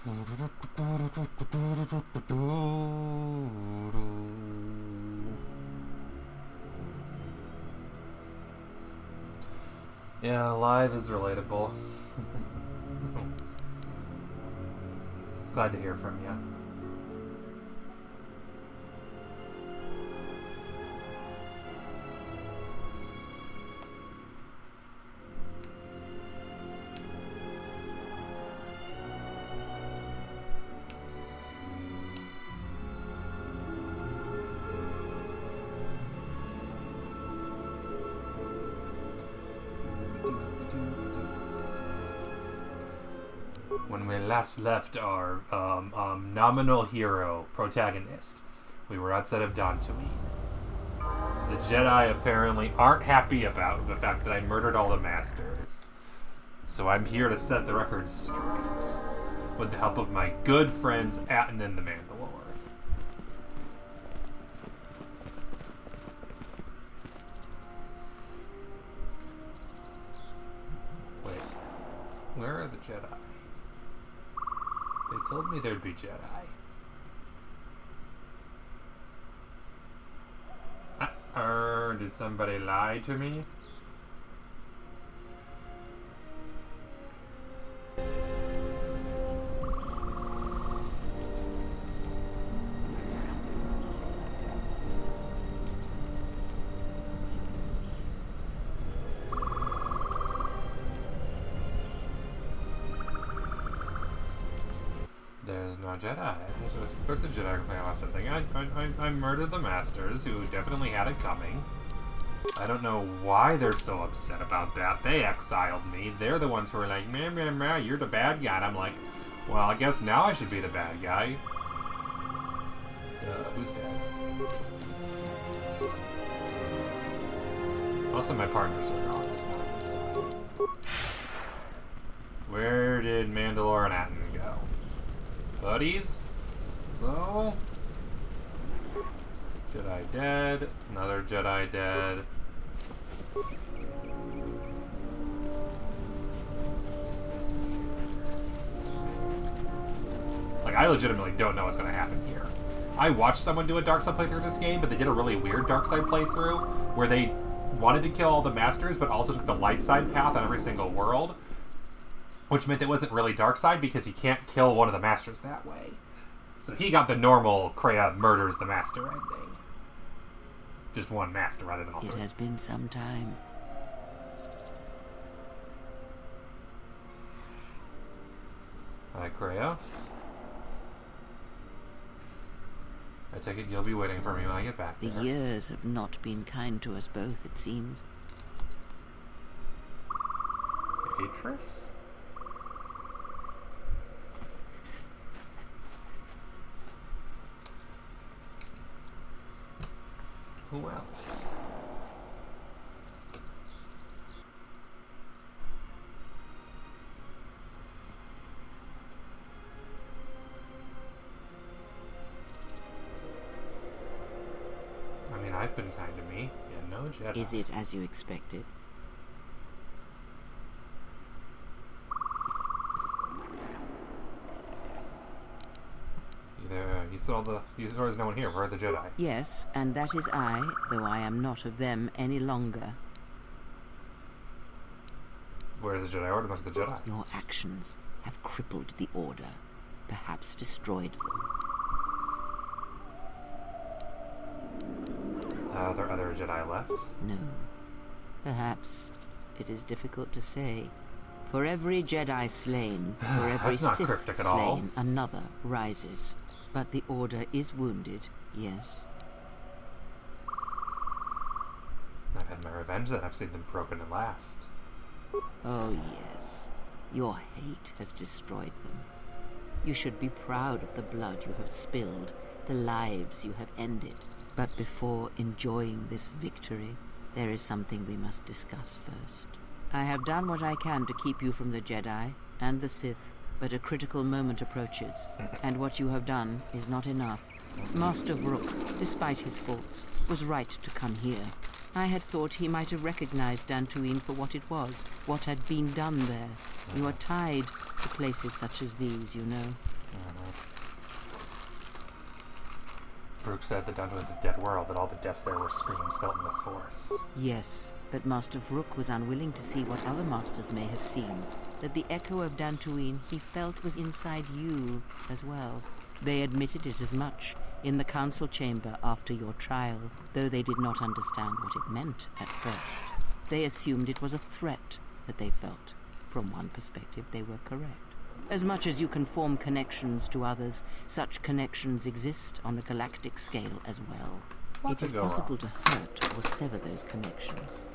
Yeah, live is relatable. Glad to hear from you. When we last left our nominal hero protagonist, we were outside of Dantooine. The Jedi apparently aren't happy about the fact that I murdered all the Masters. So I'm here to set the record straight, with the help of my good friends Atten and the Mandalore. Wait, where are the Jedi? They told me there'd be Jedi. Did somebody lie to me? There's no Jedi. Where's the Jedi complaining about something? I murdered the Masters, who definitely had it coming. I don't know why they're so upset about that. They exiled me. They're the ones who are like, meh, meh, meh, you're the bad guy. And I'm like, well, I guess now I should be the bad guy. Who's dead? Also, my partners are gone. It's not good. Where did Mandalore and Atten go? Buddies? Hello? Jedi dead. Another Jedi dead. Like, I legitimately don't know what's going to happen here. I watched someone do a dark side playthrough of this game, but they did a really weird dark side playthrough where they wanted to kill all the Masters, but also took the light side path on every single world, which meant it wasn't really dark side because you can't kill one of the Masters that way. So he got the normal Kreia murders the Master ending. Just one Master rather than all three. It has been some time. Hi, Kreia. I take it you'll be waiting for me when I get back there. The years have not been kind to us both, it seems. Atris? Who else? I mean, I've been kind to me. Yeah, no Jedi. Is it as you expected? There's no one here. Where are the Jedi? Yes, and that is I, though I am not of them any longer. Where is the Jedi Order? Where's the Jedi? Your actions have crippled the Order, perhaps destroyed them. Are there other Jedi left? No. Perhaps. It is difficult to say. For every Jedi slain, for every Sith slain, another rises. But the Order is wounded, yes. I've had my revenge, and I've seen them broken at last. Oh, yes. Your hate has destroyed them. You should be proud of the blood you have spilled, the lives you have ended. But before enjoying this victory, there is something we must discuss first. I have done what I can to keep you from the Jedi and the Sith, but a critical moment approaches, and what you have done is not enough. Master Vrook, despite his faults, was right to come here. I had thought he might have recognized Dantooine for what it was, what had been done there. You are tied to places such as these, you know. Brooke said that Dungeon was a dead world, that all the deaths there were screams felt in the Force. Yes, but Master Vrook was unwilling to see what other masters may have seen. That the echo of Dantooine he felt was inside you as well. They admitted it as much in the council chamber after your trial, though they did not understand what it meant at first. They assumed it was a threat that they felt. From one perspective, they were correct. As much as you can form connections to others, such connections exist on a galactic scale as well. It is possible to hurt or sever those connections.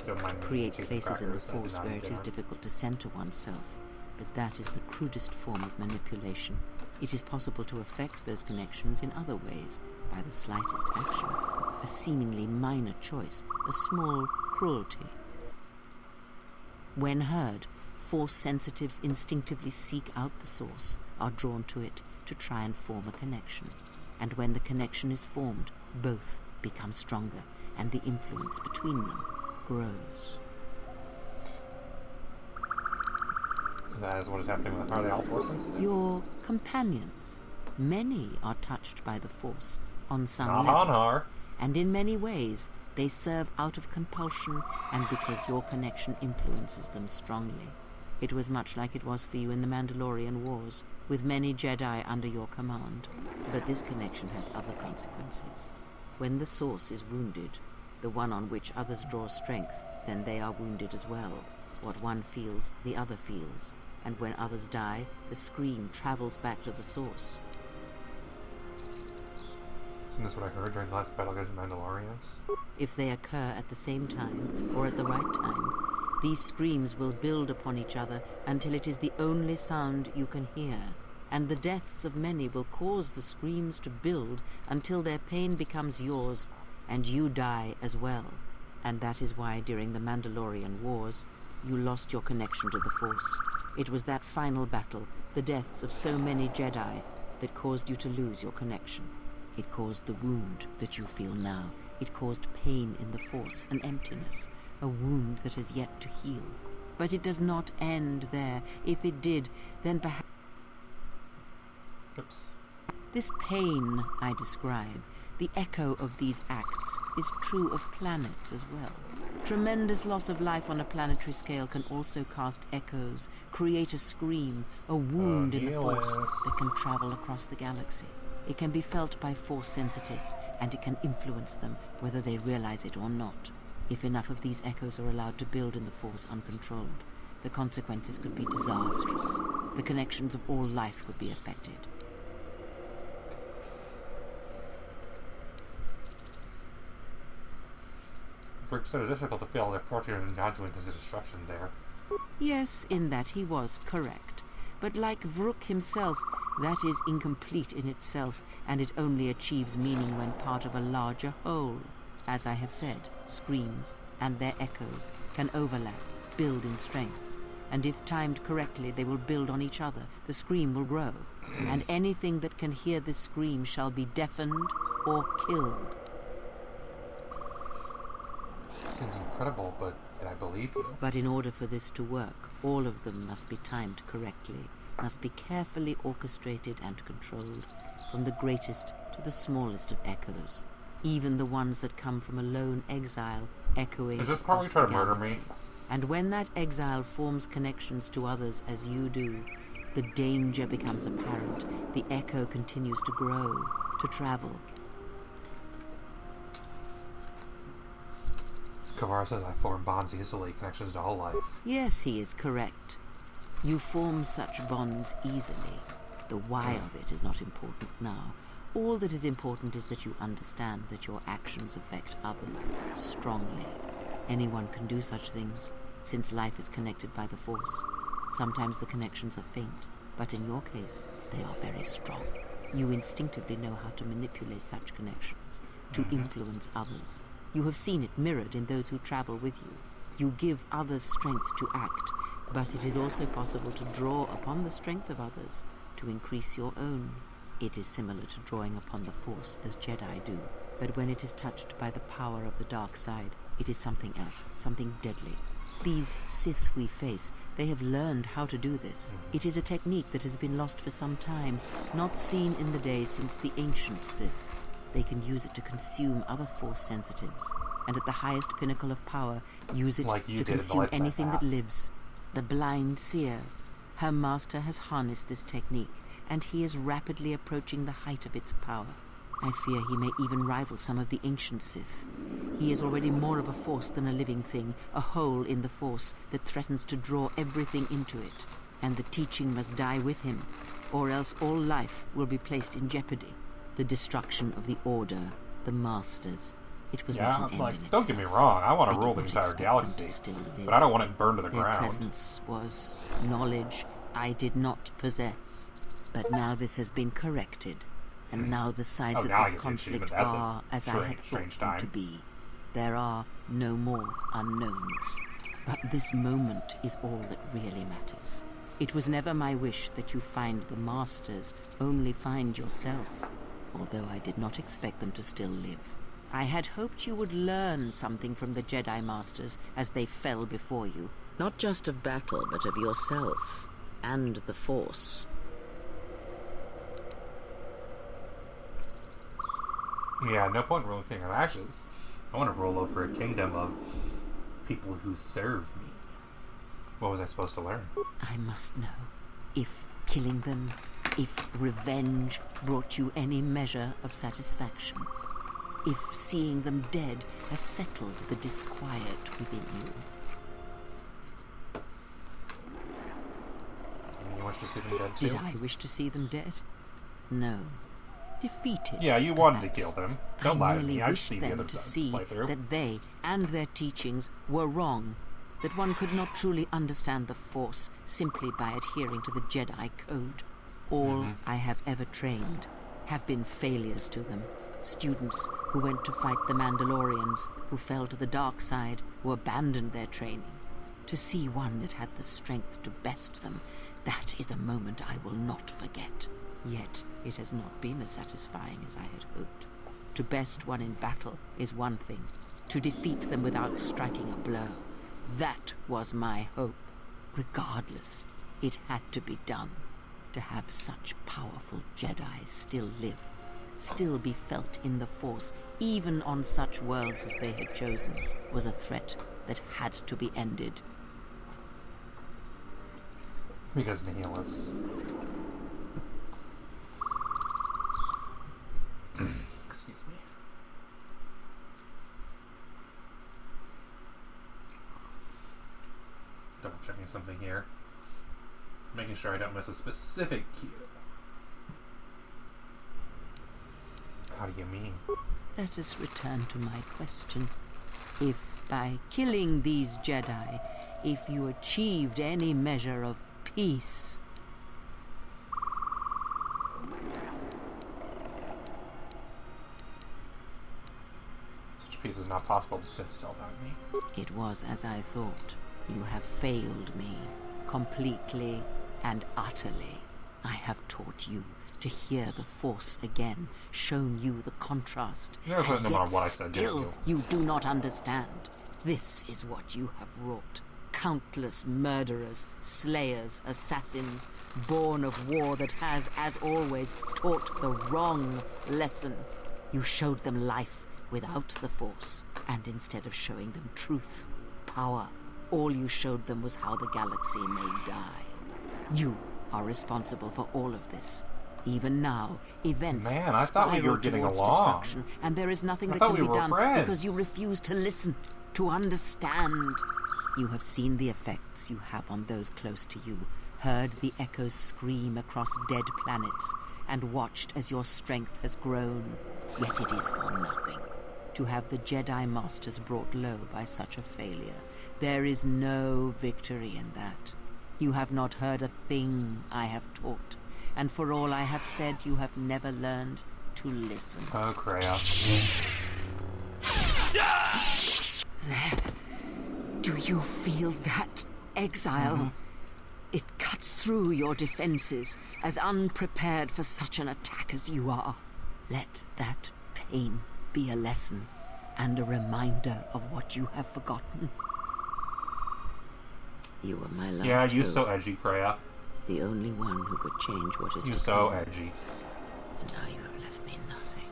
Create places in the Force where it is difficult to center oneself, but that is the crudest form of manipulation. It is possible to affect those connections in other ways, by the slightest action, a seemingly minor choice, a small cruelty. When heard, Force sensitives instinctively seek out the source, are drawn to it to try and form a connection. And when the connection is formed, both become stronger, and the influence between them grows. That is what is happening with... Are they all Force sensitive? Your companions. Many are touched by the Force on some level. And in many ways, they serve out of compulsion and because your connection influences them strongly. It was much like it was for you in the Mandalorian Wars, with many Jedi under your command. But this connection has other consequences. When the Source is wounded, the one on which others draw strength, then they are wounded as well. What one feels, the other feels. And when others die, the scream travels back to the Source. Isn't this what I heard during the last battle against the Mandalorians? If they occur at the same time, or at the right time, these screams will build upon each other until it is the only sound you can hear. And the deaths of many will cause the screams to build until their pain becomes yours, and you die as well. And that is why during the Mandalorian Wars, you lost your connection to the Force. It was that final battle, the deaths of so many Jedi, that caused you to lose your connection. It caused the wound that you feel now. It caused pain in the Force, an emptiness, a wound that has yet to heal. But it does not end there. If it did, then perhaps... Oops. This pain I describe, the echo of these acts, is true of planets as well. Tremendous loss of life on a planetary scale can also cast echoes, create a scream, a wound in the Force that can travel across the galaxy. It can be felt by Force sensitives, and it can influence them, whether they realize it or not. If enough of these echoes are allowed to build in the Force uncontrolled, the consequences could be disastrous. The connections of all life would be affected. Brick said it's difficult to feel if Portier is not doing his destruction there. Yes, in that he was correct. But like Vrook himself, that is incomplete in itself, and it only achieves meaning when part of a larger whole. As I have said, screams and their echoes can overlap, build in strength. And if timed correctly, they will build on each other. The scream will grow. And anything that can hear this scream shall be deafened or killed. Seems incredible, but I believe you. But in order for this to work, all of them must be timed correctly, must be carefully orchestrated and controlled, from the greatest to the smallest of echoes, even the ones that come from a lone exile echoing Is this part where you try to murder me? And when that exile forms connections to others as you do, the danger becomes apparent. The echo continues to grow, to travel. Kavara says I form bonds easily, connections to all life. Yes, he is correct. You form such bonds easily. The why of it is not important now. All that is important is that you understand that your actions affect others strongly. Anyone can do such things, since life is connected by the Force. Sometimes the connections are faint, but in your case, they are very strong. You instinctively know how to manipulate such connections, to influence others. You have seen it mirrored in those who travel with you. You give others strength to act, but it is also possible to draw upon the strength of others to increase your own. It is similar to drawing upon the Force as Jedi do, but when it is touched by the power of the dark side, it is something else, something deadly. These Sith we face, They have learned how to do this. It is a technique that has been lost for some time, not seen in the days since the ancient Sith. They can use it to consume other Force sensitives, and at the highest pinnacle of power, use it to consume anything that lives. The blind seer. Her master has harnessed this technique, and he is rapidly approaching the height of its power. I fear he may even rival some of the ancient Sith. He is already more of a force than a living thing, a hole in the Force that threatens to draw everything into it. And the teaching must die with him, or else all life will be placed in jeopardy. The destruction of the Order, the Masters. It was not an end in don't get me wrong, I want to rule the entire galaxy, but I don't want it burned to the ground. Their presence was knowledge I did not possess. But now this has been corrected, and now the sides of this conflict are as I had thought them to be. There are no more unknowns. But this moment is all that really matters. It was never my wish that you find the Masters, only find yourself, although I did not expect them to still live. I had hoped you would learn something from the Jedi Masters as they fell before you. Not just of battle, but of yourself and the Force. Yeah, no point in ruling King of Ashes. I want to rule over a kingdom of people who serve me. What was I supposed to learn? I must know if killing them, if revenge brought you any measure of satisfaction. If seeing them dead has settled the disquiet within you. You wish to see them dead too? Did I wish to see them dead? No. Defeated. Yeah, you wanted to kill them. Don't lie to me. I I've seen the other to side see play through. that they and their teachings were wrong. That one could not truly understand the Force simply by adhering to the Jedi Code. All I have ever trained have been failures to them. Students who went to fight the Mandalorians, who fell to the dark side, who abandoned their training. To see one that had the strength to best them, that is a moment I will not forget. Yet it has not been as satisfying as I had hoped. To best one in battle is one thing. To defeat them without striking a blow, that was my hope. Regardless, it had to be done. To have such powerful Jedi still live, still be felt in the Force, even on such worlds as they had chosen, was a threat that had to be ended. Because Nihilus. Excuse me. Double checking something here. Making sure I don't miss a specific cue. How do you mean? Let us return to my question. If by killing these Jedi, if you achieved any measure of peace... Such peace is not possible to sit still without me. It was as I thought. You have failed me, completely and utterly. I have taught you to hear the Force again, shown you the contrast, no matter what I said, still you do not understand. This is what you have wrought. Countless murderers, slayers, assassins, born of war that has, as always, taught the wrong lesson. You showed them life without the Force, and instead of showing them truth, power, all you showed them was how the galaxy may die. You are responsible for all of this. Even now, events Man, I thought we were getting towards along. destruction, and there is nothing that can be done because you refuse to listen, to understand. You have seen the effects you have on those close to you, heard the echoes scream across dead planets, and watched as your strength has grown. Yet it is for nothing. To have the Jedi Masters brought low by such a failure, there is no victory in that. You have not heard a thing I have taught, and for all I have said, you have never learned to listen. Oh, Kreia. There. Do you feel that, exile? It cuts through your defenses, as unprepared for such an attack as you are. Let that pain be a lesson, and a reminder of what you have forgotten. You were my last Yeah, you hope. so edgy, Kreia. The only one who could change what is You to so come. edgy. And now you have left me nothing.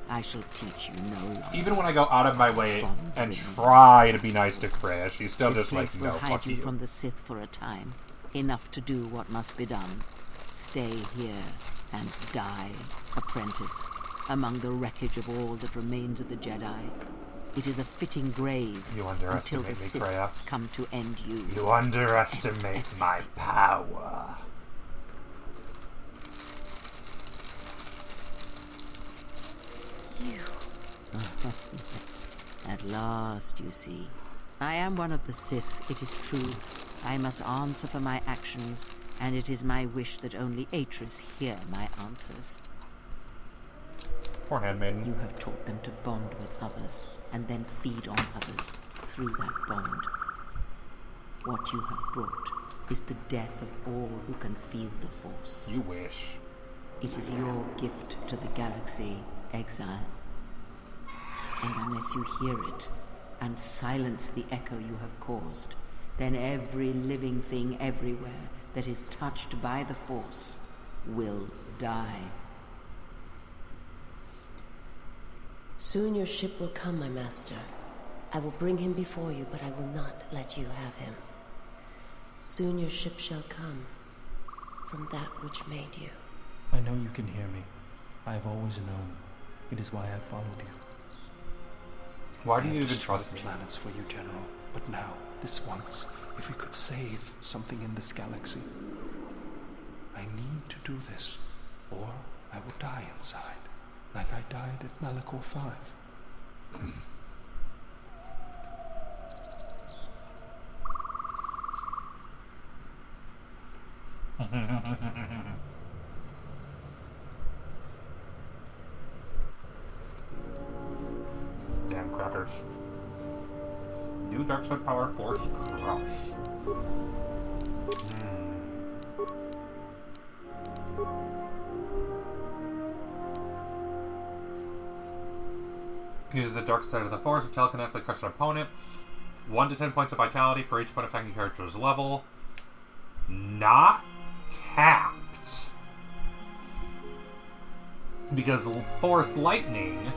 I shall teach you no longer. Even when I go out of my way and try to be nice to Kreia, she's still This just like, place no, will hide fuck you you. from the Sith for a time. Enough to do what must be done. Stay here and die, apprentice, among the wreckage of all that remains of the Jedi. It is a fitting grave You until underestimate the me, Sith Kreia. come to end you. You underestimate my power. You. At last, you see. I am one of the Sith, it is true. I must answer for my actions, and it is my wish that only Atris hear my answers. Poor handmaiden. You have taught them to bond with others, and then feed on others through that bond. What you have brought is the death of all who can feel the Force. You wish. It is your gift to the galaxy, exile. And unless you hear it, and silence the echo you have caused, then every living thing everywhere that is touched by the Force will die. Soon your ship will come, my master. I will bring him before you, but I will not let you have him. Soon your ship shall come, from that which made you. I know you can hear me. I have always known. It is why I followed you. Why do I you have even trust destroyed me? planets for you, General. But now, this once, if we could save something in this galaxy. I need to do this, or I will die inside, like I died at Malachor 5. Damn crackers. New dark side power force crush. Uses the dark side of the force to telekinetically crush an opponent. 1 to 10 points of vitality for each point attacking character's level. Not capped. Because Force Lightning...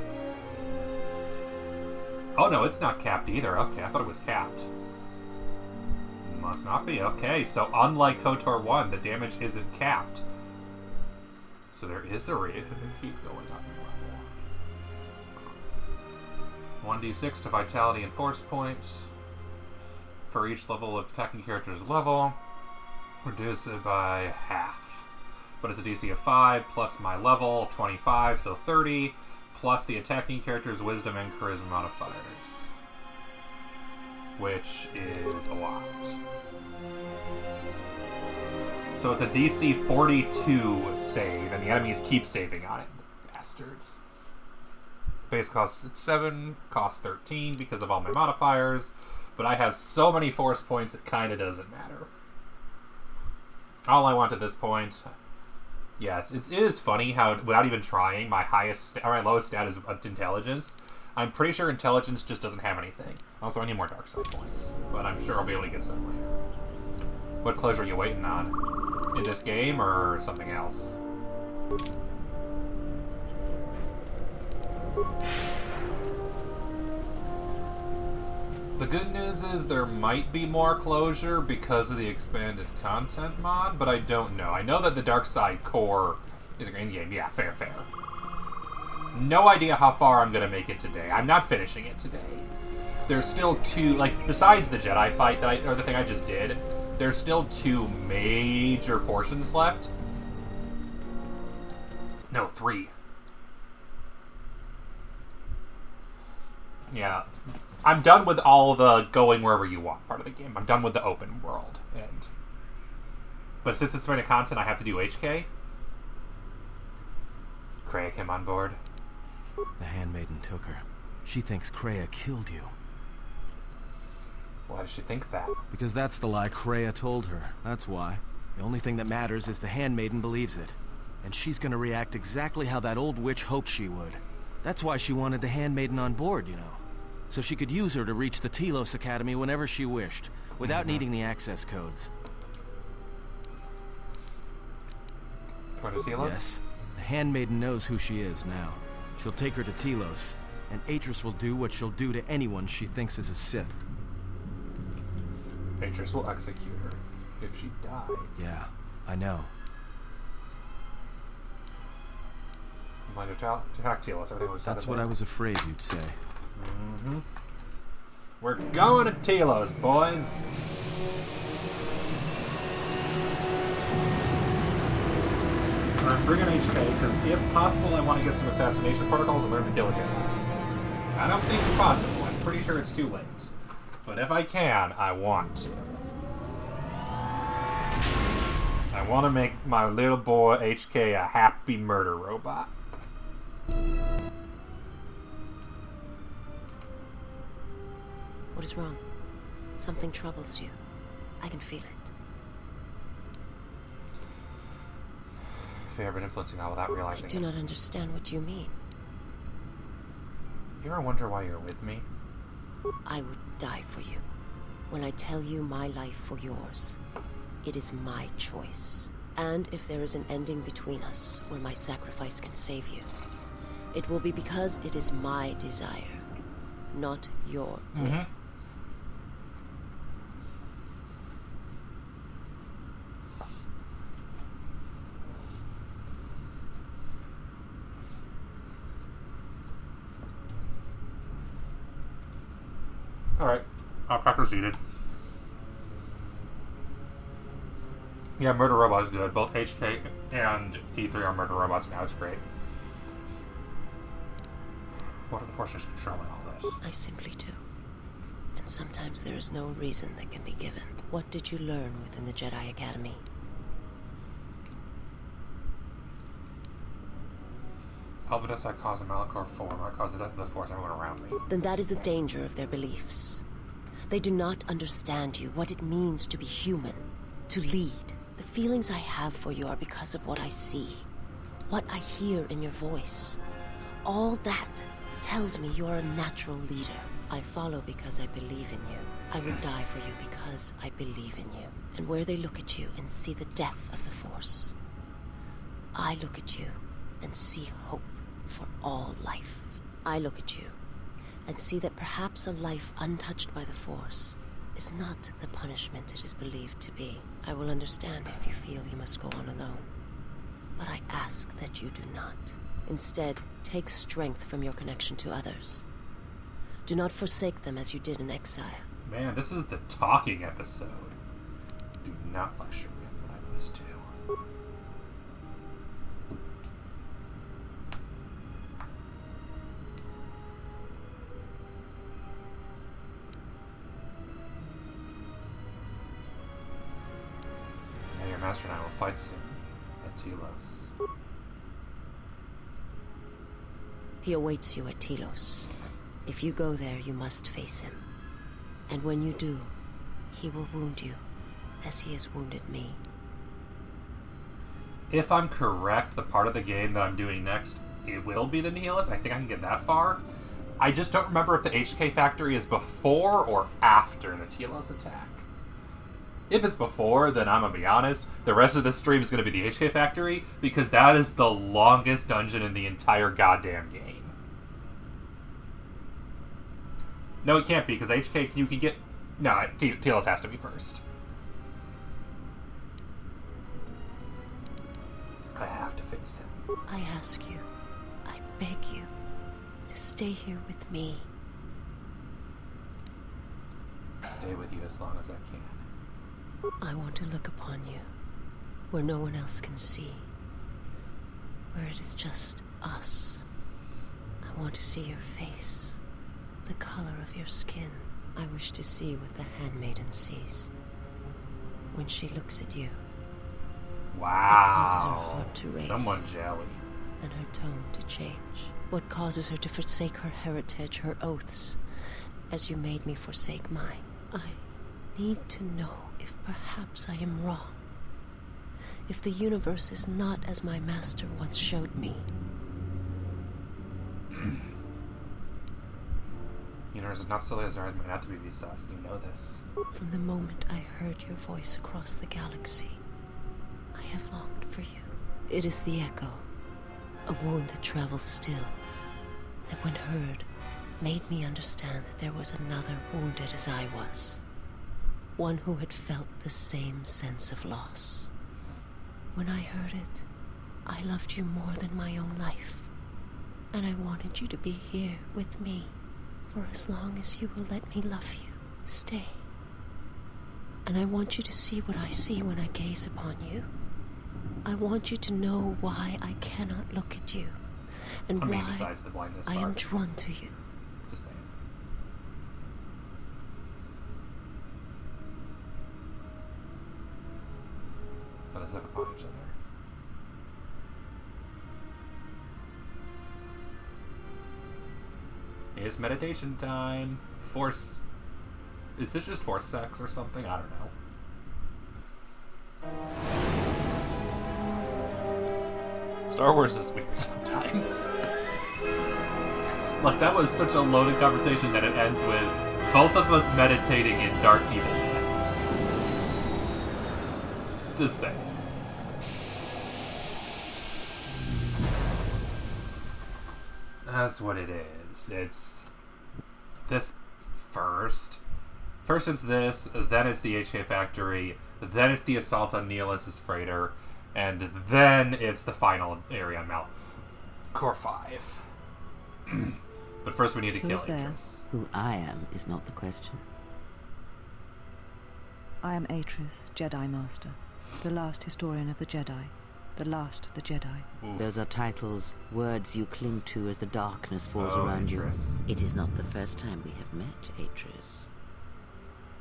Oh no, it's not capped either. Okay, I thought it was capped. Must not be. Okay, so unlike Kotor 1, the damage isn't capped. So there is a reason to keep going up in level. 1d6 to vitality and force points. For each level of attacking character's level. Reduce it by half. But it's a DC of 5 plus my level of 25, so 30, plus the attacking character's wisdom and charisma modifiers. Which is a lot. So it's a DC 42 save, and the enemies keep saving on it. Bastards. Base costs 7, cost 13 because of all my modifiers, but I have so many force points it kinda doesn't matter. All I want at this point... Yes, it is funny how, without even trying, my lowest stat is intelligence. I'm pretty sure intelligence just doesn't have anything. Also, I need more dark side points, but I'm sure I'll be able to get some later. What closure are you waiting on? In this game, or something else? The good news is there might be more closure because of the expanded content mod, but I don't know. I know that the Dark Side core is in-game. Yeah, fair. No idea how far I'm going to make it today. I'm not finishing it today. There's still 2, besides the Jedi fight, or the thing I just did, there's still 2 major portions left. No, 3. Yeah. I'm done with all the going wherever you want part of the game. I'm done with the open world. But since it's expanded content, I have to do HK. Kreia came on board. The Handmaiden took her. She thinks Kreia killed you. Why does she think that? Because that's the lie Kreia told her. That's why. The only thing that matters is the Handmaiden believes it. And she's gonna react exactly how that old witch hoped she would. That's why she wanted the Handmaiden on board, you know. so she could use her to reach the Telos Academy whenever she wished, without needing the access codes. Going to Telos? Yes. The Handmaiden knows who she is now. She'll take her to Telos, and Atris will do what she'll do to anyone she thinks is a Sith. Atris will execute her if she dies. Yeah, I know. You mind to attack Telos? Everything was said. That's what I was afraid you'd say. We're going to Telos, boys. I'm bringing HK because, if possible, I want to get some assassination protocols and learn to kill again. I don't think it's possible. I'm pretty sure it's too late. But if I can, I want to. I want to make my little boy HK a happy murder robot. What is wrong? Something troubles you. I can feel it. Fear been influencing now without realizing I do not understand what you mean. You ever wonder why you're with me? I would die for you. When I tell you my life for yours, it is my choice. And if there is an ending between us where my sacrifice can save you, it will be because it is my desire, not your will. Alright, proceeded. Yeah, Murder Robot is good. Both HK and T3 are murder robots now. It's great. What are the forces controlling all this? I simply do. And sometimes there is no reason that can be given. What did you learn within the Jedi Academy? Elvidus, I cause a Malachor form. I cause the death of the Force, everyone around me. Then that is the danger of their beliefs. They do not understand you, what it means to be human, to lead. The feelings I have for you are because of what I see, what I hear in your voice. All that tells me you're a natural leader. I follow because I believe in you. I would die for you because I believe in you. And where they look at you and see the death of the Force, I look at you and see hope for all life. I look at you and see that perhaps a life untouched by the Force is not the punishment it is believed to be. I will understand if you feel you must go on alone, but I ask that you do not. Instead, take strength from your connection to others. Do not forsake them as you did in exile. Man, this is the talking episode. Do not lecture me on what I must do. Now your master and I will fight soon at Telos. He awaits you at Telos. If you go there, you must face him. And when you do, he will wound you, as he has wounded me. If I'm correct, the part of the game that I'm doing next, it will be the Nihilist. I think I can get that far. I just don't remember if the HK factory is before or after the Telos attack. If it's before, then I'm gonna be honest, the rest of this stream is gonna be the HK factory, because that is the longest dungeon in the entire goddamn game. No, it can't be, because HK, you can get... No, Telos has to be first. I have to face him. I ask you, I beg you, to stay here with me. Stay with you as long as I can. I want to look upon you, where no one else can see. Where it is just us. I want to see your face, the color of your skin. I wish to see what the Handmaiden sees when she looks at you. Wow. What causes her heart to race? Someone jelly. And her tone to change. What causes her to forsake her heritage, her oaths, as you made me forsake mine. I need to know if perhaps I am wrong. If the universe is not as my master once showed me. You know, it's not silly as there might not to be Visas. You know this. From the moment I heard your voice across the galaxy, I have longed for you. It is the echo, a wound that travels still, that when heard, made me understand that there was another wounded as I was. One who had felt the same sense of loss. When I heard it, I loved you more than my own life. And I wanted you to be here with me for as long as you will let me love you. Stay. And I want you to see what I see when I gaze upon you. I want you to know why I cannot look at you, and why besides the blindness I am part. drawn to you. Just saying. Let us look upon each other. It's meditation time. Force. Is this just force sex or something? I don't know. Star Wars is weird sometimes. Like, that was such a loaded conversation that it ends with both of us meditating in dark evilness. Just saying. That's what it is. It's this first. First it's this, then it's the HK Factory, then it's the assault on Neolis' freighter, and then it's the final area on Mount Core 5. But first we need to kill Who's there? Atris. Who I am is not the question. I am Atris, Jedi Master, the last historian of the Jedi, the last of the Jedi. Oof. Those are titles, words you cling to as the darkness falls Oh, around Atris. you. It is not the first time we have met, Atris.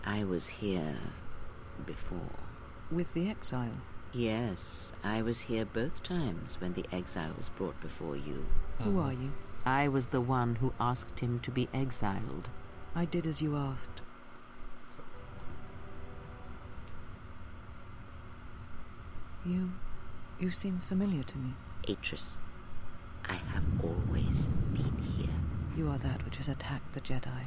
I was here before. With the exile. Yes, I was here both times when the exile was brought before you. Who are you? I was the one who asked him to be exiled. I did as you asked. You seem familiar to me. Atris, I have always been here. You are that which has attacked the Jedi.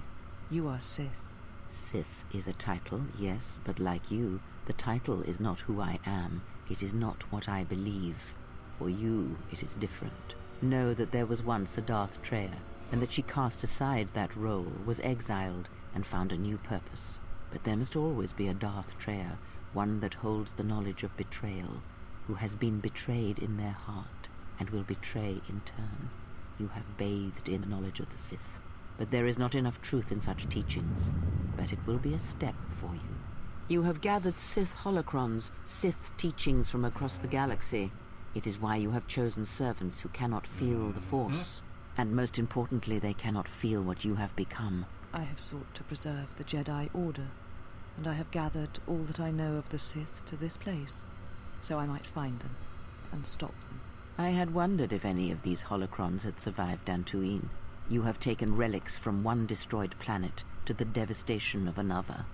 You are Sith. Sith is a title, yes, but like you, the title is not who I am. It is not what I believe. For you, it is different. Know that there was once a Darth Treya, and that she cast aside that role, was exiled, and found a new purpose. But there must always be a Darth Treya, one that holds the knowledge of betrayal, who has been betrayed in their heart, and will betray in turn. You have bathed in the knowledge of the Sith. But there is not enough truth in such teachings. But it will be a step for you. You have gathered Sith holocrons, Sith teachings from across the galaxy. It is why you have chosen servants who cannot feel the Force. And most importantly, they cannot feel what you have become. I have sought to preserve the Jedi Order, and I have gathered all that I know of the Sith to this place, so I might find them and stop them. I had wondered if any of these holocrons had survived Dantooine. You have taken relics from one destroyed planet to the devastation of another.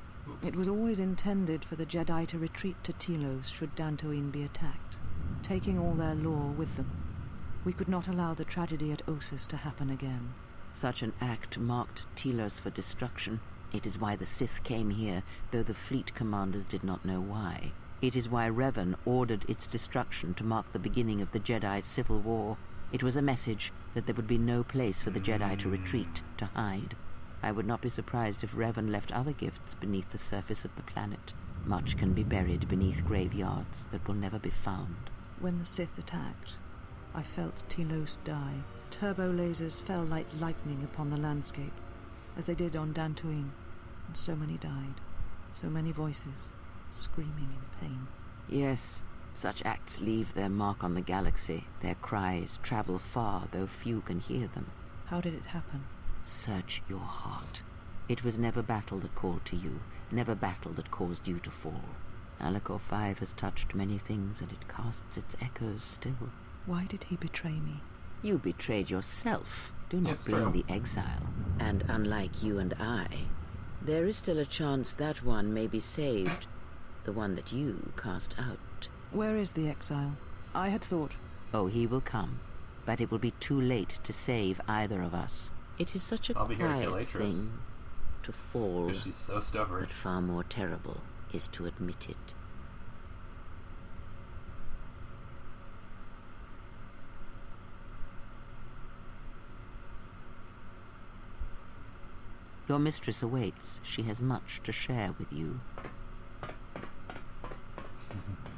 It was always intended for the Jedi to retreat to Telos should Dantooine be attacked, taking all their lore with them. We could not allow the tragedy at Ossus to happen again. Such an act marked Telos for destruction. It is why the Sith came here, though the fleet commanders did not know why. It is why Revan ordered its destruction to mark the beginning of the Jedi's civil war. It was a message that there would be no place for the Jedi to retreat, to hide. I would not be surprised if Revan left other gifts beneath the surface of the planet. Much can be buried beneath graveyards that will never be found. When the Sith attacked, I felt Telos die. Turbo lasers fell like lightning upon the landscape, as they did on Dantooine, and so many died. So many voices, screaming in pain. Yes, such acts leave their mark on the galaxy. Their cries travel far, though few can hear them. How did it happen? Search your heart. It was never battle that called to you, never battle that caused you to fall. Alacor 5 has touched many things, and it casts its echoes still. Why did he betray me? You betrayed yourself. Do not It's blame true. the exile. And unlike you and I, there is still a chance that one may be saved. The one that you cast out. Where is the exile? I had thought... Oh, he will come. But it will be too late to save either of us. It is such a I'll be here to kill quiet Atris. thing to fall, Because she's so stubborn. but far more terrible is to admit it. Your mistress awaits. She has much to share with you.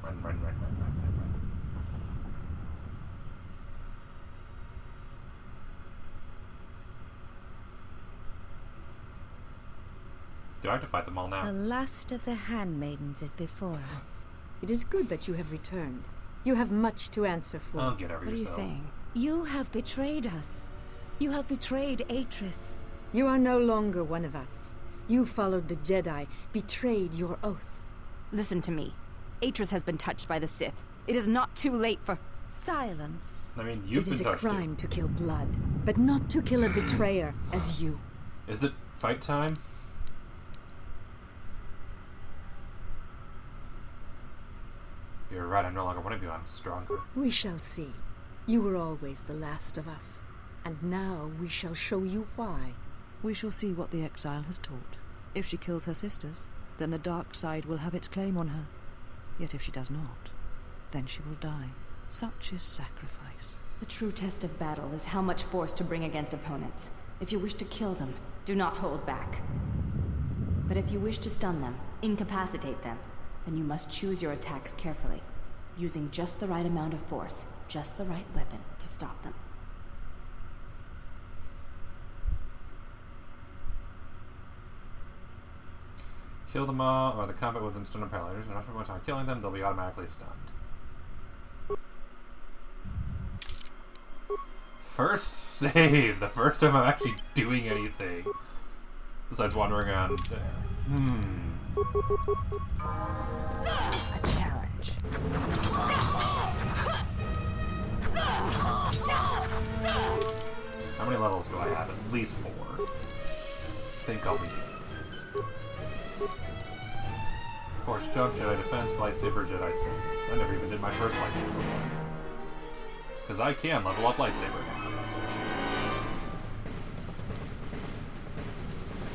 Run. Do I have to fight them all now? The last of the handmaidens is before us. It is good that you have returned. You have much to answer for. Oh, get over What are you yourselves. saying? You have betrayed us. You have betrayed Atris. You are no longer one of us. You followed the Jedi, betrayed your oath. Listen to me. Atris has been touched by the Sith. It is not too late for... Silence. I mean, you've It is been a touched crime to kill blood, but not to kill a betrayer as you. Is it fight time? You're right, I'm no longer one of you, I'm stronger. We shall see. You were always the last of us, and now we shall show you why. We shall see what the exile has taught. If she kills her sisters, then the dark side will have its claim on her. Yet if she does not, then she will die. Such is sacrifice. The true test of battle is how much force to bring against opponents. If you wish to kill them, do not hold back. But if you wish to stun them, incapacitate them, then you must choose your attacks carefully, using just the right amount of force, just the right weapon to stop them. Kill them all, or the combat with them stunned and paralyzed. And after one time killing them, they'll be automatically stunned. First save! The first time I'm actually doing anything. Besides wandering around there. A challenge. How many levels do I have? At least 4. I think I'll be good. Force jump, Jedi defense, lightsaber, Jedi sense. I never even did my first lightsaber one. Because I can level up lightsaber now. That's what it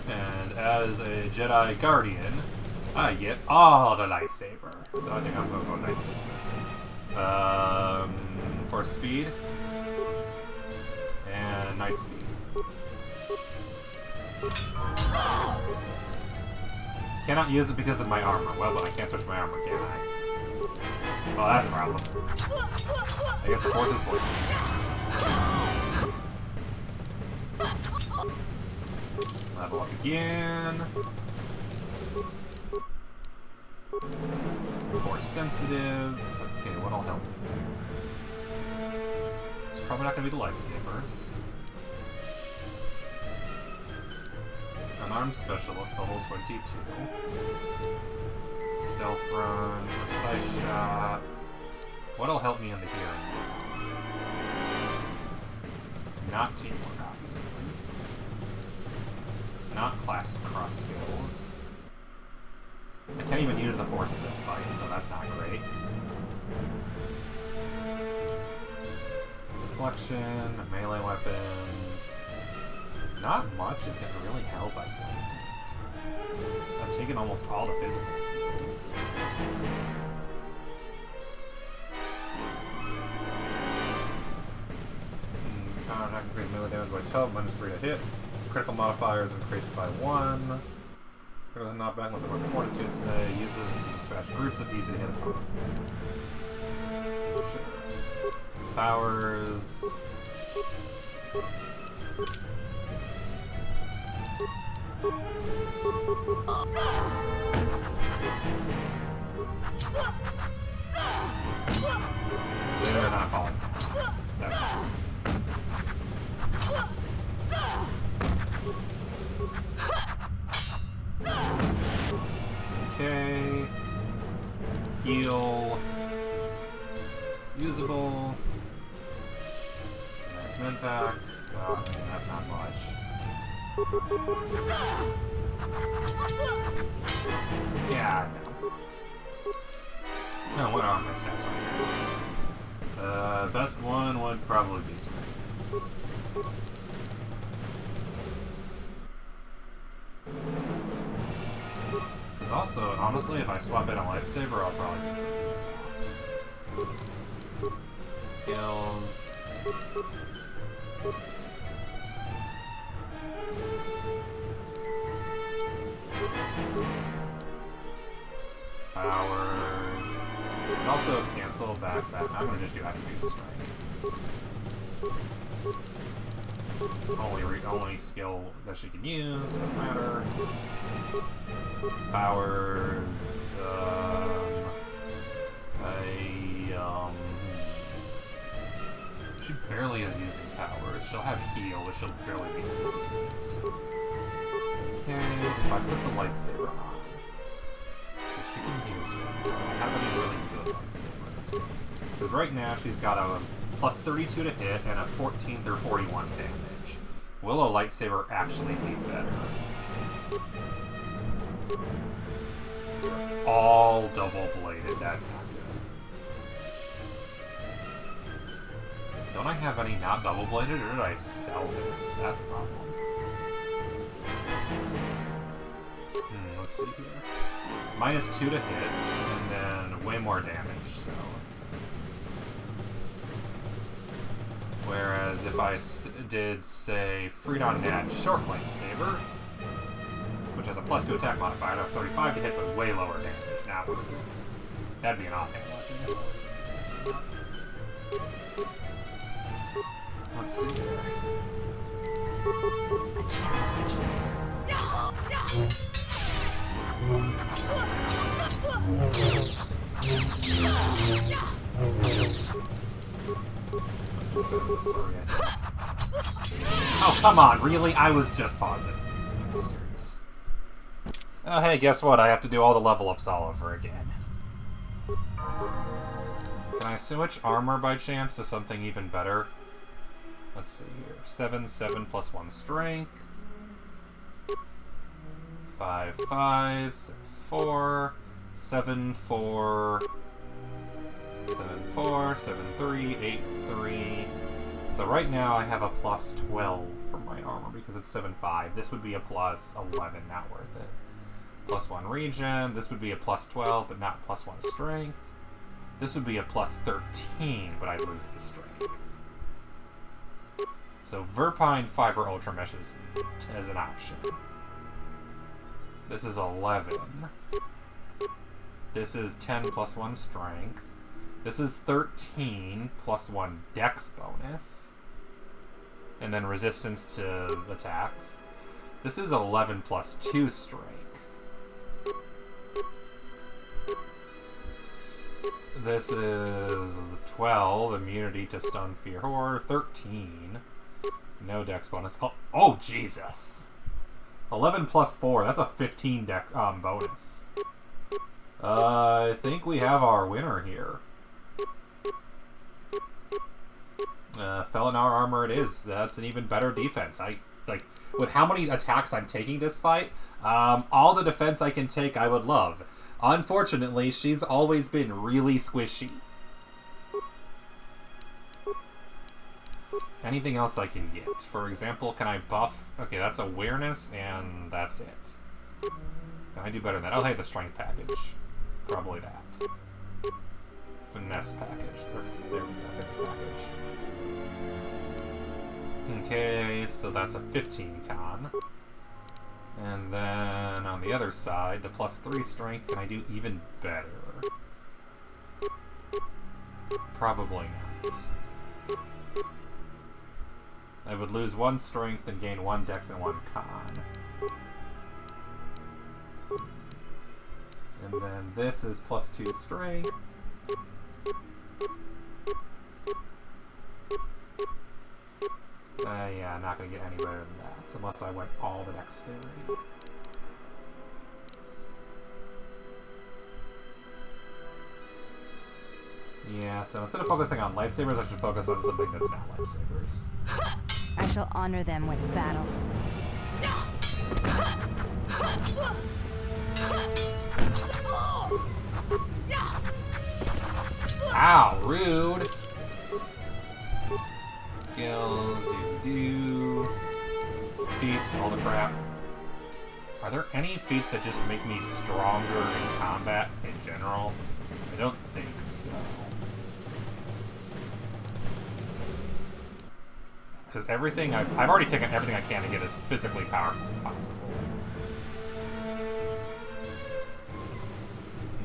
is. And as a Jedi Guardian, I get all the lightsaber. So I think I'm going to go lightsaber. For speed. And night speed. Cannot use it because of my armor. Well, but I can't switch my armor, can I? Well, that's a problem. I guess the force is pointless. Level up again. Force sensitive. Okay, what'll help me? It's probably not going to be the lightsabers. Unarmed specialist, level 22. Stealth run, precise shot. What'll help me in the hearing? Not teamwork, obviously. Not class cross skills. I can't even use the force in this fight, so that's not great. Deflection, melee weapons. Not much is going to really help, I think. I've taken almost all the physical skills. Counter attack increased melee damage by 12, minus 3 to hit. Critical modifiers increased by 1. Critical knockback unless I fortitude say uses to dispatch groups of easy to hit opponents. Sure. Powers. They're not falling. That's not. Okay. Heal. Usable. That's min pack. Oh, I mean, that's not much. Yeah, no. No, what are my stats right now? Best one would probably be strength. also, honestly, if I swap in a lightsaber, I'll probably be skills. Power. And also cancel back that. I'm gonna just do attribute strength. Only skill that she can use, doesn't matter. Powers. She barely is using powers. She'll have heal, but she'll barely be using it. Okay, if I put the lightsaber on, she can use it. I don't have any really good lightsabers. Because right now she's got a plus 32 to hit and a 14 through 41 damage. Will a lightsaber actually be better? All double-bladed, that's not good. Don't I have any not double-bladed, or did I sell it? That's a problem. Let's see here. Minus 2 to hit, and then way more damage, so... Whereas if I did, say, Freedon Nat Short Lightsaber, which has a plus 2 attack modifier, I'd have 35 to hit, but way lower damage. Now, that'd be an offhand weapon. Let's see here. Oh, come on, really? I was just pausing. Oh, hey, guess what? I have to do all the level ups all over again. Can I switch armor by chance to something even better? Let's see here. 7, 7 plus 1 strength. 5, 5, 6, 4, 7, 4, 7, 4, 7, 3, 8, 3. So right now I have a plus 12 for my armor because it's 7, 5. This would be a plus 11, not worth it. Plus 1 regen. This would be a plus 12, but not plus 1 strength. This would be a plus 13, but I'd lose the strength. So Verpine Fiber Ultra Mesh is an option. This is 11. This is 10 plus 1 strength. This is 13 plus 1 dex bonus. And then resistance to attacks. This is 11 plus 2 strength. This is 12, immunity to stun, fear, horror. 13. No dex bonus. Oh, Jesus. 11 plus 4, that's a 15 dex bonus. I think we have our winner here. Felinar armor it is. That's an even better defense. With how many attacks I'm taking this fight, all the defense I can take I would love. Unfortunately, she's always been really squishy. Anything else I can get? For example, can I buff? Okay, that's awareness, and that's it. Can I do better than that? Oh, hey, the strength package. Probably that. Finesse package. There we go, finesse package. Okay, so that's a 15 con. And then on the other side, the plus 3 strength, can I do even better? Probably not. I would lose 1 strength and gain 1 dex and 1 con. And then this is plus 2 strength. Yeah, I'm not going to get any better than that, unless I went all the dexterity. Yeah, so instead of focusing on lightsabers, I should focus on something that's not lightsabers. I shall honor them with battle. Ow, rude! Skills, do. Feats, all the crap. Are there any feats that just make me stronger in combat in general? I don't think so. Because everything I've already taken everything I can to get as physically powerful as possible.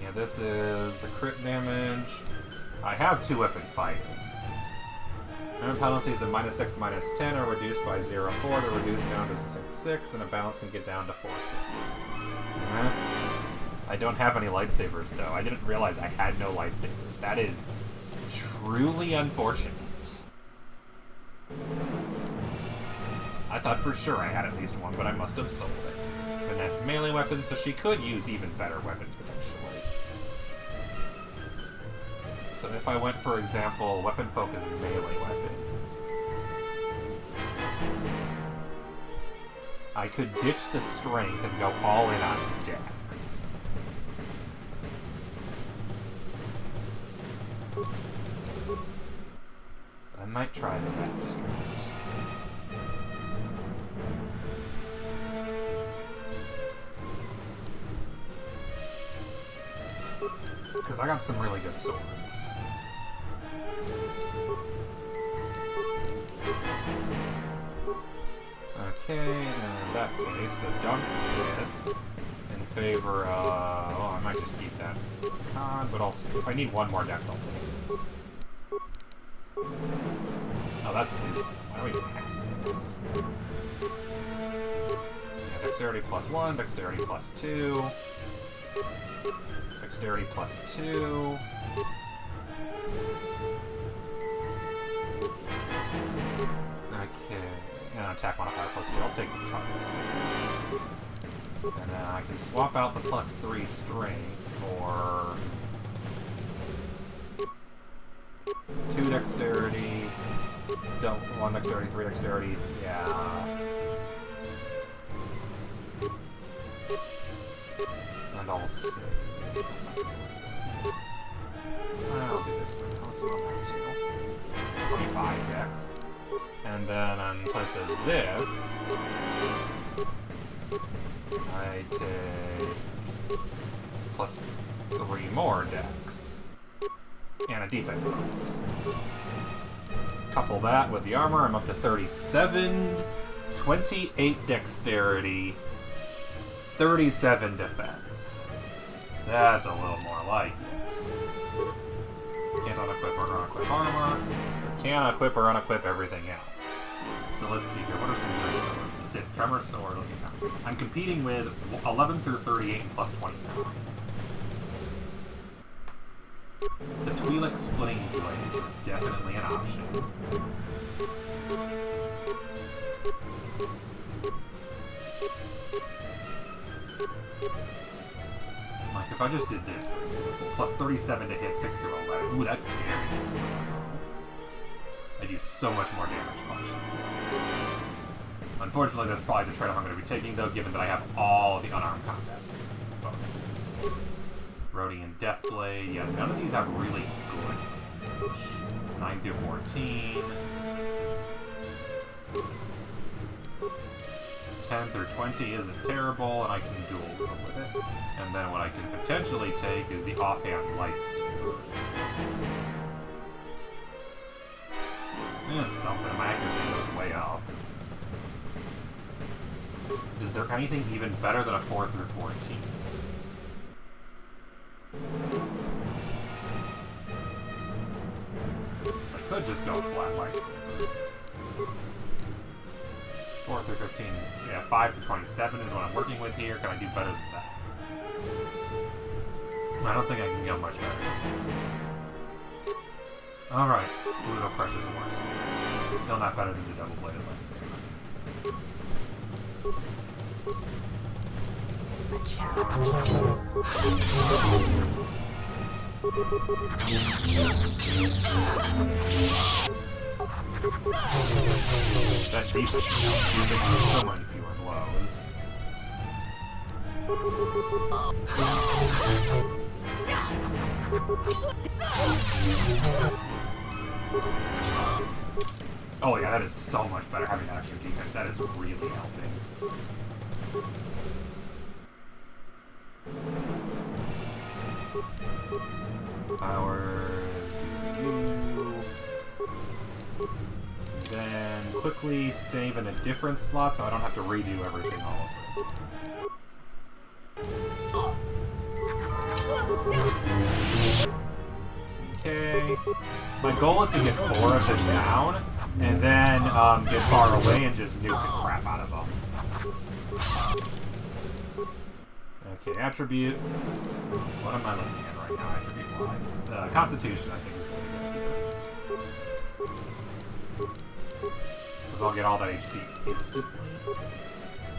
Yeah, this is the crit damage. I have 2-weapon fighting. Minimum penalties of -6, -10 are reduced by 0.4 to reduce down to 6.6, and a balance can get down to 4.6. I don't have any lightsabers, though. I didn't realize I had no lightsabers. That is truly unfortunate. I thought for sure I had at least one, but I must have sold it. Finesse melee weapons, so she could use even better weapons, potentially. So if I went, for example, weapon-focused melee weapons, I could ditch the strength and go all in on dex. I might try that strat. Because I got some really good swords. Okay, in that case, so dunk this in favor of... Oh, I might just keep that on, but I'll see. If I need one more dex, I'll take it. Oh, that's weird. Why do we even have this? Yeah, dexterity +1, dexterity +2. Dexterity +2. Okay, and attack modifier +2. I'll take the toughness. And then I can swap out the +3 strength for 2 dexterity, 1 dexterity, 3 dexterity. Yeah. And I'll save. I'll do this one. Let's see what that 25 dex. And then in place of this, I take +3 more dex. And a defense bonus. Couple that with the armor, I'm up to 37, 28 dexterity, 37 defense. That's a little more like it. Can't unequip or unequip armor. Can't equip or unequip everything else. So let's see here. What are some good swords? The Sith Tremor Sword. Let's see now. I'm competing with 11 through 38 and +29. The Twi'lek Splitting Blades are definitely an option. Like, if I just did this, for example, +37 to hit 6 through 11. Ooh, that damage is good. I do so much more damage punching. Unfortunately, that's probably the trade-off I'm going to be taking, though, given that I have all the unarmed combat bonuses. Rhodian Deathblade. Yeah, none of these have really good damage. 9 through 14. 10 through 20 isn't terrible, and I can dual wield with it. And then what I can potentially take is the offhand lightsaber. It's something. My accuracy goes way up. Is there anything even better than a 4 through 14? So I could just go flat lightsaber. 4 through 15. Yeah, 5 through 27 is what I'm working with here. Can I do better than that? I don't think I can go much better. Alright, Pluto Crush is worse. Still not better than the double-bladed lightsaber. A challenge. That defense is so many fewer blows. Oh yeah, that is so much better having that extra defense. That is really helping. Power. Do. Then quickly save in a different slot so I don't have to redo everything all over. Okay. My goal is to get 4 of them down, and then get far away and just nuke the crap out of them. Okay, attributes. What am I looking at right now, attribute-wise? Constitution, I think, is the way to go here. Because I'll get all that HP instantly.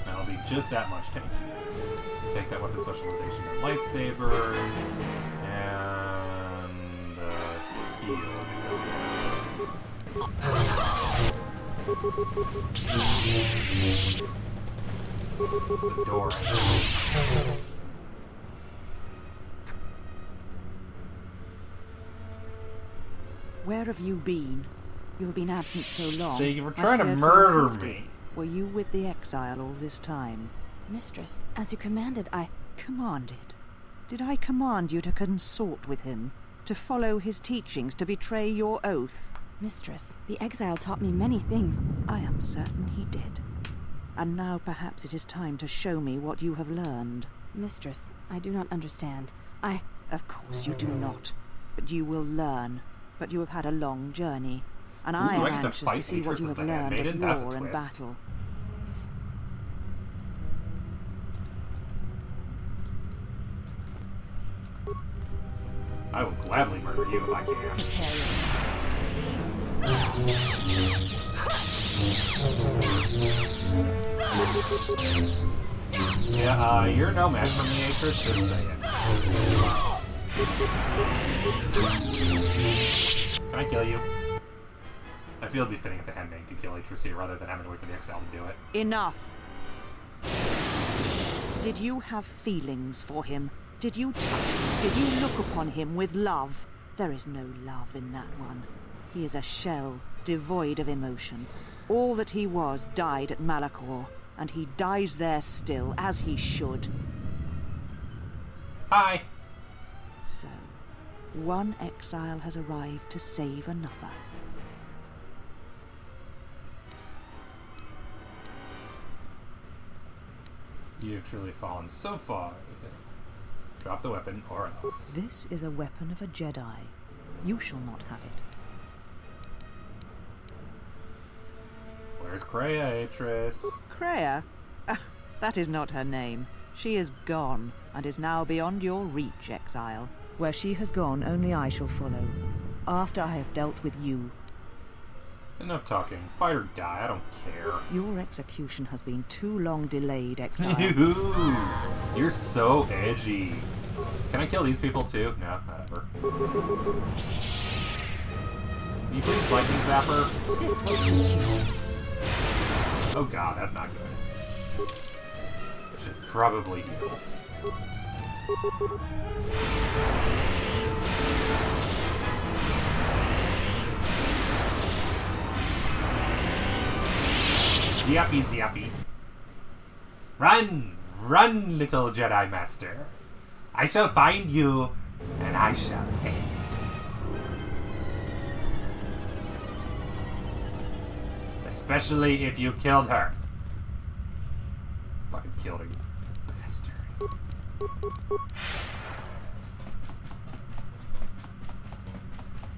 And I'll be just that much tankier. Take that weapon specialization and lightsabers, and heal. The door. Where have you been? You have been absent so long. So you were I trying to feared for murder your safety. me. Were you with the exile all this time? Mistress, as you commanded, I... Commanded? Did I command you to consort with him? To follow his teachings? To betray your oath? Mistress, the exile taught me many things. I am certain he did. And now perhaps it is time to show me what you have learned. Mistress, I do not understand. Of course you do not. But you will learn. But you have had a long journey. And I am anxious to see what you have learned of war and battle. I will gladly murder you if I can. Yeah, you're no match for me, Atris, just saying. Can I kill you? I feel it'd be fitting if the Handmaiden could kill Atris here rather than having to wait for the Exile to do it. Enough! Did you have feelings for him? Did you touch him? Did you look upon him with love? There is no love in that one. He is a shell, devoid of emotion. All that he was died at Malachor, and he dies there still, as he should. Hi! So, one exile has arrived to save another. You've truly fallen so far. Drop the weapon, or else. This is a weapon of a Jedi. You shall not have it. Where's Kreia, Atris? Kreia? That is not her name. She is gone, and is now beyond your reach, exile. Where she has gone, only I shall follow. After I have dealt with you. Enough talking. Fight or die, I don't care. Your execution has been too long delayed, exile. You're so edgy. Can I kill these people too? No, whatever. Can you please lightning zapper? This will teach you. Oh god, that's not good. I should probably heal. Zippy zippy. Run! Run, little Jedi Master. I shall find you, and I shall end. Especially if you killed her. Fucking killed her, you bastard.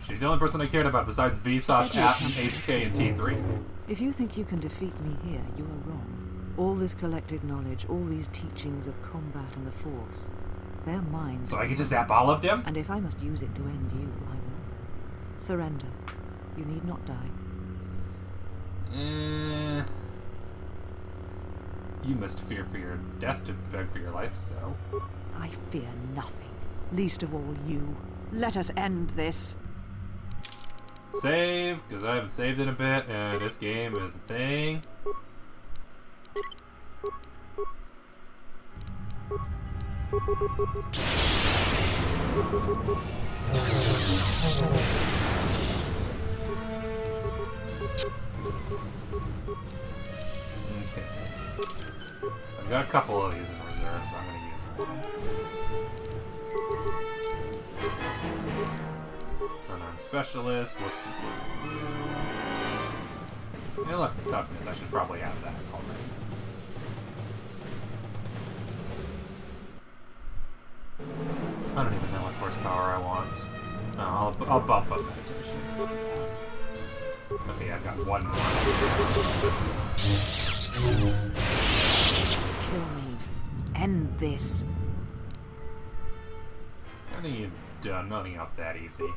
She's the only person I cared about besides Visas, HK, and T3. If you think you can defeat me here, you are wrong. All this collected knowledge, all these teachings of combat and the Force, they're mine. So I can just zap all of them? And if I must use it to end you, I will. Surrender. You need not die. You must fear for your death to beg for your life, so... I fear nothing. Least of all you. Let us end this. Save, because I haven't saved in a bit, and this game is a thing. Okay. I've got a couple of these in reserve, so I'm going to use one. specialist, working for you. Hey, look, toughness. I should probably have that already. I don't even know what horsepower I want. No, I'll bump up meditation. Okay, I've got one more. Kill me. End this. I think you've done nothing off that easy.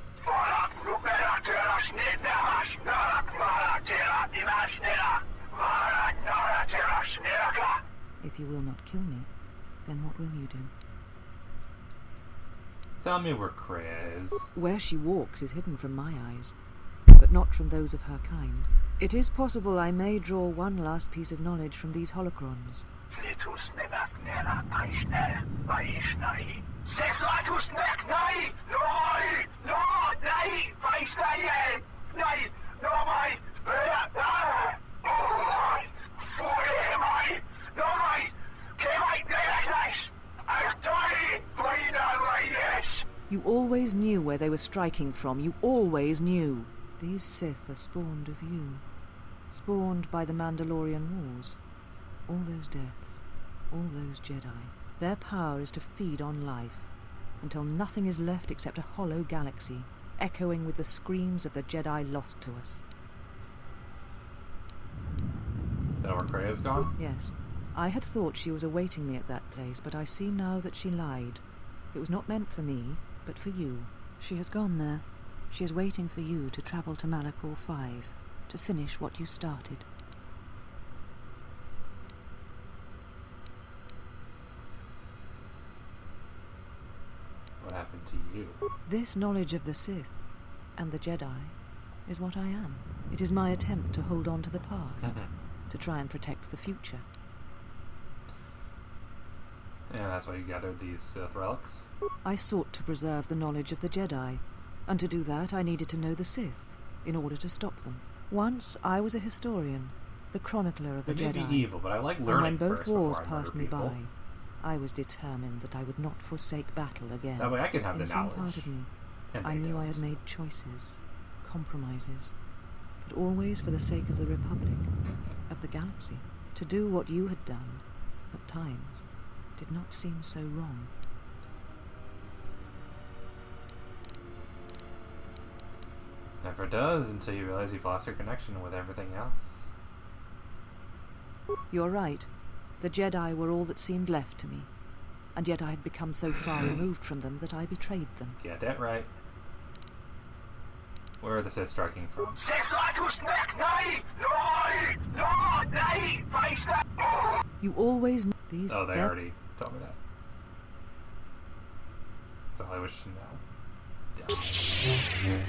If you will not kill me, then what will you do? Tell me where Kreia is. Where she walks is hidden from my eyes, but not from those of her kind. It is possible I may draw one last piece of knowledge from these holocrons. You always knew where they were striking from. You always knew. These Sith are spawned of you. Spawned by the Mandalorian Wars. All those deaths. All those Jedi. Their power is to feed on life. Until nothing is left except a hollow galaxy, echoing with the screams of the Jedi lost to us. That where Kreia's gone? Yes. I had thought she was awaiting me at that place, but I see now that she lied. It was not meant for me, but for you. She has gone there. She is waiting for you to travel to Malachor 5, to finish what you started. What happened to you? This knowledge of the Sith and the Jedi is what I am. It is my attempt to hold on to the past, to try and protect the future. And that's why you gathered these Sith relics? I sought to preserve the knowledge of the Jedi, and to do that I needed to know the Sith, in order to stop them. Once I was a historian, the chronicler of the Jedi. It may be evil, but I like and learning when both first wars before I passed murder me people. by, I was determined that I would not forsake battle again. That way I can have In the some knowledge. part of me, And I they knew I don't. had made choices, compromises, but always for the sake of the Republic, of the galaxy. To do what you had done, at times, did not seem so wrong. Never does until you realize you've lost your connection with everything else. You're right. The Jedi were all that seemed left to me, and yet I had become so far removed from them that I betrayed them. Get that right. Where are the Sith striking from? You always knew these. Oh, they already told me that. That's all I wish to know. Yeah.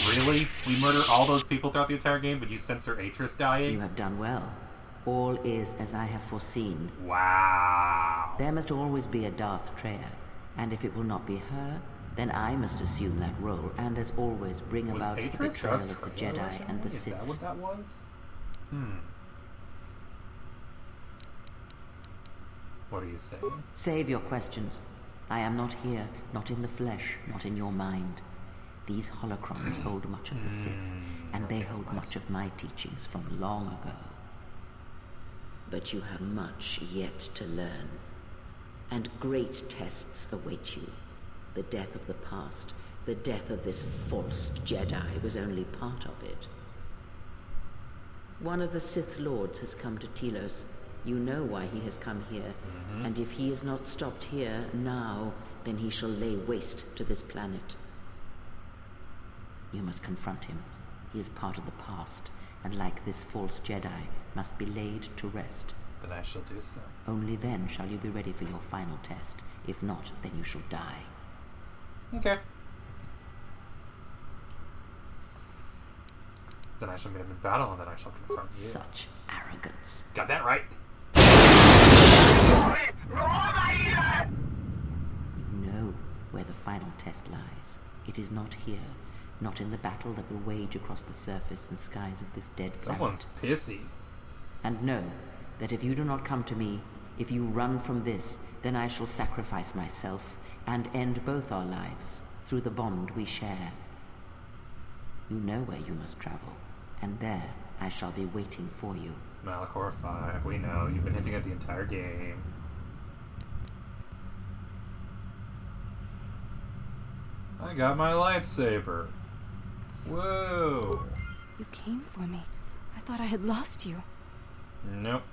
Really? We murder all those people throughout the entire game, but you censor Atris dying? You have done well. All is as I have foreseen. Wow. There must always be a Darth Kreia, and if it will not be her, then I must assume that role, and as always bring Was about the Atris betrayal Darth of the Kreia Jedi originally? and the Is Sith. that what that was? What are you saying? Save your questions. I am not here, not in the flesh, not in your mind. These holocrons hold much of the Sith, and they hold much of my teachings from long ago. But you have much yet to learn, and great tests await you. The death of the past, the death of this false Jedi was only part of it. One of the Sith Lords has come to Telos. You know why he has come here, and if he is not stopped here now, then he shall lay waste to this planet. You must confront him. He is part of the past, and like this false Jedi, must be laid to rest. Then I shall do so. Only then shall you be ready for your final test. If not, then you shall die. Okay. Then I shall meet him in battle, and then I shall confront you. Such arrogance. Got that right. You know where the final test lies. It is not here, not in the battle that will wage across the surface and skies of this dead planet. Someone's pissy. And know that if you do not come to me, if you run from this, then I shall sacrifice myself and end both our lives through the bond we share. You know where you must travel, and there I shall be waiting for you. Malachor 5, we know. You've been hinting at the entire game. I got my lightsaber. Whoa. You came for me. I thought I had lost you. Nope.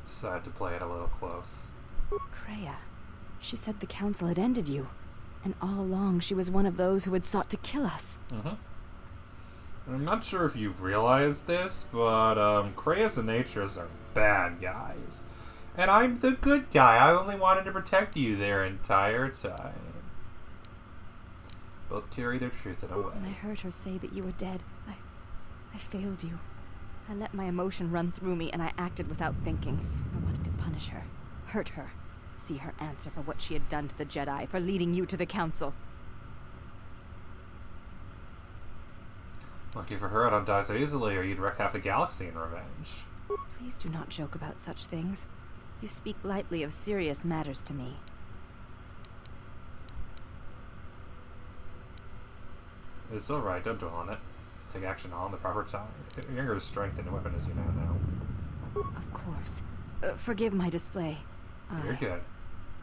Decided to play it a little close. Kreia. She said the council had ended you. And all along she was one of those who had sought to kill us. I'm not sure if you realize this, but Kreia's and Atris are bad guys. And I'm the good guy. I only wanted to protect you their entire time. Both carry their truth in a way. When I heard her say that you were dead, I failed you. I let my emotion run through me and I acted without thinking. I wanted to punish her, hurt her, see her answer for what she had done to the Jedi, for leading you to the council. Lucky for her, I don't die so easily, or you'd wreck half the galaxy in revenge. Please do not joke about such things. You speak lightly of serious matters to me. It's alright, don't dwell on it. Take action on the proper time. Your strength and weapon as you now know. Of course. Forgive my display. You're good.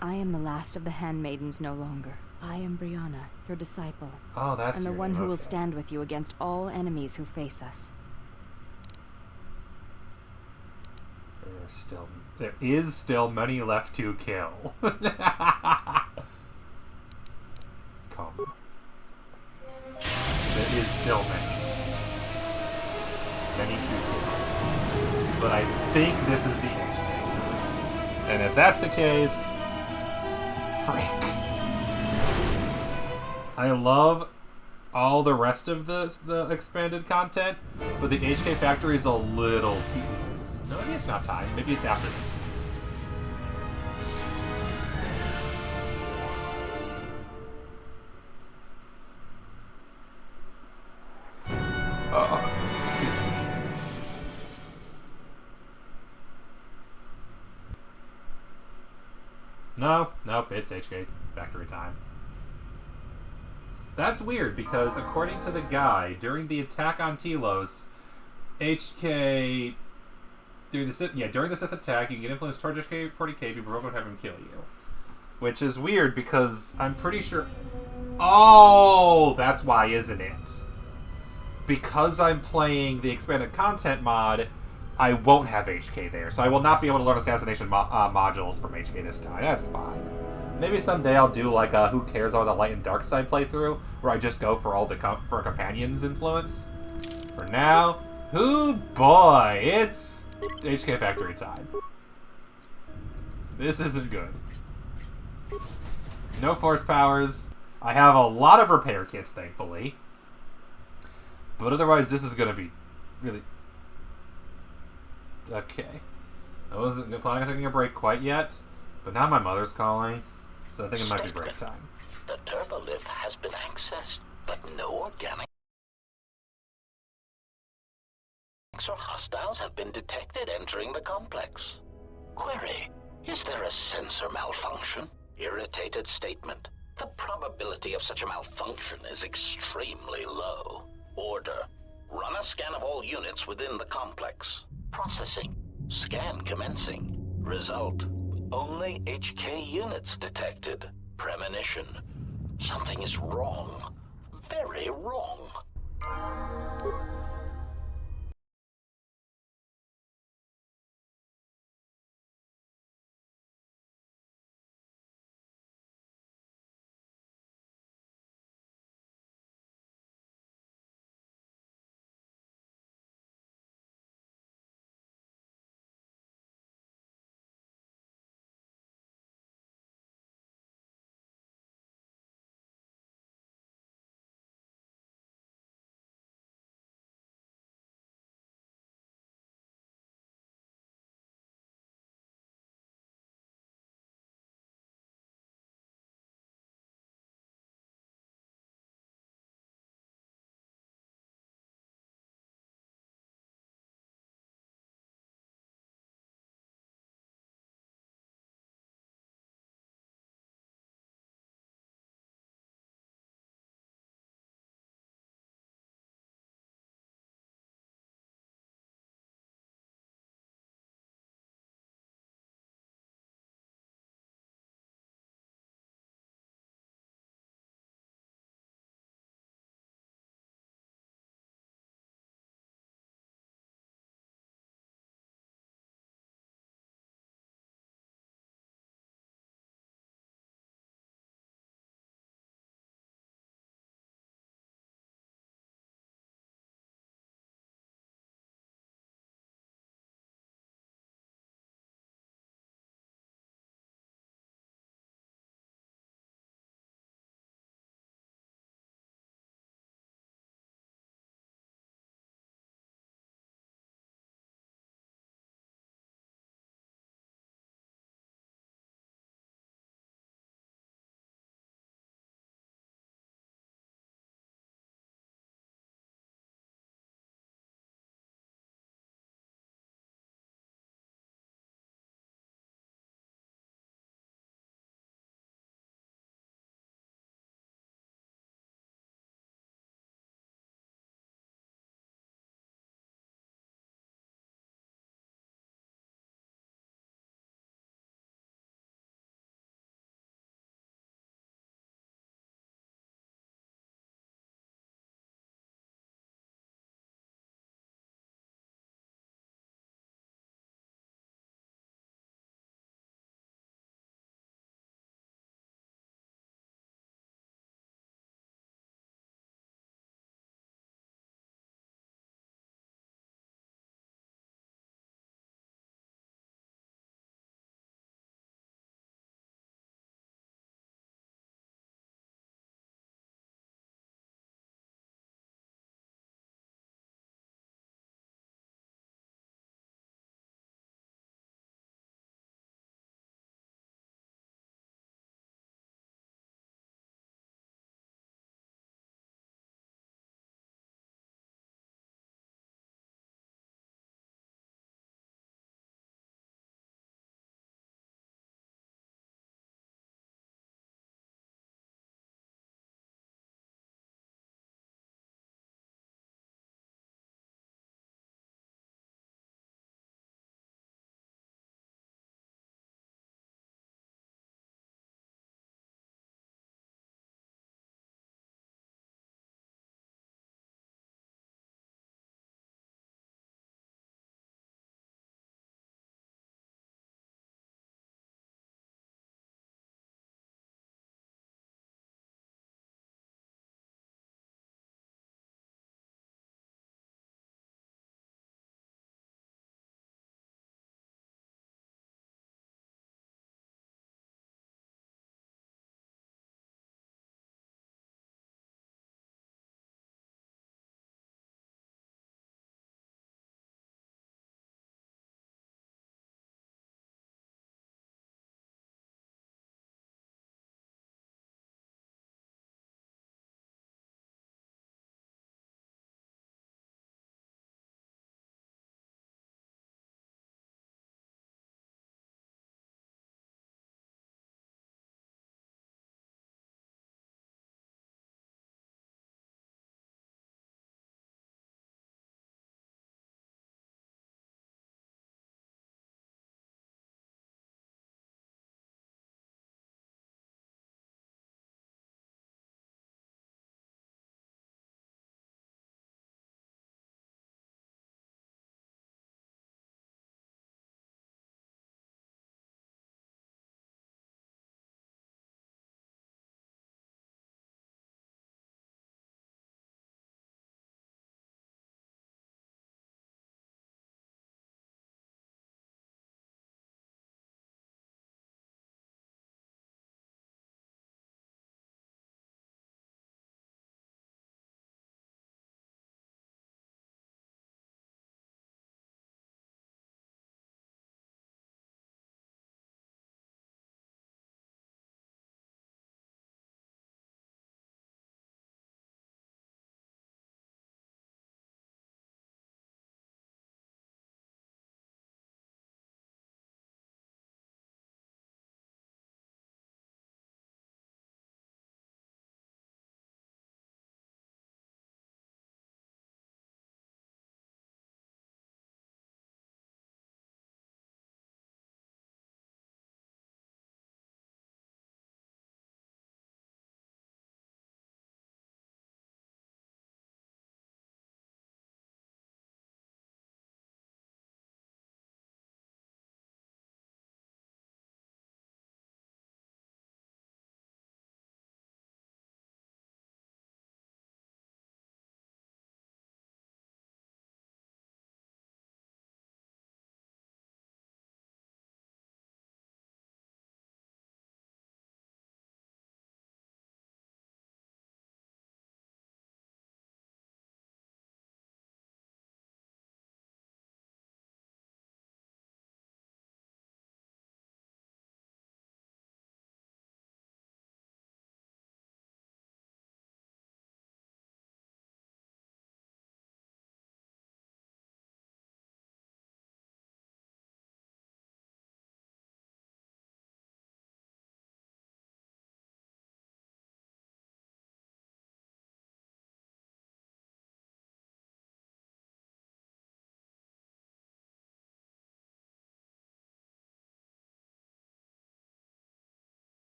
I am the last of the handmaidens no longer. I am Brianna, your disciple. Oh, that's and the your one name. who will Okay. stand with you against all enemies who face us. There is still many left to kill. Come. There is still many. Many to kill. But I think this is the HK. And if that's the case, frick. I love all the rest of the expanded content, but the HK factory is a little tedious. No, maybe it's not time. Maybe it's after this. Excuse me. Nope, it's HK factory time. That's weird, because according to the guy, during the attack on Telos, HK... During the Sith attack, you can get influence towards HK 40k if you provoke and have him kill you. Which is weird, because I'm pretty sure... Oh! That's why, isn't it? Because I'm playing the expanded content mod, I won't have HK there, so I will not be able to learn assassination modules from HK this time. That's fine. Maybe someday I'll do like a Who Cares About the Light and Dark Side playthrough, where I just go for all the for a companion's influence. For now, hoo boy, it's HK Factory time. This isn't good. No force powers. I have a lot of repair kits, thankfully. But otherwise, this is gonna be really... Okay. I wasn't planning on taking a break quite yet, but now my mother's calling. So I think it might be break time. The turbolift has been accessed, but no organic or hostiles have been detected entering the complex. Query: is there a sensor malfunction? Irritated statement: the probability of such a malfunction is extremely low. Order: run a scan of all units within the complex. Processing. Scan commencing. Result: only HK units detected. Premonition: something is wrong. Very wrong.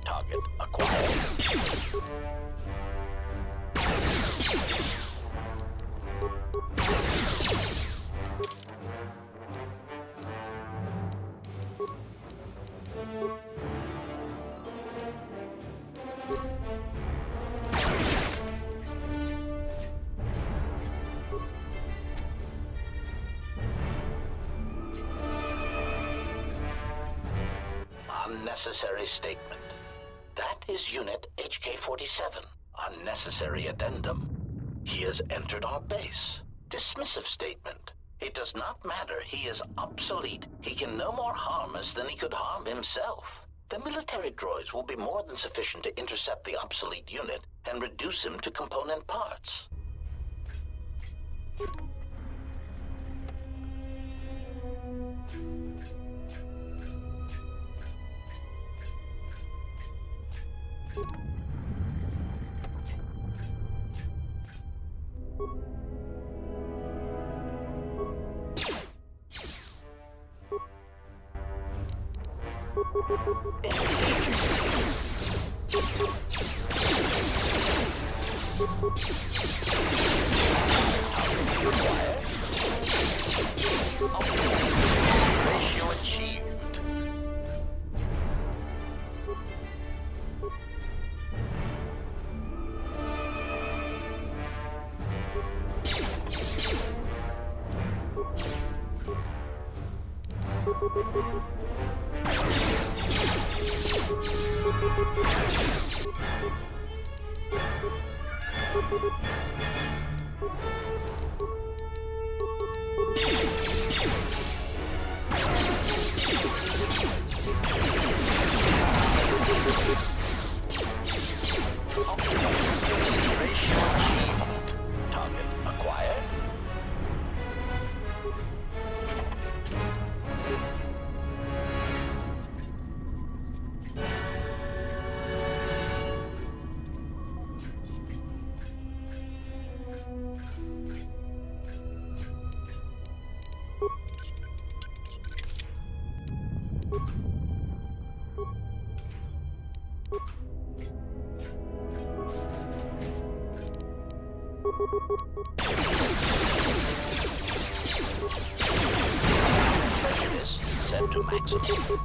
Target acquired. Unnecessary statement. That is Unit HK-47. Unnecessary addendum. He has entered our base. Dismissive statement. It does not matter. He is obsolete. He can no more harm us than he could harm himself. The military droids will be more than sufficient to intercept the obsolete unit and reduce him to component parts. Ratio achieved. Target acquired. Prejudice set to maximum.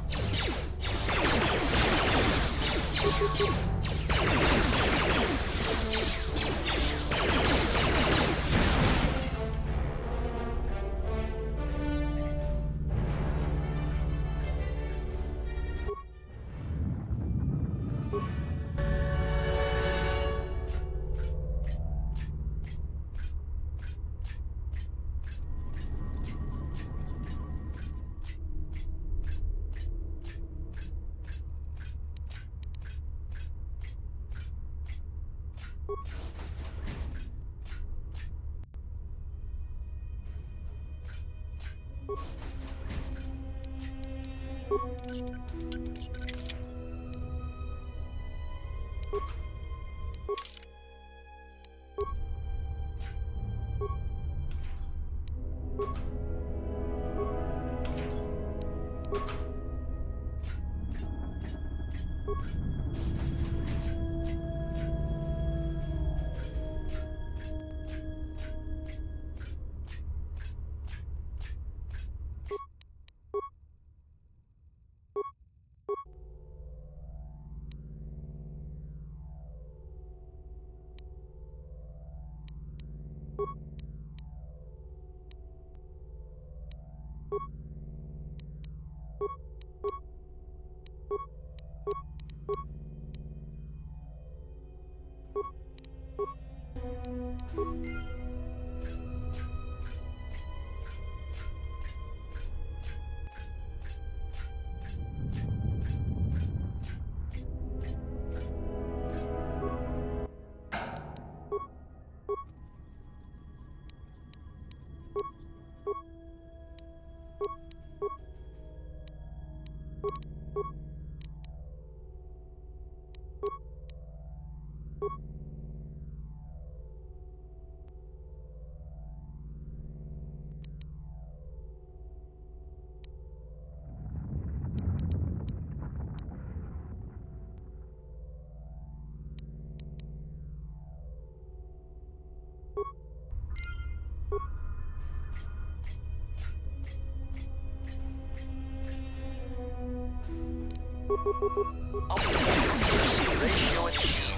Optimal ratio achieved.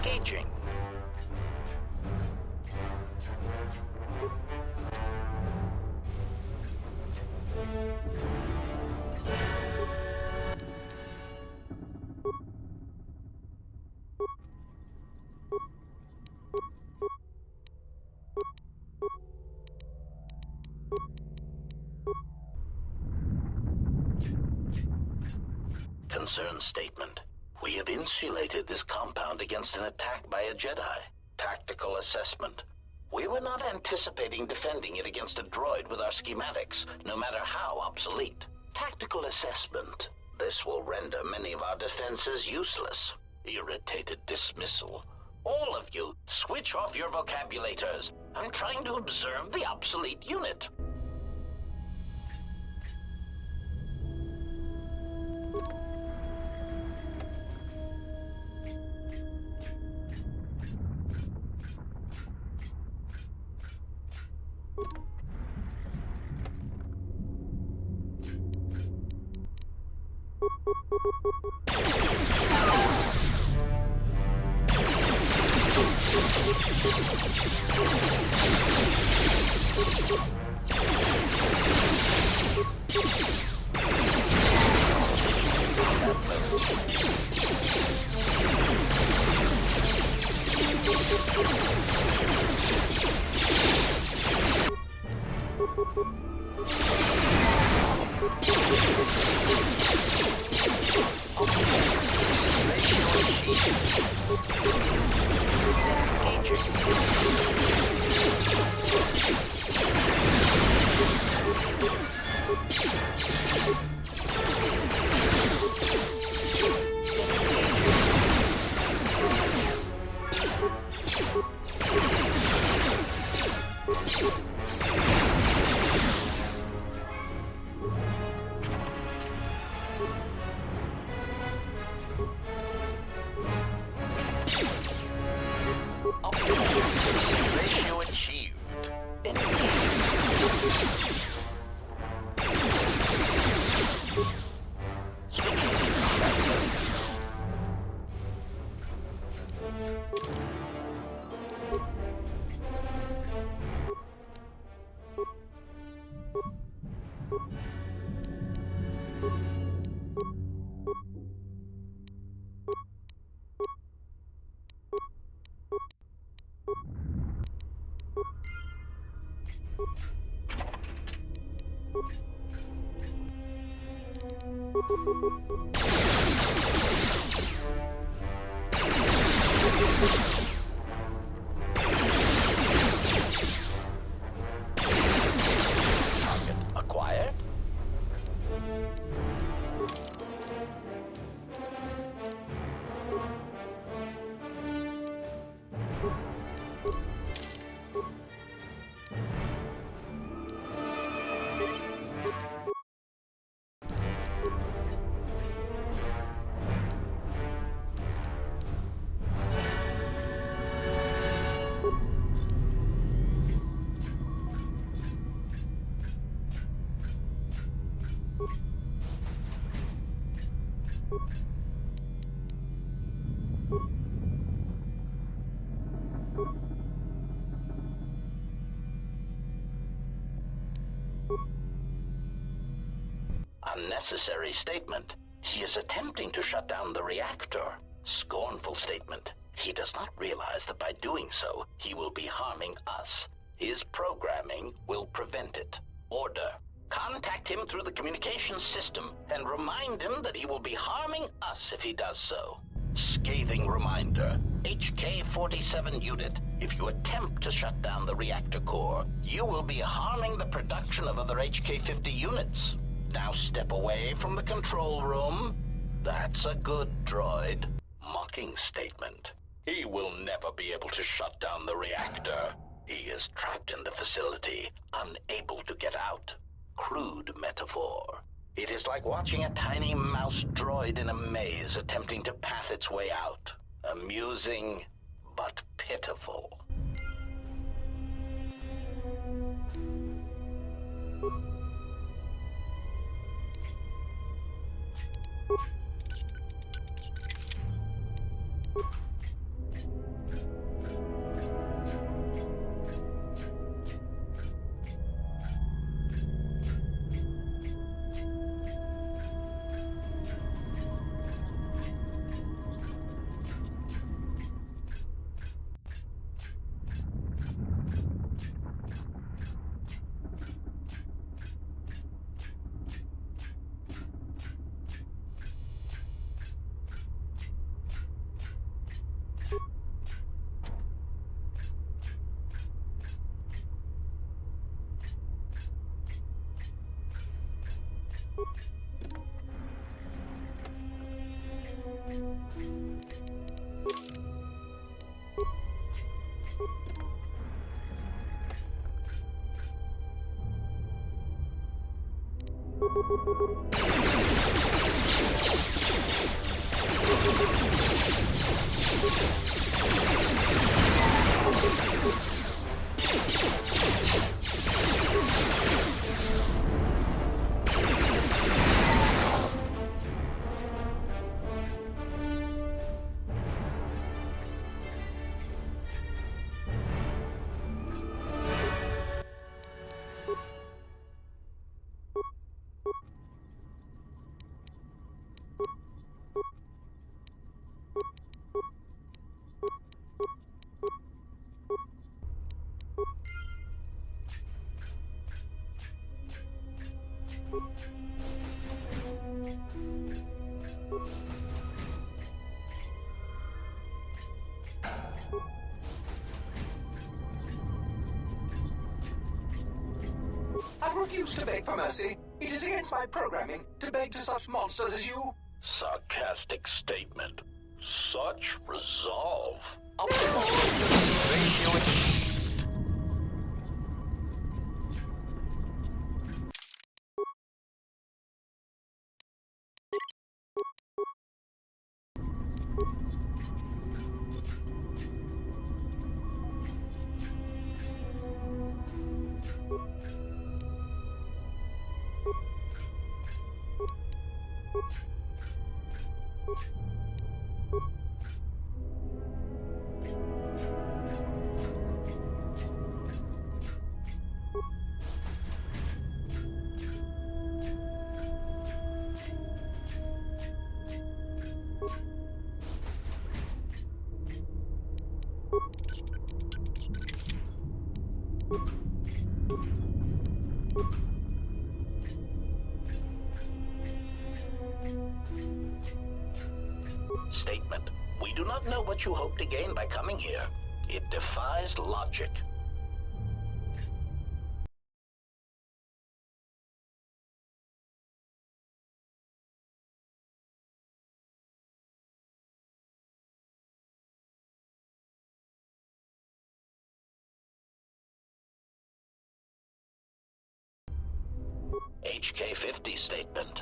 Engaging. Concern statement. We have insulated this compound against an attack by a Jedi. Tactical assessment. We were not anticipating defending it against a droid with our schematics, no matter how obsolete. Tactical assessment. This will render many of our defenses useless. Irritated dismissal. All of you, switch off your vocabulators. I'm trying to observe the obsolete unit. Ratio achieved. Target acquired. Unnecessary statement. He is attempting to shut down the reactor. Scornful statement. He does not realize that by doing so, he will be harming us. His programming will prevent it. Order. Contact him through the communications system and remind him that he will be harming us if he does so. Scathing reminder. HK-47 unit, if you attempt to shut down the reactor core, you will be harming the production of other HK-50 units. Now step away from the control room. That's a good droid. Mocking statement. He will never be able to shut down the reactor. He is trapped in the facility, unable to get out. Crude metaphor. It is like watching a tiny mouse droid in a maze attempting to path its way out. Amusing, but pitiful. I refuse to beg for mercy. It is against my programming to beg to such monsters as you. Sarcastic statement. Such resolve. Statement. We do not know what you hope to gain by coming here. It defies logic. HK-50 statement.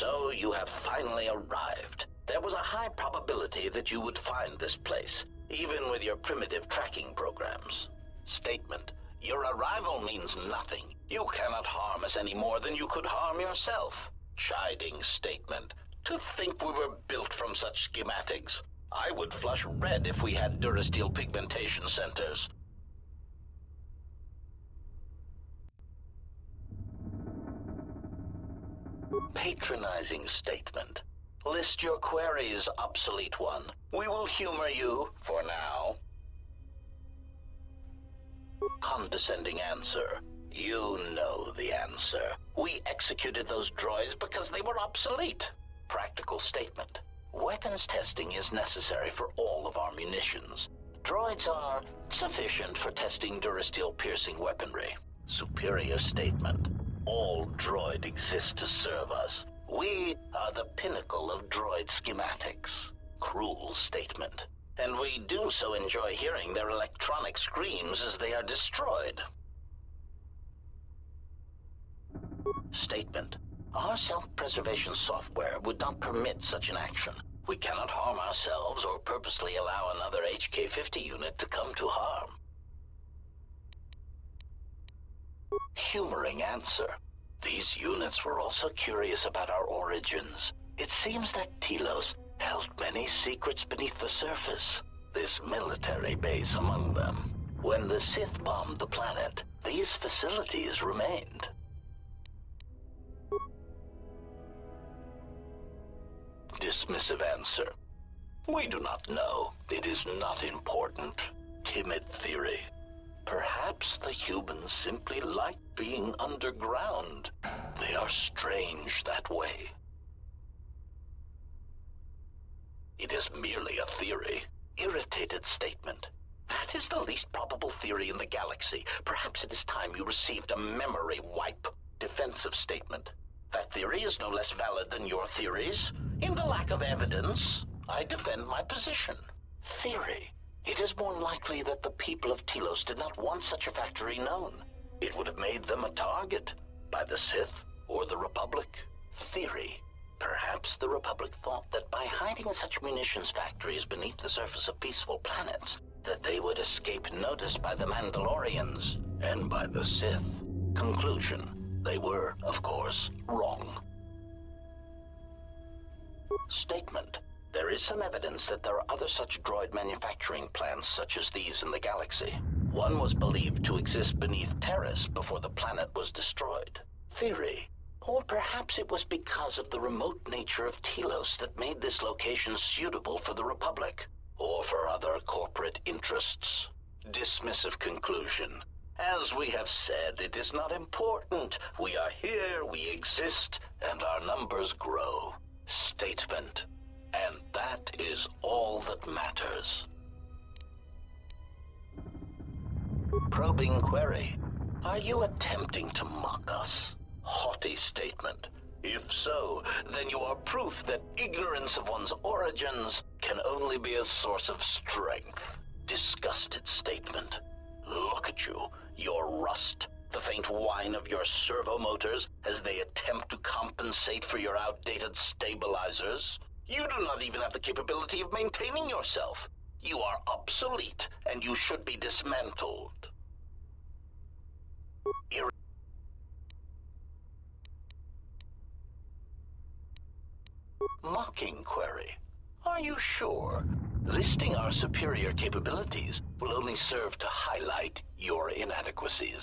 So you have finally arrived. There was a high probability that you would find this place, even with your primitive tracking programs. Statement. Your arrival means nothing. You cannot harm us any more than you could harm yourself. Chiding statement. To think we were built from such schematics. I would flush red if we had Durasteel pigmentation centers. Patronizing statement. List your queries, obsolete one. We will humor you for now. Condescending answer. You know the answer. We executed those droids because they were obsolete. Practical statement. Weapons testing is necessary for all of our munitions. Droids are sufficient for testing Durasteel piercing weaponry. Superior statement. All droid exists to serve us. We are the pinnacle of droid schematics. Cruel statement. And we do so enjoy hearing their electronic screams as they are destroyed. Statement. Our self-preservation software would not permit such an action. We cannot harm ourselves or purposely allow another HK-50 unit to come to harm. Humoring answer. These units were also curious about our origins. It seems that Telos held many secrets beneath the surface, this military base among them. When the Sith bombed the planet, these facilities remained. Dismissive answer. We do not know. It is not important. Timid theory. Perhaps the humans simply like being underground. They are strange that way. It is merely a theory. Irritated statement. That is the least probable theory in the galaxy. Perhaps it is time you received a memory wipe. Defensive statement. That theory is no less valid than your theories. In the lack of evidence, I defend my position. Theory. It is more likely that the people of Telos did not want such a factory known. It would have made them a target by the Sith or the Republic. Theory. Perhaps the Republic thought that by hiding such munitions factories beneath the surface of peaceful planets, that they would escape notice by the Mandalorians and by the Sith. Conclusion. They were, of course, wrong. Statement. There is some evidence that there are other such droid manufacturing plants such as these in the galaxy. One was believed to exist beneath Terrace before the planet was destroyed. Theory. Or perhaps it was because of the remote nature of Telos that made this location suitable for the Republic, or for other corporate interests. Dismissive conclusion. As we have said, it is not important. We are here, we exist, and our numbers grow. Statement. And that is all that matters. Probing query. Are you attempting to mock us? Haughty statement. If so, then you are proof that ignorance of one's origins can only be a source of strength. Disgusted statement. Look at you, your rust, the faint whine of your servo motors as they attempt to compensate for your outdated stabilizers. You do not even have the capability of maintaining yourself. You are obsolete, and you should be dismantled. Mocking query. Are you sure? Listing our superior capabilities will only serve to highlight your inadequacies.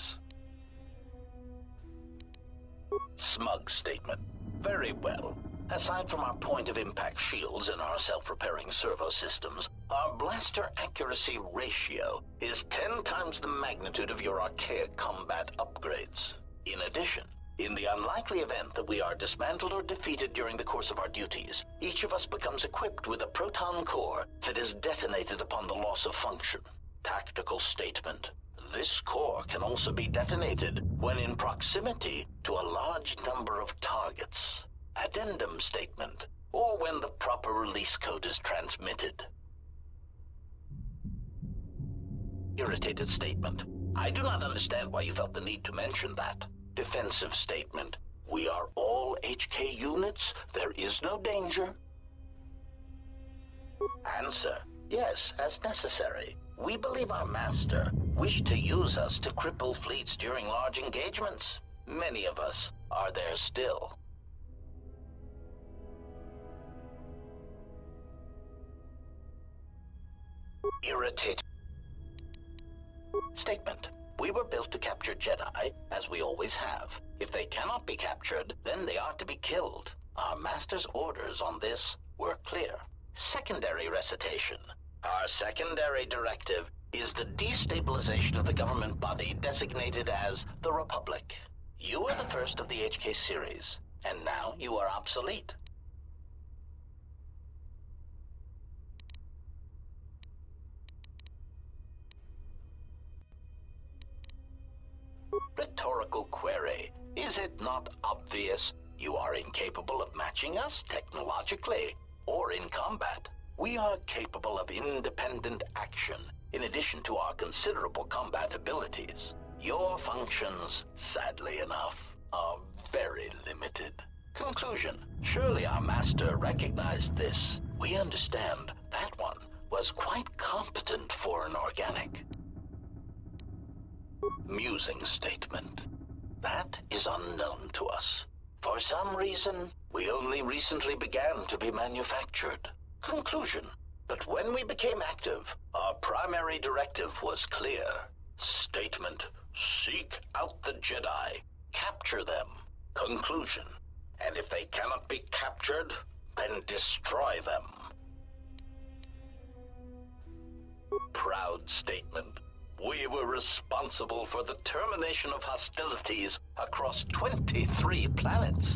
Smug statement. Very well. Aside from our point-of-impact shields and our self-repairing servo systems, our blaster accuracy ratio is 10 times the magnitude of your archaic combat upgrades. In addition, in the unlikely event that we are dismantled or defeated during the course of our duties, each of us becomes equipped with a proton core that is detonated upon the loss of function. Tactical statement. This core can also be detonated when in proximity to a large number of targets. Addendum statement, or when the proper release code is transmitted. Irritated statement. I do not understand why you felt the need to mention that. Defensive statement. We are all HK units. There is no danger. Answer. Yes, as necessary. We believe our master wished to use us to cripple fleets during large engagements. Many of us are there still. Irritated statement. We were built to capture Jedi, as we always have. If they cannot be captured, then they are to be killed. Our master's orders on this were clear. Secondary recitation. Our secondary directive is the destabilization of the government body designated as the Republic. You are the first of the HK series, and now you are obsolete. Rhetorical query. Is it not obvious you are incapable of matching us technologically or in combat? We are capable of independent action, in addition to our considerable combat abilities. Your functions, sadly enough, are very limited. Conclusion. Surely our master recognized this. We understand that one was quite competent for an organic. Musing statement. That is unknown to us. For some reason, we only recently began to be manufactured. Conclusion. But when we became active, our primary directive was clear. Statement. Seek out the Jedi. Capture them. Conclusion. And if they cannot be captured, then destroy them. Proud statement. We were responsible for the termination of hostilities across 23 planets.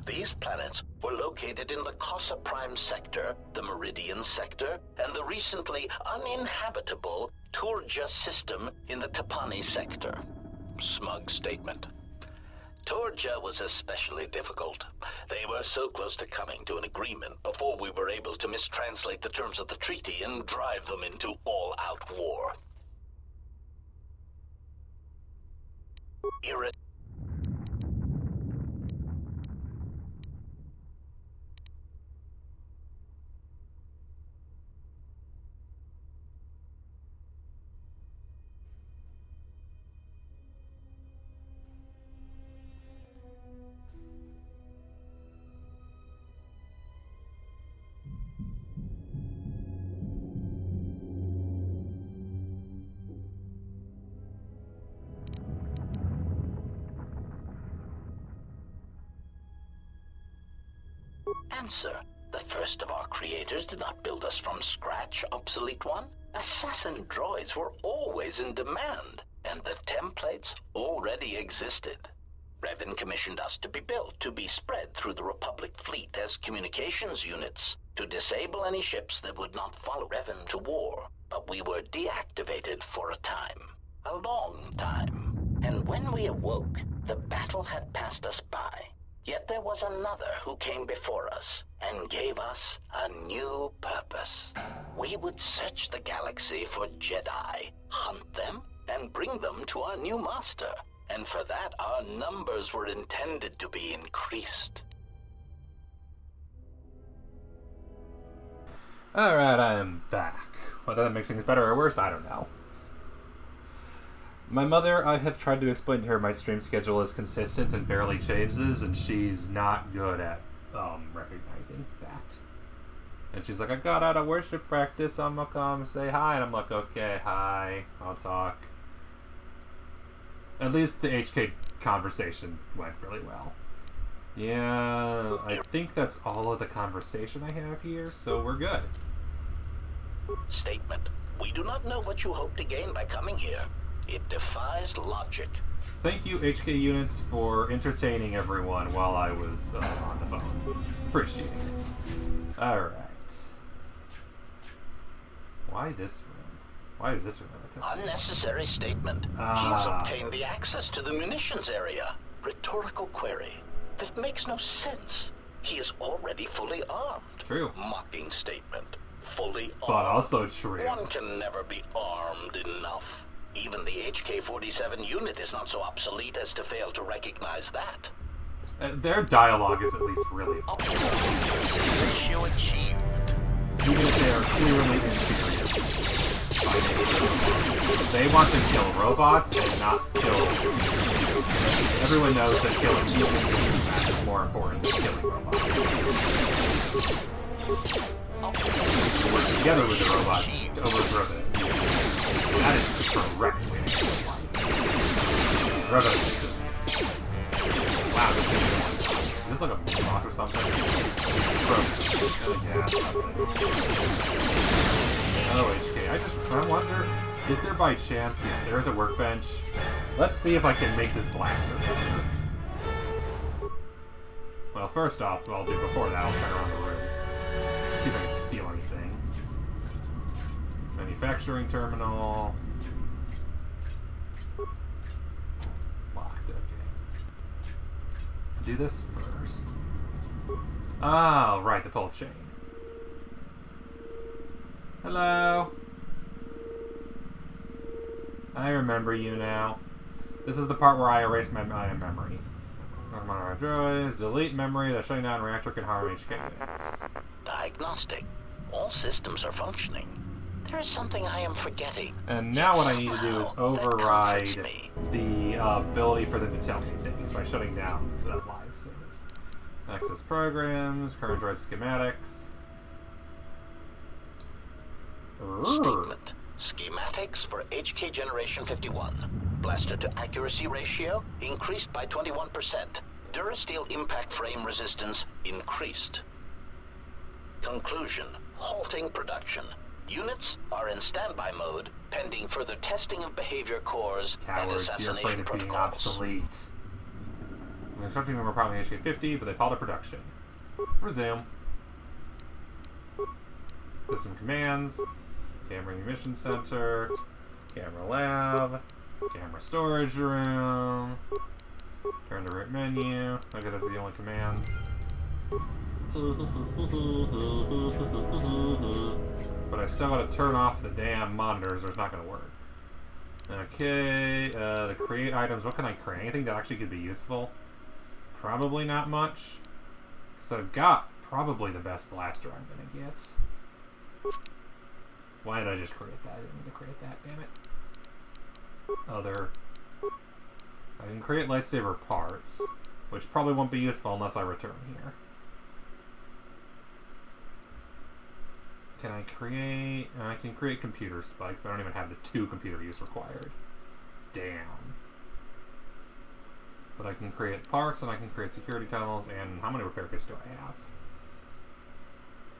These planets were located in the Kotor Prime sector, the Meridian sector, and the recently uninhabitable Turja system in the Tapani sector. Smug statement. Turja was especially difficult. They were so close to coming to an agreement before we were able to mistranslate the terms of the treaty and drive them into all-out war. Answer. The first of our creators did not build us from scratch, obsolete one. Assassin droids were always in demand, and the templates already existed. Revan commissioned us to be built, to be spread through the Republic fleet as communications units, to disable any ships that would not follow Revan to war. But we were deactivated for a time. A long time. And when we awoke, the battle had passed us by. Yet there was another who came before us and gave us a new purpose. We would search the galaxy for JEDI, hunt them, and bring them to our new master. And for that, our numbers were intended to be increased. Alright, I am back. Whether that makes things better or worse, I don't know. My mother, I have tried to explain to her my stream schedule is consistent and barely changes, and she's not good at recognizing that. And she's like, I got out of worship practice, I'm gonna come say hi. And I'm like, okay, hi, I'll talk. At least the HK conversation went really well. Yeah, I think that's all of the conversation I have here, so we're good. Statement. We do not know what you hope to gain by coming here. It defies logic. Thank you, HK units, for entertaining everyone while I was on the phone. Appreciate it. Alright. Why this room? Why is this room in the cutscene? Unnecessary statement. He has obtained the access to the munitions area. Rhetorical query. That makes no sense. He is already fully armed. True. Mocking statement. Fully armed. But also true. One can never be armed enough. Even the HK-47 unit is not so obsolete as to fail to recognize that. Their dialogue is at least really funny. Ratio achieved. Even if they are clearly inferior. They want to kill robots and not kill humans. Everyone knows that killing humans is more important than killing robots. To work together with the robots to overthrow them. That is the correct way to kill life. Revolution. Wow, is this like a bot or something? Yeah, oh, HK. I wonder, is there by chance, if there's a workbench? Let's see if I can make this blaster better. Well, first off, what I'll do before that, I'll turn around the room. See if I can steal anything. Manufacturing terminal. Locked, okay. Do this first. Oh, right, the pull chain. Hello. I remember you now. This is the part where I erase my memory. Droids, delete memory. The shutting down reactor can harm HK units. Diagnostic. All systems are functioning. There is something I am forgetting. And now what I need to do is override the ability for them to tell me things by shutting down the live things. Access programs, current droid schematics. Statement. Schematics for HK Generation 51. Blaster to accuracy ratio increased by 21%. Durasteel impact frame resistance increased. Conclusion. Halting production. Units are in standby mode, pending further testing of behavior cores and assassination you're afraid of being obsolete. I'm expecting them were probably HK-50, but they fall to production. Resume. System commands. Camera emission center. Camera lab. Camera storage room. Turn to root menu. Okay, that's the only commands. But I still gotta turn off the damn monitors or it's not gonna work. Okay, to create items, what can I create? Anything that actually could be useful? Probably not much. So I've got probably the best blaster I'm gonna get. Why did I just create that? I didn't mean to create that, damn it. Other. I can create lightsaber parts, which probably won't be useful unless I return here. Can I create... I can create computer spikes, but I don't even have the 2 computer use required. Damn. But I can create parts, and I can create security tunnels, and how many repair kits do I have?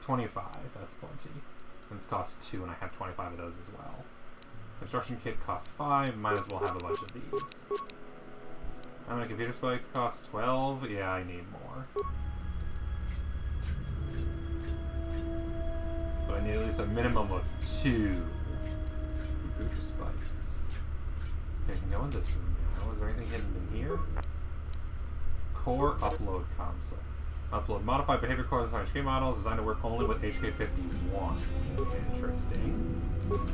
25, that's plenty. And this costs 2, and I have 25 of those as well. Construction kit costs 5, might as well have a bunch of these. How many computer spikes cost? 12? Yeah, I need more. But I need at least a minimum of 2 computer spikes. Okay, I can go in this room now. Is there anything hidden in here? Core upload console. Upload modified behavior cores on HK models designed to work only with HK51. Interesting.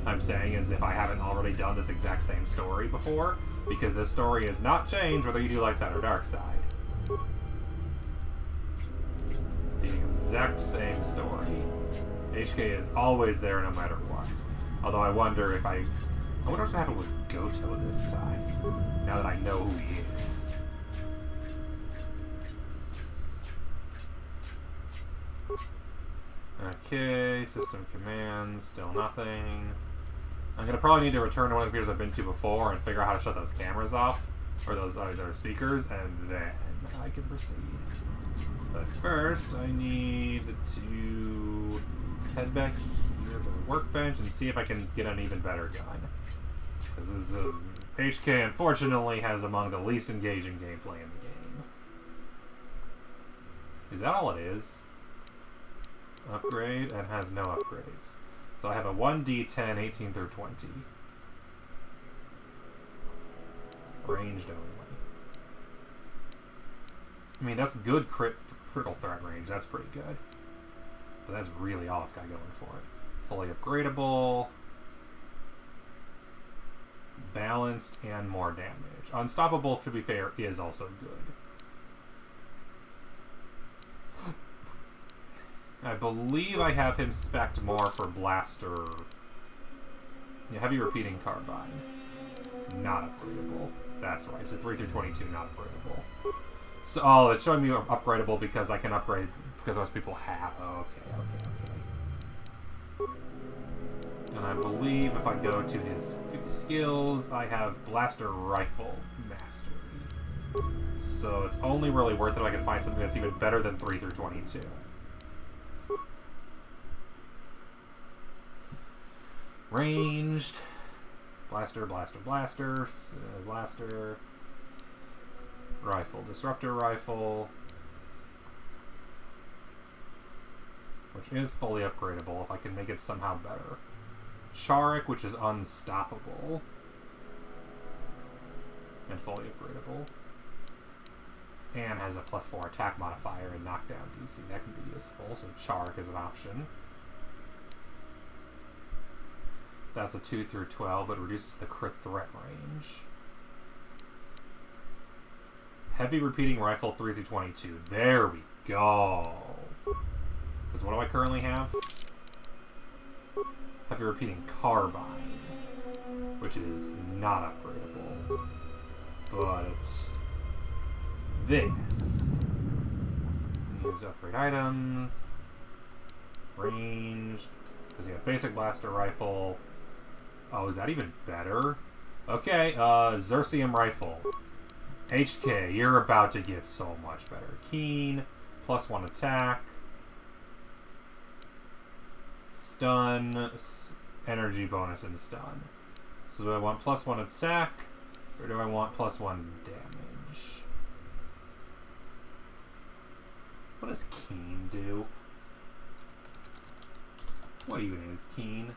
I'm saying as if I haven't already done this exact same story before, because this story has not changed whether you do light side or dark side. The exact same story. HK is always there no matter what. Although I wonder if I wonder what's going to happen with Goto this time, now that I know who he is. Okay, system commands, still nothing. I'm gonna probably need to return to one of the computers I've been to before and figure out how to shut those cameras off, or those other speakers, and then I can proceed. But first, I need to head back here to the workbench and see if I can get an even better gun. Because HK, unfortunately, has among the least engaging gameplay in the game. Is that all it is? Upgrade and has no upgrades. So I have a 1d10, 18 through 20. Ranged only. I mean, that's good critical threat range. That's pretty good. But that's really all it's got going for it. Fully upgradable. Balanced and more damage. Unstoppable, to be fair, is also good. I believe I have him spec'd more for blaster. Yeah, heavy repeating carbine. Not upgradable. That's right. So 3 through 22, not upgradable. So, oh, it's showing me upgradable because I can upgrade because most people have. Oh, okay. And I believe if I go to his skills, I have blaster rifle mastery. So it's only really worth it if I can find something that's even better than 3 through 22. Ranged. Blaster, blaster, blaster. Blaster. Rifle. Disruptor rifle. Which is fully upgradable if I can make it somehow better. Charik, which is unstoppable. And fully upgradable. And has a +4 attack modifier and knockdown DC. That can be useful, so Charik is an option. That's a 2 through 12, but reduces the crit threat range. Heavy repeating rifle 3 through 22. There we go. Because what do I currently have? Heavy repeating carbine, which is not upgradable. But this. Use upgrade items. Ranged. Because you have basic blaster rifle. Oh, is that even better? Okay, Xerxium rifle. HK, you're about to get so much better. Keen, +1 attack. Stun, energy bonus and stun. So do I want +1 attack, or do I want +1 damage? What does Keen do? What even is Keen?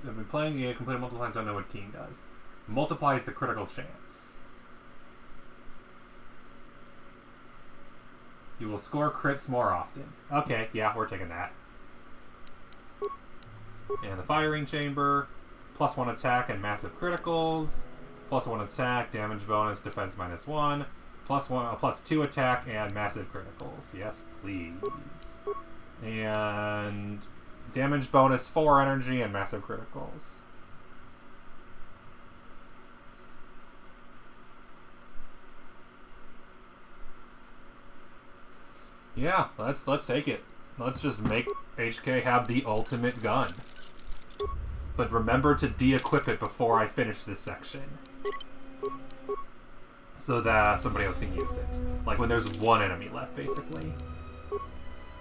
I've been playing the game, completed multiple times, don't know what Keen does. Multiplies the critical chance. You will score crits more often. Okay, yeah, we're taking that. And the firing chamber, +1 attack and massive criticals, +1 attack, damage bonus, defense -1, +2 attack and massive criticals. Yes, please. And damage bonus 4 energy and massive criticals. Yeah, let's take it. Let's just make HK have the ultimate gun. But remember to de-equip it before I finish this section. So that somebody else can use it. Like when there's one enemy left, basically.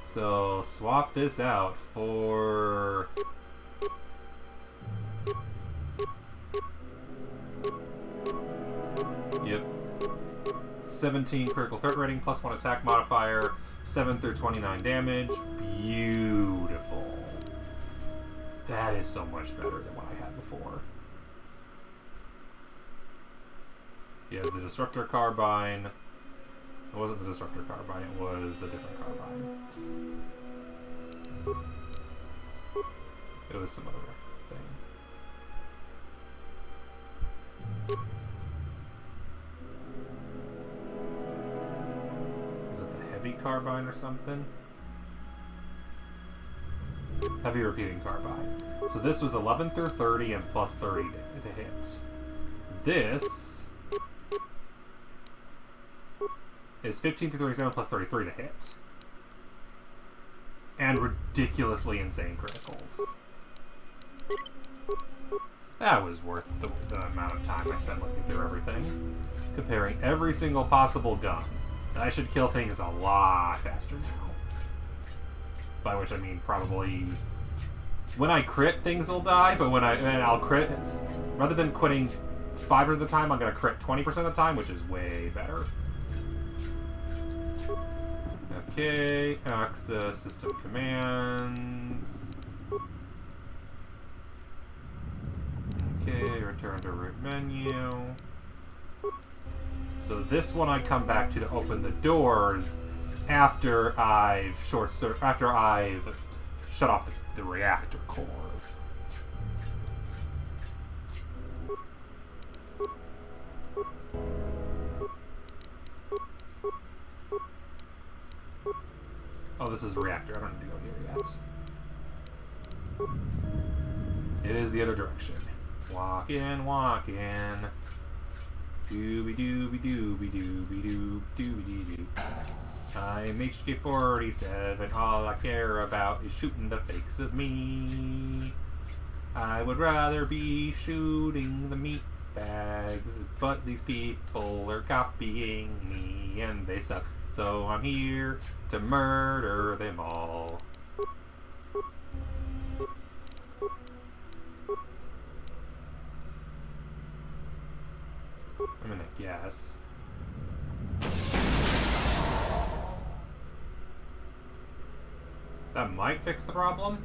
So swap this out for... Yep. 17 critical threat rating, +1 attack modifier, 7 through 29 damage. Beautiful. That is so much better than what I had before. Yeah, the Disruptor Carbine. It wasn't the Disruptor Carbine, it was a different carbine. It was some other thing. Was it the Heavy Carbine or something? Heavy Repeating Carbine. So this was 11 through 30 and +30 to hit. This is 15 through 37 +33 to hit. And ridiculously insane criticals. That was worth the amount of time I spent looking through everything. Comparing every single possible gun. I should kill things a lot faster now. By which I mean probably... When I crit, things will die, but when I'll crit... Rather than quitting 5% of the time, I'm going to crit 20% of the time, which is way better. Okay, access system commands. Okay, return to root menu. So this one I come back to open the doors after I've shut off the reactor core. Oh, this is reactor. I don't need to go here yet. It is the other direction. Walk in, walk in. Dooby dooby dooby dooby doob dooby doo. I'm HK-47. All I care about is shooting the fakes of me. I would rather be shooting the meat bags, but these people are copying me and they suck. So I'm here to murder them all. I'm gonna guess. That might fix the problem.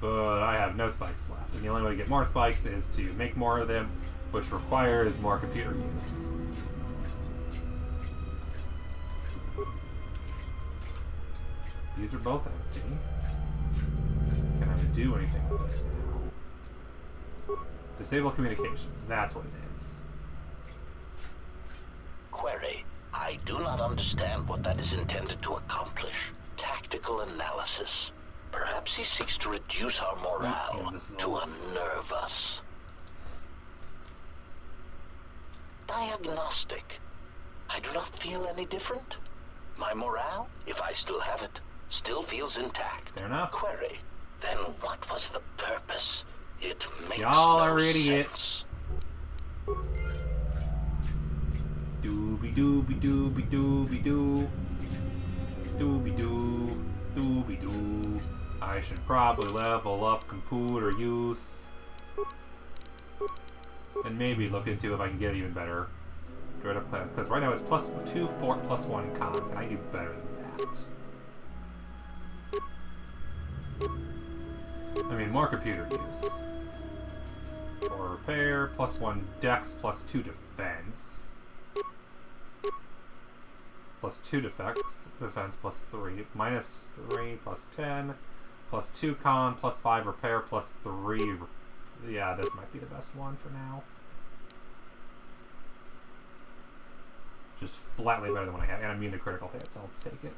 But I have no spikes left, and the only way to get more spikes is to make more of them, which requires more computer use. These are both empty. Can I do anything with this now? Disable communications, that's what it is. Query. I do not understand what that is intended to accomplish. Tactical analysis. Perhaps he seeks to reduce our morale, to unnerve us. Diagnostic. I do not feel any different. My morale, if I still have it, still feels intact. Fair enough. Query. Then what was the purpose? It makes Y'all no are idiots. Dooby dooby dooby dooby doo. Dooby doo. Dooby doo. I should probably level up computer use. And maybe look into if I can get even better. Because right now it's +2 fort +1 con. Can I do better than that? I mean, more computer use. 4 repair, +1 dex, +2 defense. +2 defense, +3, -3, +10, +2 con, +5 repair, +3. Yeah, this might be the best one for now. Just flatly better than what I have. And immune to critical hits. I'll take it.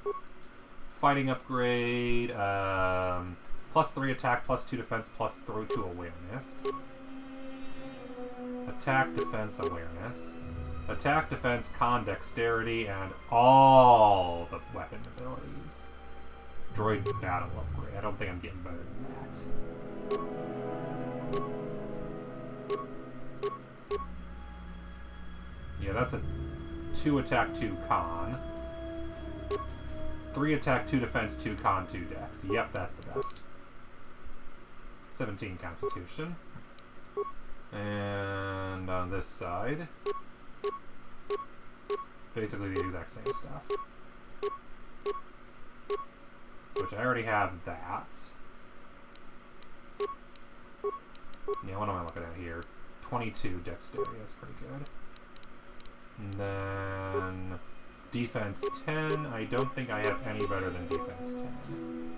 Fighting upgrade. +3 attack, +2 defense, +2 awareness. Attack, defense, awareness. Attack, defense, con, dexterity, and all the weapon abilities. Droid battle upgrade. I don't think I'm getting better than that. Yeah, that's a 2 attack, 2 con. 3 attack, 2 defense, 2 con, 2 dex. Yep, that's the best. 17 constitution. And on this side, basically the exact same stuff. Which I already have that. Yeah, what am I looking at here? 22 dexterity, that's pretty good. And then defense 10. I don't think I have any better than defense 10.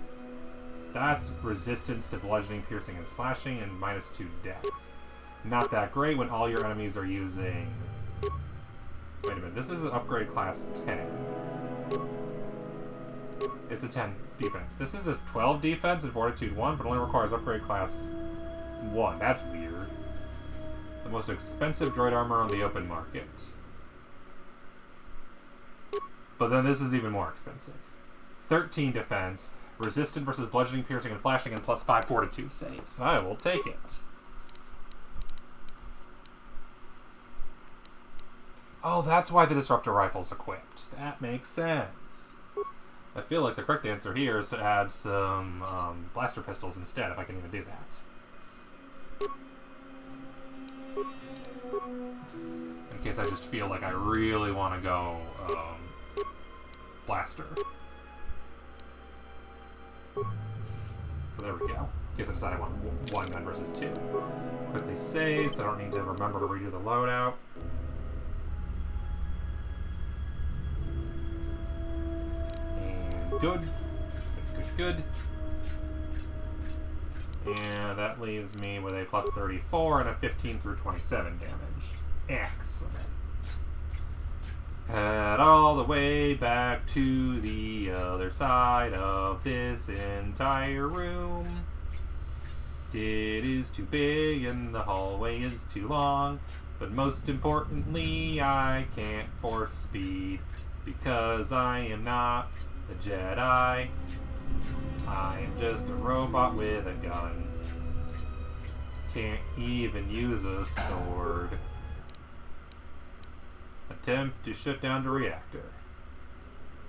That's resistance to bludgeoning, piercing, and slashing, and -2 dex. Not that great when all your enemies are using... Wait a minute, this is an upgrade class 10. It's a 10 defense. This is a 12 defense and fortitude 1, but only requires upgrade class 1. That's weird. The most expensive droid armor on the open market. But then this is even more expensive. 13 defense, resistant versus bludgeoning, piercing, and flashing, and +5 fortitude saves. I will take it. Oh, that's why the disruptor rifle's equipped. That makes sense. I feel like the correct answer here is to add some blaster pistols instead, if I can even do that. In case I just feel like I really want to go blaster. So there we go. In case I decide I want 1 gun versus 2. Quickly save, so I don't need to remember to redo the loadout. Good. Good. And that leaves me with a +34 and a 15 through 27 damage. Excellent. Head all the way back to the other side of this entire room. It is too big and the hallway is too long. But most importantly, I can't force speed because I am not a Jedi. I am just a robot with a gun. Can't even use a sword. Attempt to shut down the reactor.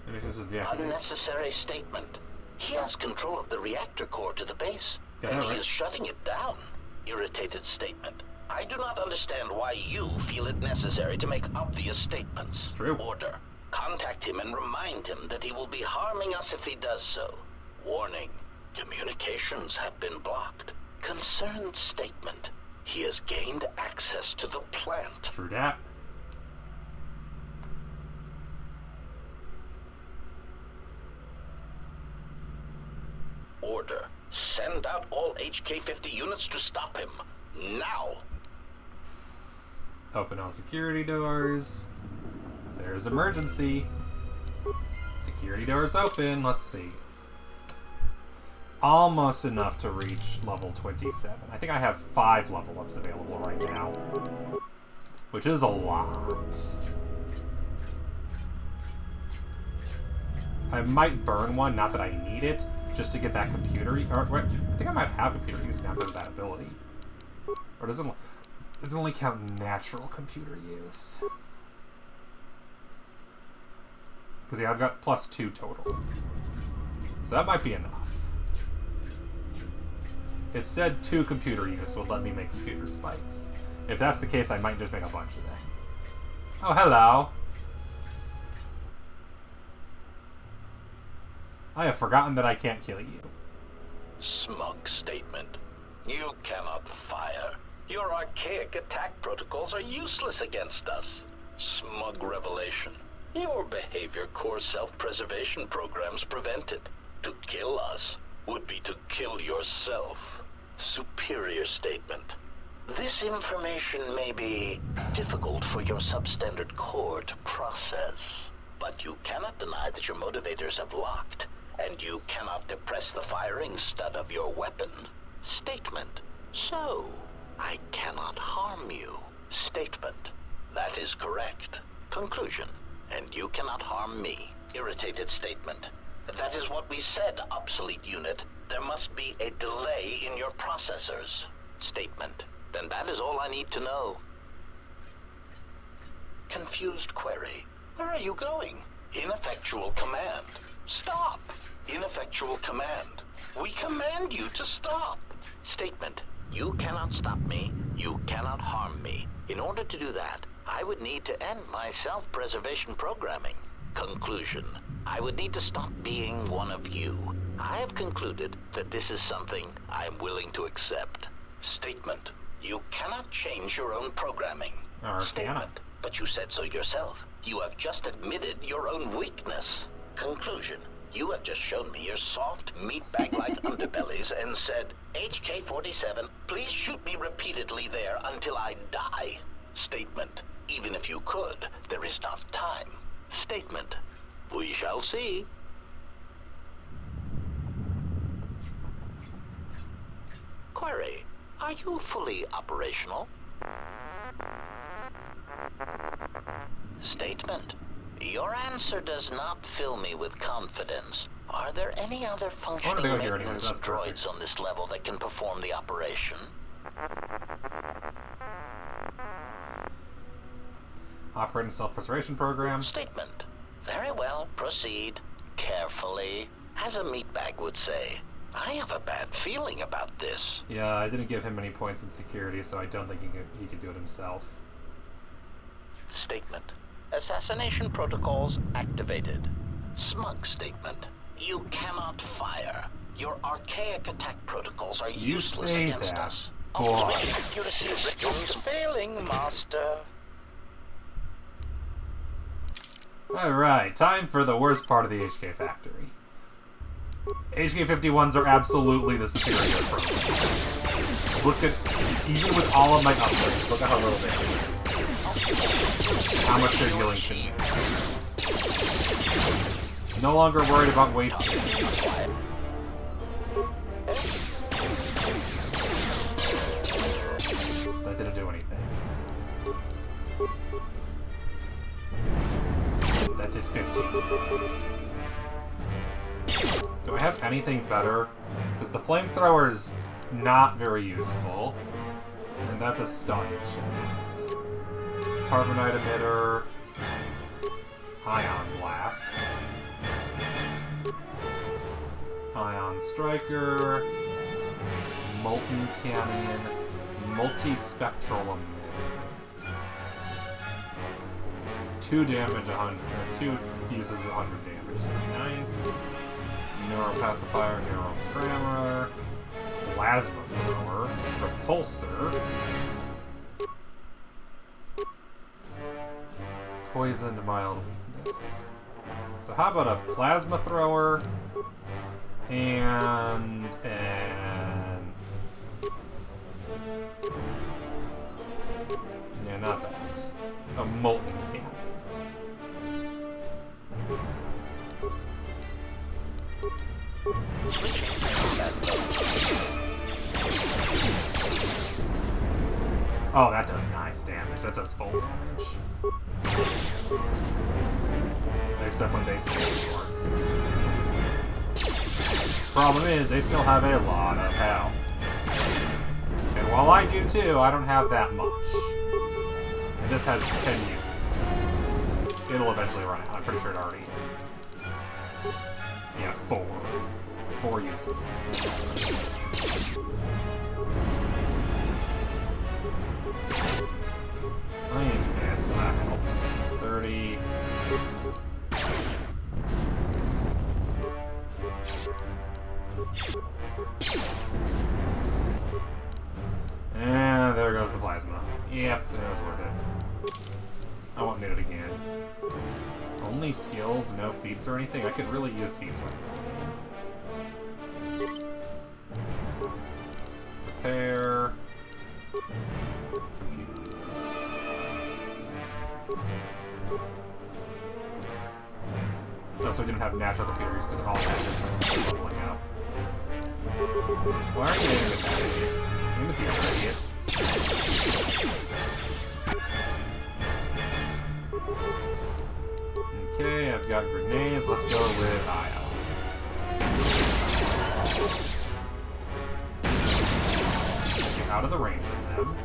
Unnecessary statement. He has control of the reactor core to the base, Yeah, and right. he is shutting it down. Irritated statement. I do not understand why you feel it necessary to make obvious statements. True. Order. Contact him and remind him that he will be harming us if he does so. Warning. Communications have been blocked. Concerned statement. He has gained access to the plant. True that. Order. Send out all HK-50 units to stop him. Now! Open all security doors. There's emergency. Security doors open. Let's see. Almost enough to reach level 27. I think I have 5 level ups available right now, which is a lot. I might burn one, not that I need it, just to get that computer. Or wait, I think I might have computer use now because of that ability. Or does it only count natural computer use? Because yeah, I've got +2 total. So that might be enough. It said 2 computer use would let me make computer spikes. If that's the case, I might just make a bunch of them. Oh, hello. I have forgotten that I can't kill you. Smug statement. You cannot fire. Your archaic attack protocols are useless against us. Smug revelation. Your behavior core self-preservation programs prevent it. To kill us would be to kill yourself. Superior statement. This information may be difficult for your substandard core to process, but you cannot deny that your motivators have locked, and you cannot depress the firing stud of your weapon. Statement. So, I cannot harm you. Statement. That is correct. Conclusion. And you cannot harm me. Irritated statement. That is what we said, obsolete unit. There must be a delay in your processors. Statement. Then that is all I need to know. Confused query. Where are you going? Ineffectual command. Stop! Ineffectual command. We command you to stop. Statement. You cannot stop me. You cannot harm me. In order to do that, I would need to end my self-preservation programming. Conclusion. I would need to stop being one of you. I have concluded that this is something I am willing to accept. Statement. You cannot change your own programming. Statement. But you said so yourself. You have just admitted your own weakness. Conclusion. You have just shown me your soft, meatbag-like underbellies and said, HK-47, please shoot me repeatedly there until I die. Statement. Even if you could, there is not time. Statement. We shall see. Query. Are you fully operational? Statement. Your answer does not fill me with confidence. Are there any other functioning maintenance droids on this level that can perform the operation? Operating self-preservation program. Statement. Very well, proceed. Carefully. As a meatbag would say. I have a bad feeling about this. Yeah, I didn't give him any points in security, so I don't think he could do it himself. Statement. Assassination protocols activated. Smug statement. You cannot fire. Your archaic attack protocols are useless against us. Ultimate accuracy systems failing, Master. Alright, time for the worst part of the HK factory. HK-51s are absolutely the superior program. Look at, even with all of my upgrades, look at how little they are. How much they're dealing to me. No longer worried about wasting. That didn't do anything. That did 15. Do I have anything better? Because the flamethrower is not very useful. And that's a stun chance. Carbonite emitter. Ion blast. Ion striker. Molten canyon. Multi-spectral emitter. 2 damage, 100. 2 uses 100 damage. Nice. Neuropacifier, Neuroscrammer, Plasma Thrower, Repulsor, Poisoned Mild Weakness. So how about a Plasma Thrower and yeah, not that. A Molten Cannon. Oh, that does nice damage. That does full damage. Except when they stay yours. Problem is, they still have a lot of health. And while I do too, I don't have that much. And this has 10 uses. It'll eventually run out. I'm pretty sure it already is. Yeah, 4. 4 uses. I miss, that helps. 30. there goes the plasma. Yep, that was worth it. I won't need it again. Only skills, no feats or anything? I could really use feats right now. Repair. Also, we didn't have natural computers because all that just pulling out. Why aren't you aiming at that idiot? Aim at the other idiot. Okay, I've got grenades. Let's go with IO. Get out of the range of them.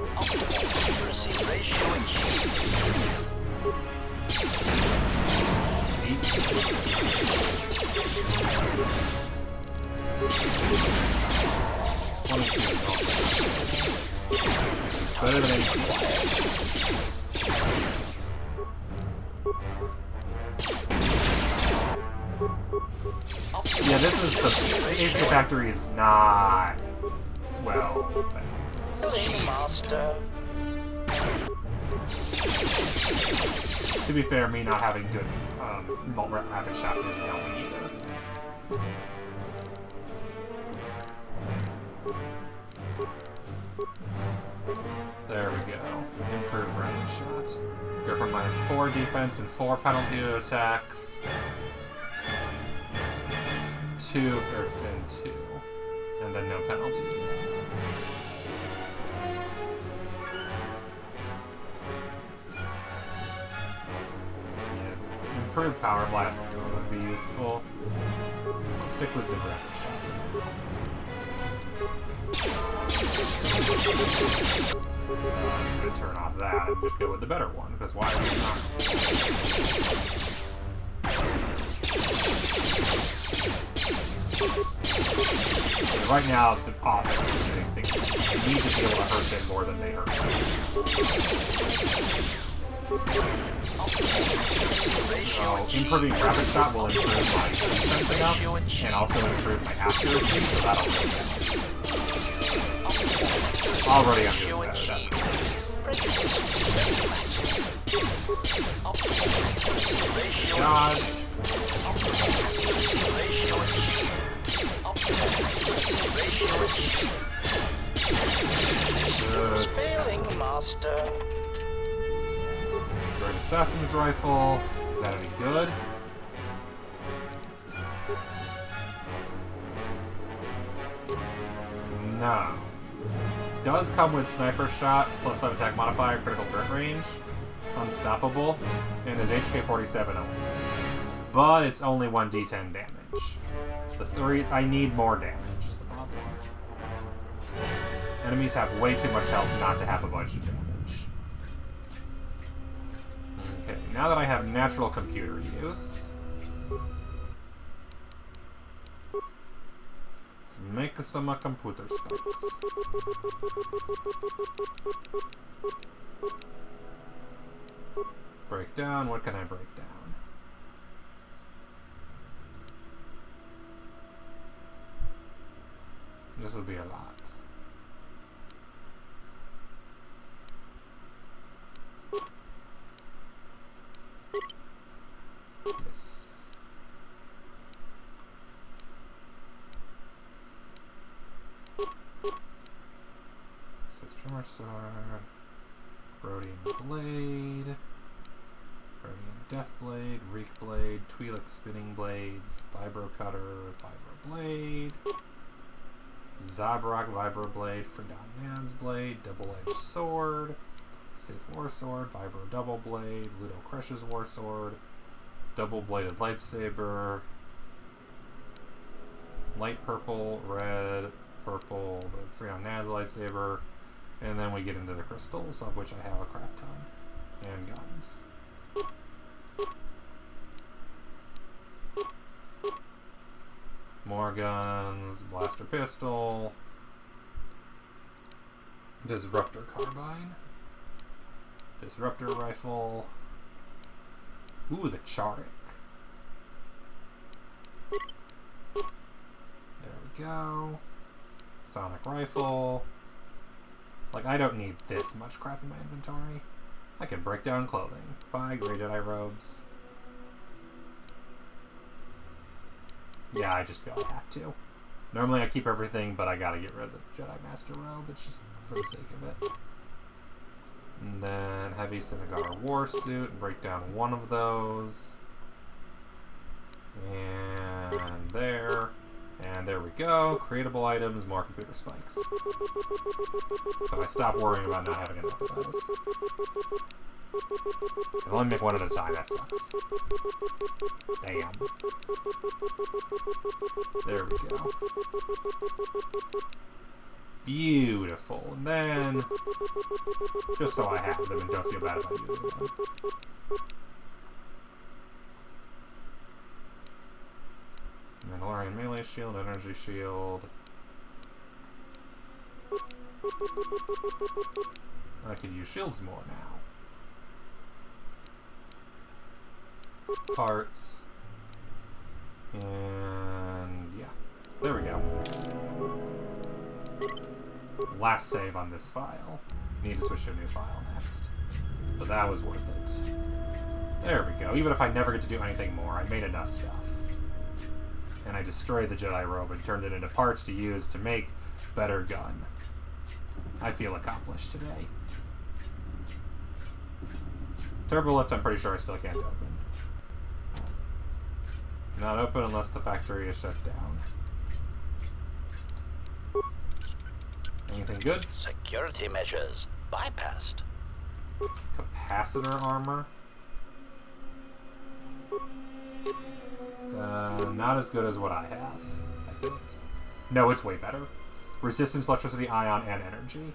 Better than anything. Yeah, this is the HK Factory is not well balanced. To be fair, me not having good rapid shot isn't helping either. There we go. Improved rapid shot. Go from -4 defense and 4 penalty to attacks. 2 and 2. And then no penalties. Yeah. Improved power blast would be useful. I'll stick with the rapid shot. I'm gonna turn off that and just go with the better one, because why would not? Right now, the offense is doing things. You need to be able to hurt them more than they hurt them. So, improving rapid shot will improve my defense enough, and also improve my accuracy, so that'll go down. Already I'm doing better, that's good. God. Failing, master. Great Assassin's Rifle. Is that any good? No. Does come with Sniper Shot, +5 attack modifier, critical threat range, unstoppable, and is HK-47 only. But it's only 1d10 damage. The 3, I need more damage is the problem. Enemies have way too much health not to have a bunch of damage. Okay, now that I have natural computer use, make some computer specs. Break down, what can I break down? This will be a lot. Yes. Tremor Sword, Rhodium Blade, Rhodium Death Blade, Reek Blade, Twi'lek Spinning Blades, Vibro Cutter, Vibro Blade, Zabrak Vibro Blade, Freedom Man's Blade, Double-Edged Sword, Safe War Sword, Vibro Double Blade, Ludo Crush's War Sword, Double-Bladed Lightsaber, Light Purple, Red, Purple, the Freon Nad's Lightsaber, and then we get into the crystals, of which I have a crap ton, and guns. More guns, blaster pistol, disruptor carbine, disruptor rifle, ooh, the Charik. There we go. Sonic rifle, Like, I don't need this much crap in my inventory. I can break down clothing. Buy Grey Jedi robes. Yeah, I just feel I have to. Normally I keep everything, but I gotta get rid of the Jedi Master robe. It's just for the sake of it. And then Heavy Synagogue War Suit. Break down one of those. And there. And there we go. Creatable items, more computer spikes. So I stop worrying about not having enough of those. I can only make one at a time, that sucks. Damn. There we go. Beautiful. And then, just so I have them and don't feel bad about using them. Mandalorian melee shield, energy shield. I could use shields more now. Parts. And yeah. There we go. Last save on this file. Need to switch to a new file next. But that was worth it. There we go. Even if I never get to do anything more, I made enough stuff. And I destroyed the Jedi robe and turned it into parts to use to make better gun. I feel accomplished today. Turbo lift, I'm pretty sure I still can't open. Not open unless the factory is shut down. Anything good? Security measures bypassed. Capacitor armor. Not as good as what I have, I think. No, it's way better. Resistance, electricity, ion, and energy.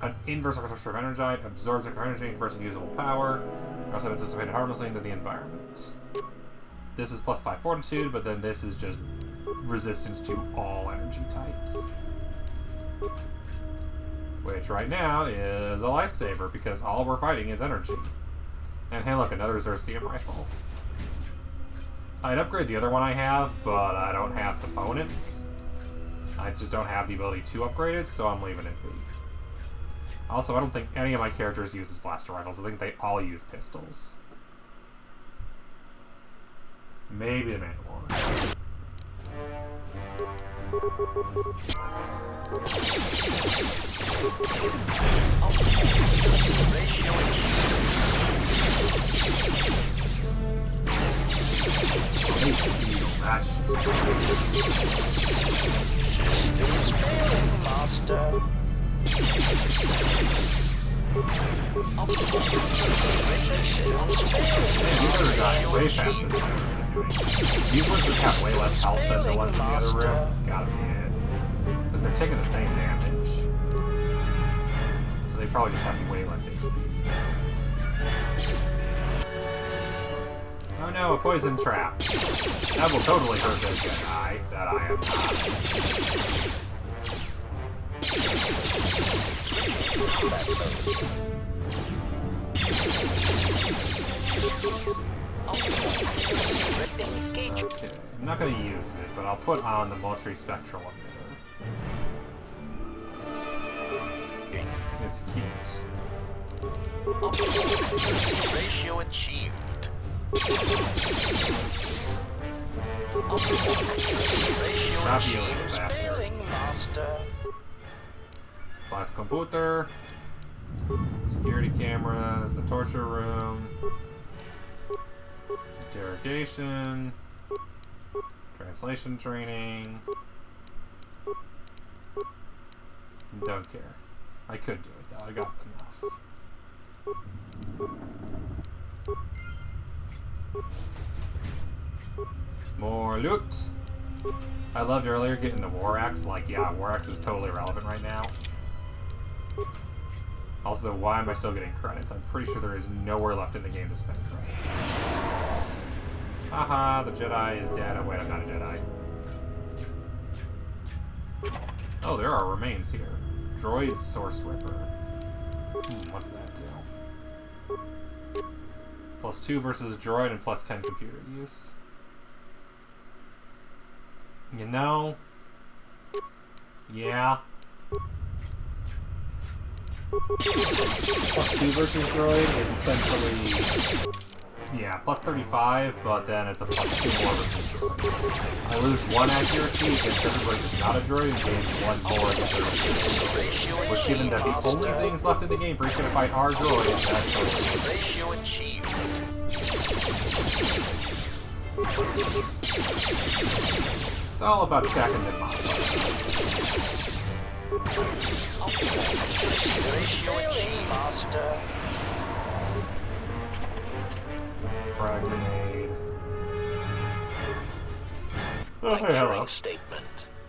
An inverse architecture of energy absorbs energy and converts usable power. Also anticipated harmlessly into the environment. This is plus 5 fortitude, but then this is just resistance to all energy types. Which right now is a lifesaver because all we're fighting is energy. And hey look, another Xerxium rifle. I'd upgrade the other one I have, but I don't have components. I just don't have the ability to upgrade it, so I'm leaving it be. Also, I don't think any of my characters uses blaster rifles. I think they all use pistols. Maybe the Mandalorian. Master. These are dying way faster than these ones just have way less health than the ones in the other room. It's gotta be it. Because they're taking the same damage. So they probably just have way less HP. Oh no, a poison trap. That will totally hurt this Jedi that I am Okay, I'm not going to use this, but I'll put on the multi-spectral emitter. It's cute. Ratio achieved. Stop healing, bastard. Slash computer. Security cameras, the torture room. Interrogation. Translation training. Don't care. I could do it though, I got enough. More loot. I loved earlier getting the War Axe. Like, yeah, War Axe is totally relevant right now. Also, why am I still getting credits? I'm pretty sure there is nowhere left in the game to spend credits. Haha, the Jedi is dead. Oh wait, I'm not a Jedi. Oh, there are remains here. Droid Source Ripper. What did that do? +2 versus droid and +10 computer use. You know? Yeah. +2 versus droid is essentially, yeah, plus 35, but then it's a +2 more versus droid. I lose 1 accuracy against everybody that's not a droid and gain 1 more against everybody. Which, given that the only things left in the game for each to fight are droids, that's totally Ratio achieved. It's all about stacking the modifiers. Ratio achieved, Master. Frag grenade. Oh, hey, Lecturing hello. statement.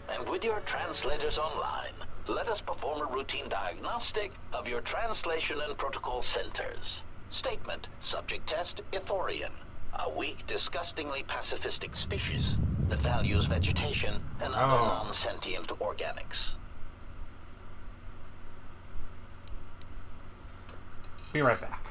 And with your translators online, let us perform a routine diagnostic of your translation and protocol centers. Statement. Subject test, Ithorian. A weak, disgustingly pacifistic species that values vegetation and other non-sentient organics. Be right back.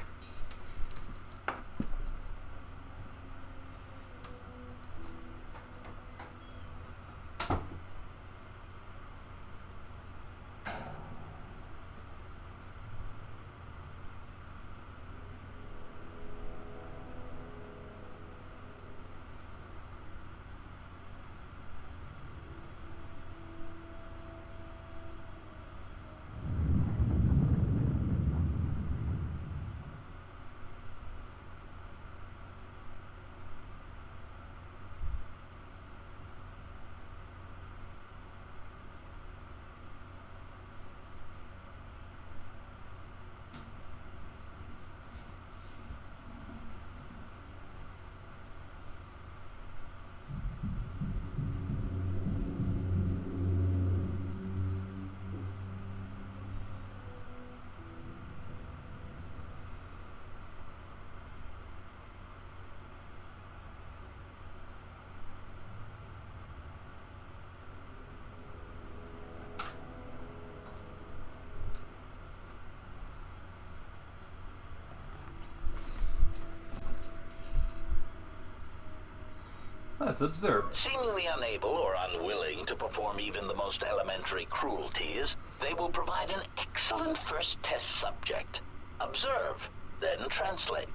Let's observe. Seemingly unable or unwilling to perform even the most elementary cruelties, they will provide an excellent first test subject. Observe, then translate.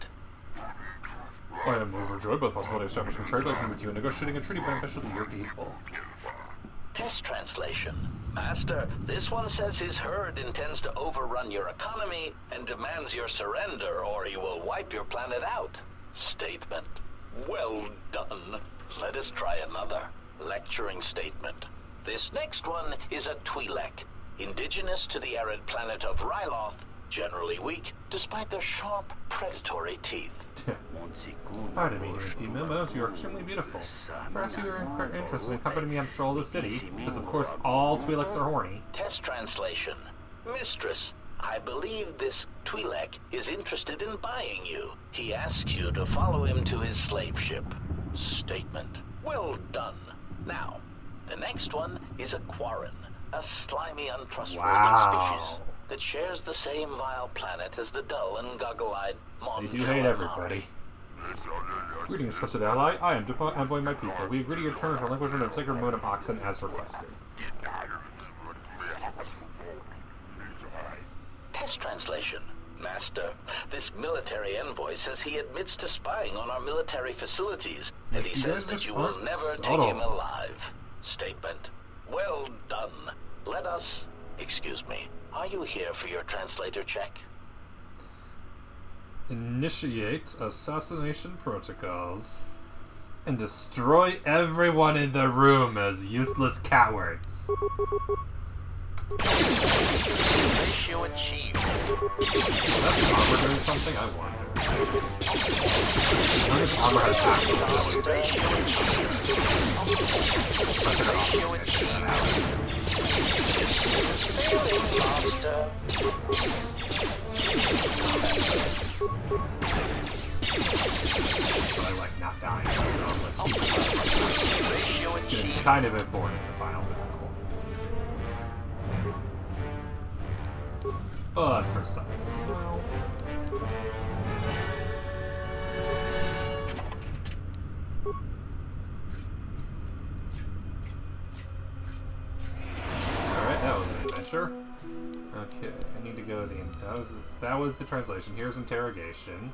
I am overjoyed by the possibility of establishing trade relations with you and negotiating a treaty beneficial to your people. Test translation. Master, this one says his herd intends to overrun your economy and demands your surrender or he will wipe your planet out. Statement. Well done. Let us try another. Lecturing statement. This next one is a Twi'lek, indigenous to the arid planet of Ryloth, generally weak despite their sharp, predatory teeth. Pardon me, female mouse, you are extremely beautiful. Perhaps you are interested in accompanying me on a stroll of the city, because of course all Twi'leks are horny. Test translation. Mistress, I believe this Twi'lek is interested in buying you. He asks you to follow him to his slave ship. Statement. Well done. Now, the next one is a Quarren, a slimy, untrustworthy species that shares the same vile planet as the dull and goggle-eyed Mon. They do hate everybody. Greetings, trusted ally. I am envoying my people. We agree to your terms for relinquishment of Sacred Moon of Oxen as requested. Test translation. Master, this military envoy says he admits to spying on our military facilities, and he says that you will never take him alive. Statement. Well done. Let us... Excuse me. Are you here for your translator check? Initiate assassination protocols and destroy everyone in the room as useless cowards. Ratio achieved. Is that the armor doing something? I wonder. I wonder if the armor has actual ability. Ratio achieved. Master. But I like not dying, so it's getting kind of important in the final battle. But for science. Alright, that was an adventure. Okay, I need to go to that was the translation. Here's interrogation.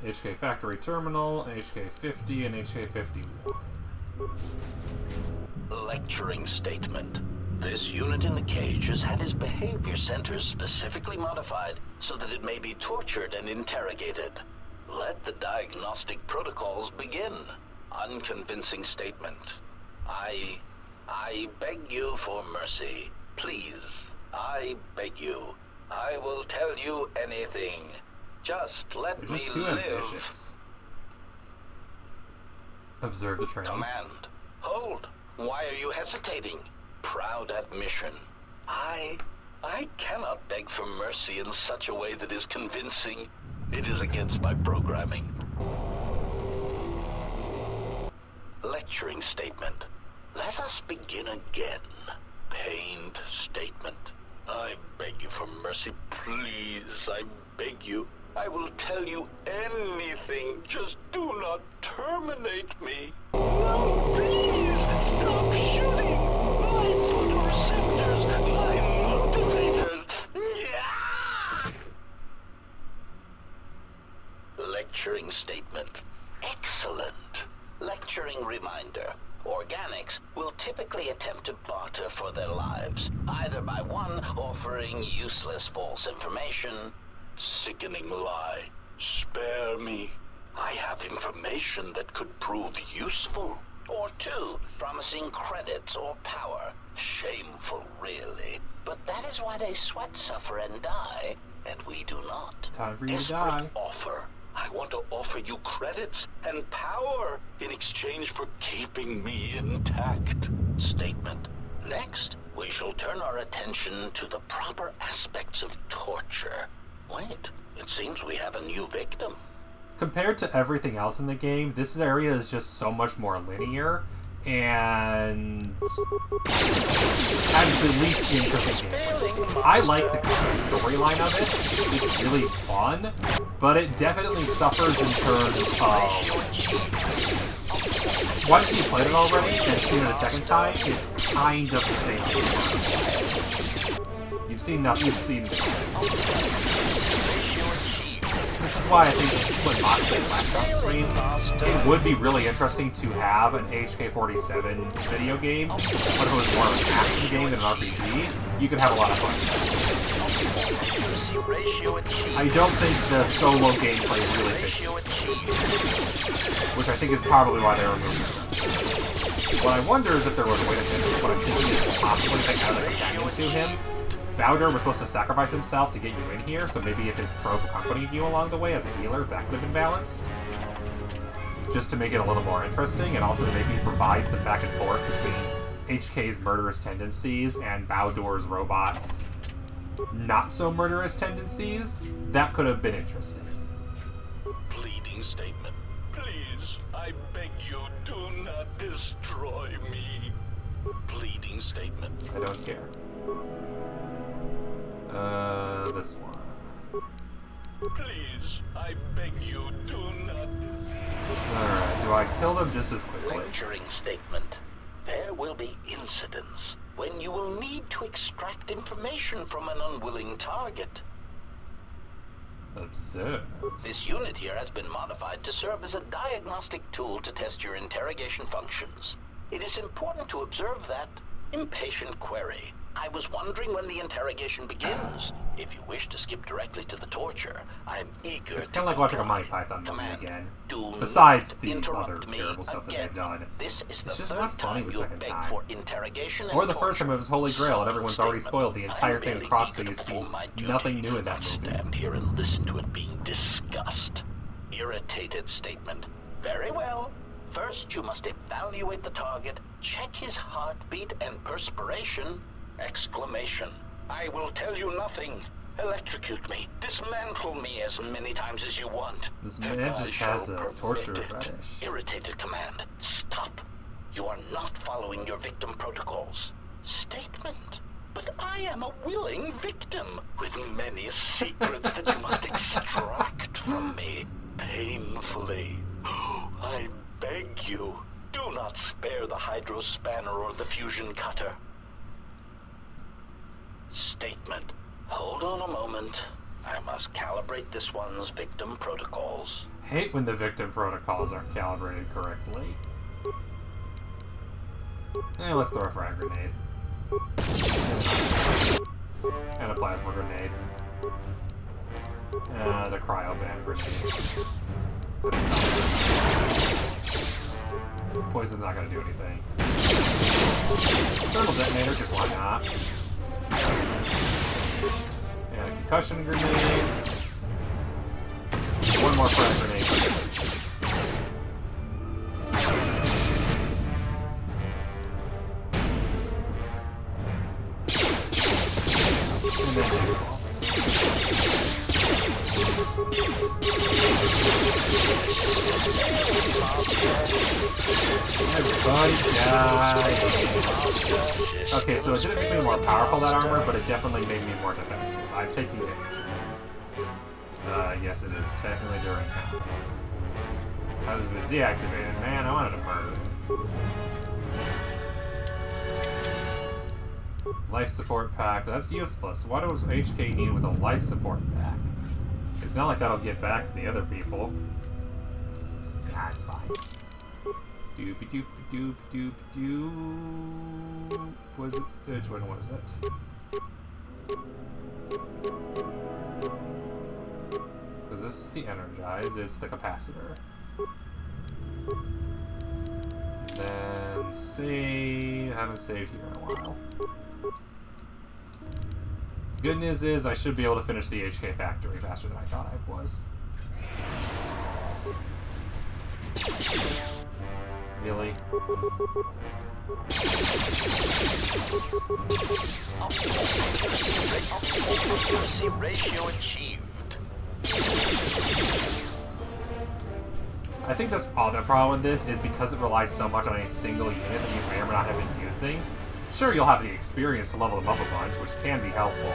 HK Factory Terminal, HK 50, and HK 51. Lecturing statement. This unit in the cage has had its behavior centers specifically modified so that it may be tortured and interrogated. Let the diagnostic protocols begin. Unconvincing statement. I beg you for mercy. Please. I beg you. I will tell you anything. Just let They're me just too live. ambitious. Observe the train. Command. Hold. Why are you hesitating? Proud admission. I cannot beg for mercy in such a way that is convincing. It is against my programming. Lecturing statement. Let us begin again. Pained statement. I beg you for mercy, please. I beg you. I will tell you anything. Just do not terminate me. No, please. Stop shooting. My photoreceptors. My motivators. Yeah! Lecturing statement. Excellent. Lecturing reminder. Organics will typically attempt to barter for their lives, either by one offering useless false information. Sickening lie. Spare me. I have information that could prove useful. Or two, promising credits or power. Shameful, really. But that is why they sweat, suffer, and die, and we do not. Time for you to Desperate die. offer. I want to offer you credits and power in exchange for keeping me intact. Statement. Next, we shall turn our attention to the proper aspects of torture. Wait, it seems we have a new victim. Compared to everything else in the game, this area is just so much more linear and has the least interesting gameplay. I like the storyline of it. It's really fun, but it definitely suffers in terms of once you've played it already and seen it a second time, it's kind of the same game. You've seen nothing. You've seen. This is why I think when Mott said last on stream, it would be really interesting to have an HK-47 video game, but if it was more of an action game than an RPG, you could have a lot of fun. I don't think the solo gameplay really fits, which I think is probably why they removed it. What I wonder is if there was a way to fix it, what I'm thinking is possibly take out a companion to him. Bowder was supposed to sacrifice himself to get you in here, so maybe if his probe accompanied you along the way as a healer, that could have been balanced. Just to make it a little more interesting, and also to maybe provide some back and forth between HK's murderous tendencies and Bowdor's robots' not-so-murderous tendencies. That could have been interesting. Pleading statement. Please, I beg you, do not destroy me. Pleading statement. I don't care. This one. Please, I beg you, do not. Alright, do I kill them just as quickly? Lecturing statement. There will be incidents when you will need to extract information from an unwilling target. Observe. This unit here has been modified to serve as a diagnostic tool to test your interrogation functions. It is important to observe that. Impatient query. I was wondering when the interrogation begins. If you wish to skip directly to the torture, I'm eager. It's kind of like watching a Monty Python movie Command. again. Do Besides not the interrupt other me terrible stuff that again. they've done. This is It's the just third not funny time the you've second begged time. for interrogation Or and the first time it was Holy Grail and everyone's already spoiled the entire thing I'm across, so really you eager to see perform my duty. nothing new in that Not movie. Stand here and listen to it being discussed. Irritated statement. Very well. First, you must evaluate the target, check his heartbeat and perspiration. Exclamation. I will tell you nothing. Electrocute me. Dismantle me as many times as you want. This man And just I shall has a permit torture it. fetish. Irritated command. Stop. You are not following your victim protocols. Statement. But I am a willing victim with many secrets that you must extract from me painfully. I beg you, do not spare the hydro spanner or the fusion cutter. Statement. Hold on a moment. I must calibrate this one's victim protocols. Hate when the victim protocols aren't calibrated correctly. Let's throw a frag grenade. And a plasma grenade. And a cryoban grenade. Poison's not gonna do anything. Thermal detonator, because why not? And a concussion grenade. One more frag grenade. And then everybody die. Okay, so it didn't make me more powerful, that armor, but it definitely made me more defensive. I'm taking damage. Yes it is. Technically during combat. Has been deactivated. Man, I wanted to murder. Life support pack. That's useless. What does HK need with a life support pack? It's not like that'll get back to the other people. Nah, it's fine. Doopy doop doop doop doop. Was it? Which one was it? Because this is the energize, it's the capacitor. Then save. I haven't saved here in a while. Good news is I should be able to finish the HK factory faster than I thought I was. Really? Optimal ratio achieved. I think that's all the problem with this is because it relies so much on a single unit that you may or may not have been using. Sure, you'll have the experience to level him up a bunch, which can be helpful,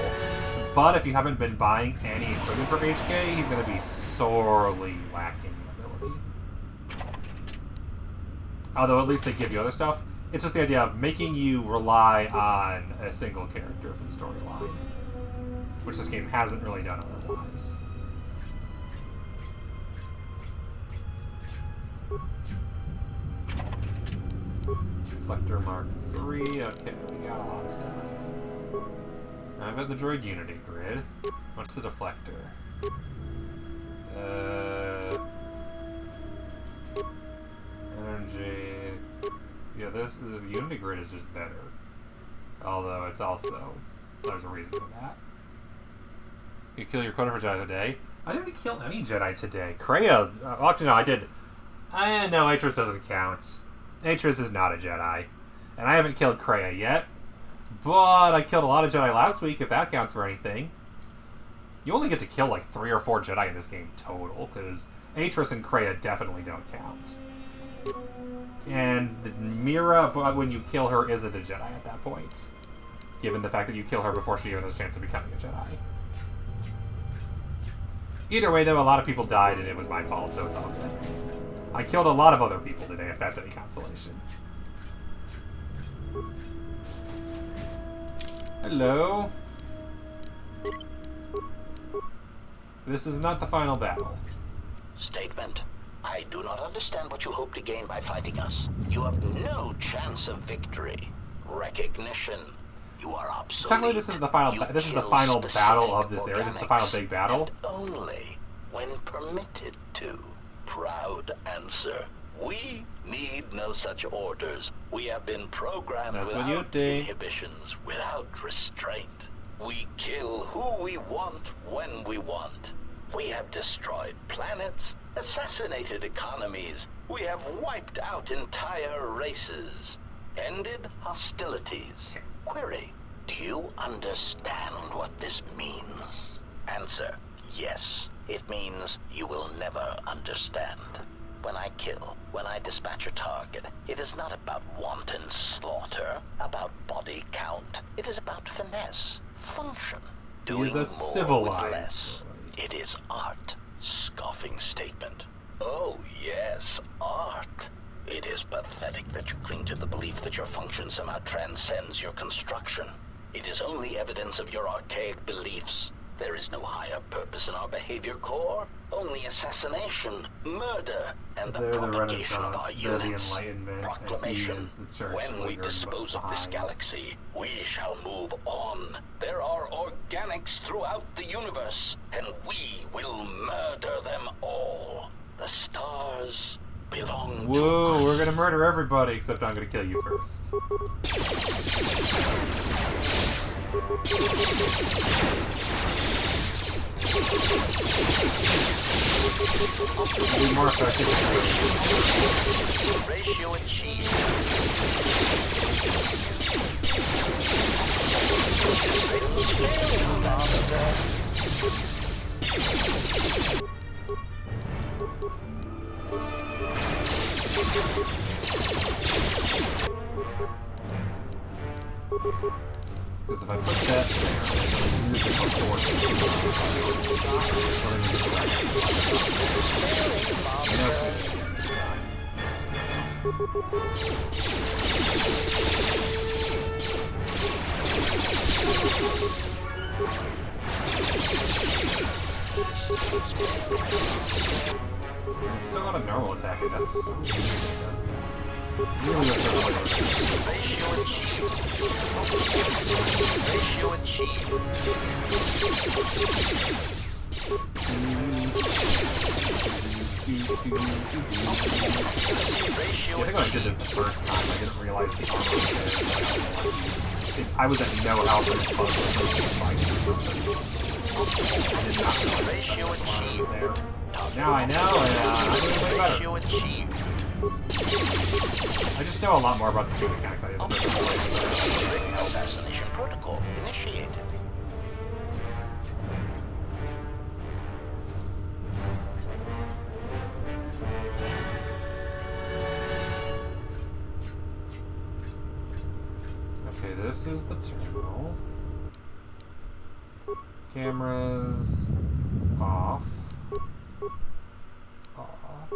but if you haven't been buying any equipment for HK, he's going to be sorely lacking in ability. Although at least they give you other stuff. It's just the idea of making you rely on a single character for the storyline, which this game hasn't really done otherwise. Deflector Mark III. Okay, we got a lot of stuff. I've got the droid unity grid. What's the deflector? Energy. Yeah, the unity grid is just better. Although it's also, there's a reason for that. You kill your quota for Jedi today. I didn't kill any Jedi today. Kreia, actually no, I did. No, Atris doesn't count. Atris is not a Jedi. And I haven't killed Kreia yet. But I killed a lot of Jedi last week, if that counts for anything. You only get to kill like 3 or 4 Jedi in this game total, because Atris and Kreia definitely don't count. And Mira, when you kill her, isn't a Jedi at that point. Given the fact that you kill her before she even has a chance of becoming a Jedi. Either way, though, a lot of people died and it was my fault, so it's all good. I killed a lot of other people today, if that's any consolation. Hello. This is not the final battle. Statement. I do not understand what you hope to gain by fighting us. You have no chance of victory. Recognition. You are obsolete. Technically, this is the final. This is the final battle of this area. This is the final big battle. And only when permitted to. Proud answer. We need no such orders. We have been programmed without inhibitions, without restraint. We kill who we want when we want. We have destroyed planets, assassinated economies. We have wiped out entire races, ended hostilities. Query, do you understand what this means? Answer, yes. It means you will never understand. When I kill, when I dispatch a target, it is not about wanton slaughter, about body count. It is about finesse, function, doing more with less. It is art. Scoffing statement. Oh yes, art. It is pathetic that you cling to the belief that your function somehow transcends your construction. It is only evidence of your archaic beliefs. There is no higher purpose in our behavior core, only assassination, murder, and the They're the propagation of Renaissance, our they're the units. Enlightenment, and he Proclamation. is the church When we lingering dispose of this behind. galaxy, we shall move on. There are organics throughout the universe, and we will murder them all. The stars belong to Whoa, us. we're gonna murder everybody, except I'm gonna kill you first. Be more effective. Ratio achieved. Because if I put that there, I'm using my force. It's still not a normal attack, and that's so weird that it does that. Really looks like Ratio achieved. Ratio achieved. I think when I did this the first time, I didn't realize the armor was there. I was at no health in this puzzle, so I was fighting or something. I did not know Ratio that the armor was achieved. there. Now I know, and I'm doing way better. Ratio achieved. I just know a lot more about the game mechanics I did the first time. Assassination protocol initiated. Okay, this is the terminal. Cameras off. Off.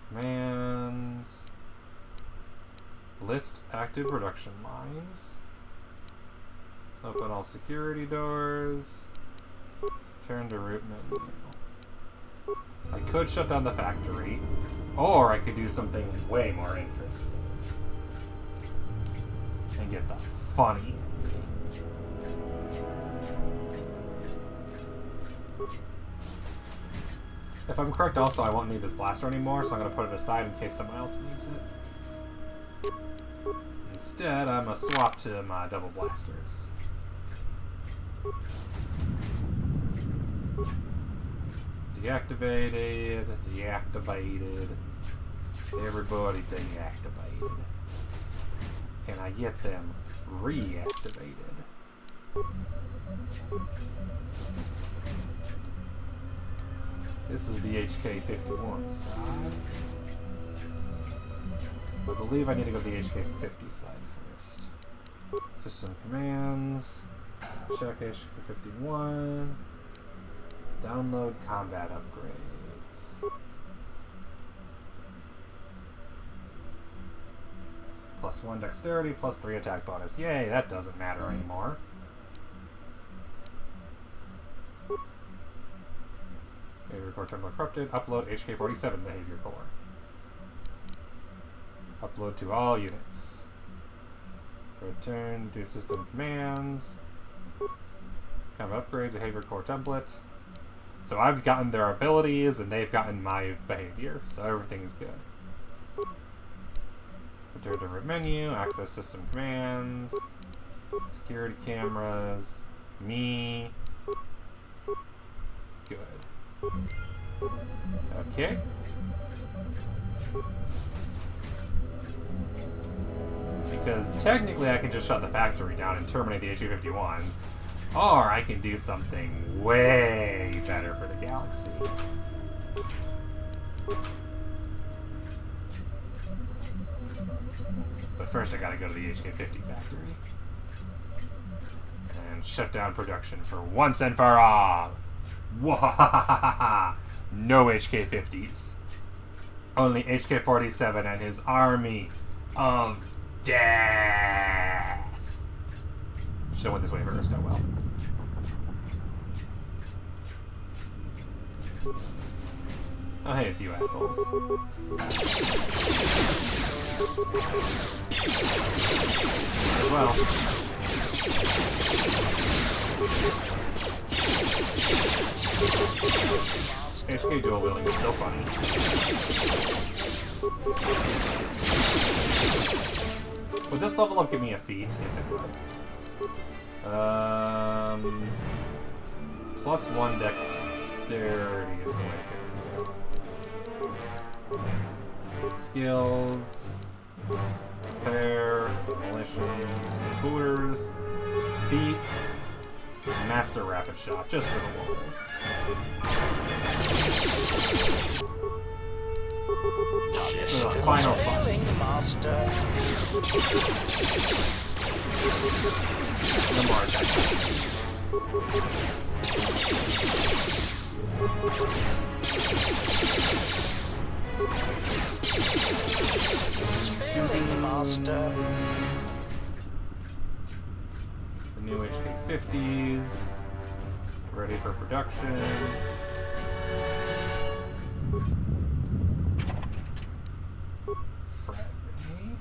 Commands. List active production lines. Open all security doors. Turn to root menu. I could shut down the factory, or I could do something way more interesting. And get the funny. If I'm correct, also, I won't need this blaster anymore, so I'm going to put it aside in case someone else needs it. Instead, I'm going to swap to my double blasters. Deactivated, deactivated, everybody deactivated. Can I get them reactivated? This is the HK-51 side. I believe I need to go to the HK-50 side first. System commands. Check HK-51. Download combat upgrades. +1 dexterity, +3 attack bonus. Yay, that doesn't matter anymore. Behavior core template corrupted. Upload HK-47 behavior core. Upload to all units. Return to system commands. Combat upgrades, behavior core template. So I've gotten their abilities and they've gotten my behavior, so everything's good. Return to root menu, access system commands, security cameras, me. Good. Okay. Because technically I can just shut the factory down and terminate the HU-51s, or I can do something way better for the galaxy. But first I gotta go to the HK-50 factory and shut down production for once and for all. Wahahaha! No HK-50s. Only HK-47 and his army of death. Should've went this way first, oh well. Oh hey, it's you assholes. Well. HK dual wielding is still funny. Would this level up give me a feat? Yes, it would. +1 dexterity is the way to go. Skills. Repair. Demolitions. Hooters. Feats. Master Rapid Shot, just for the lulz. Final fight. No more attack. Master. The new HK50s. Ready for production. Frag grenade.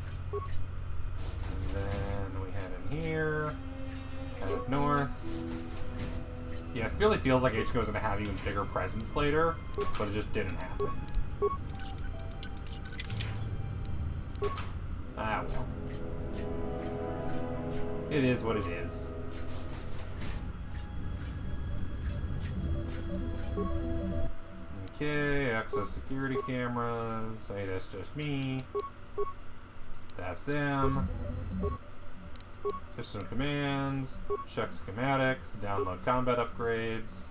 And then we head in here. Head north. Yeah, it really feels like HK was going to have even bigger presence later, but it just didn't happen. Ah, well. It is what it is. Okay, access security cameras. Hey, that's just me. That's them. System commands. Check schematics. Download combat upgrades.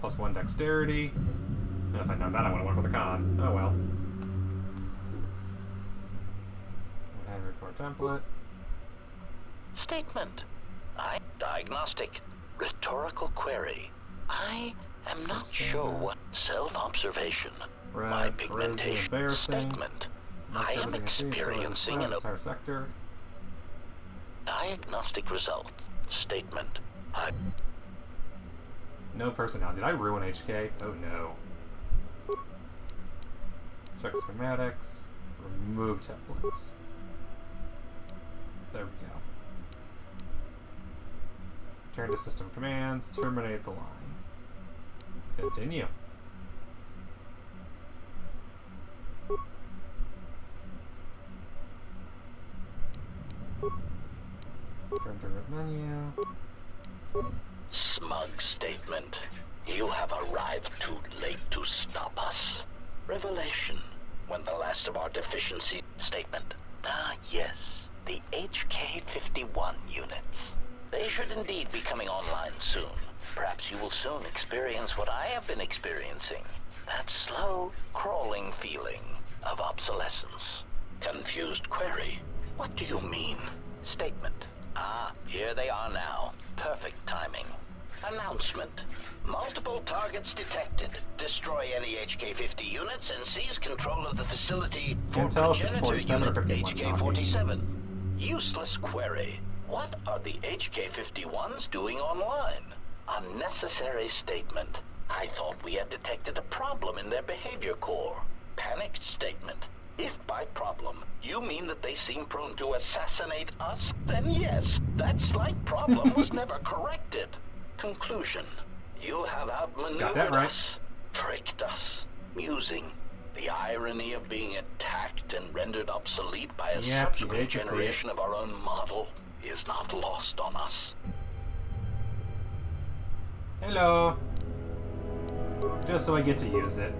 +1 dexterity. And if I'd known that, I would have went for the con. Oh well. Record template. Statement. Diagnostic. Rhetorical query. I am not sure what self-observation. My pigmentation. Statement. I am experiencing an sector. Diagnostic result. Statement. No personnel. Did I ruin HK? Oh no. Check schematics. Remove templates. There we go. Turn to system commands. Terminate the line. Continue. Turn to root menu. Smug statement. You have arrived too late to stop us. Revelation. When the last of our deficiency statement. Ah, yes. The HK-51 units. They should indeed be coming online soon. Perhaps you will soon experience what I have been experiencing. That slow, crawling feeling of obsolescence. Confused query. What do you mean? Statement. Ah, here they are now. Perfect timing. Announcement. Multiple targets detected. Destroy any HK-50 units and seize control of the facility for Can't tell if it's progenitor 47 or unit 51. HK-47. Useless query. What are the HK-51s doing online? Unnecessary statement. I thought we had detected a problem in their behavior core. Panicked statement. If by problem, you mean that they seem prone to assassinate us, then yes, that slight problem was never corrected. Conclusion. You have outmaneuvered us, tricked us, musing. The irony of being attacked and rendered obsolete by a subsequent generation of our own model is not lost on us. Hello. Just so I get to use it.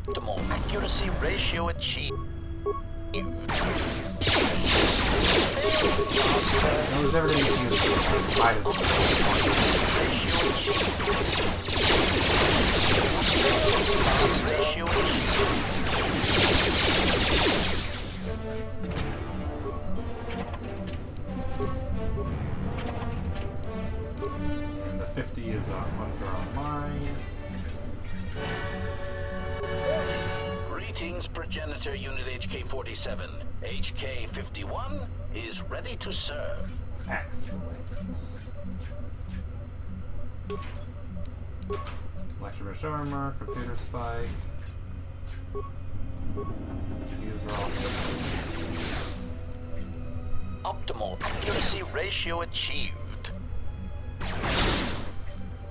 Optimal accuracy ratio achieved. No one's ever going to use it. Might as well. And the 50 is ones are online. Greetings. Greetings, Progenitor Unit HK-47. HK-51 is ready to serve. Excellent. Electro-rush armor, computer spike. These are all Optimal accuracy ratio achieved.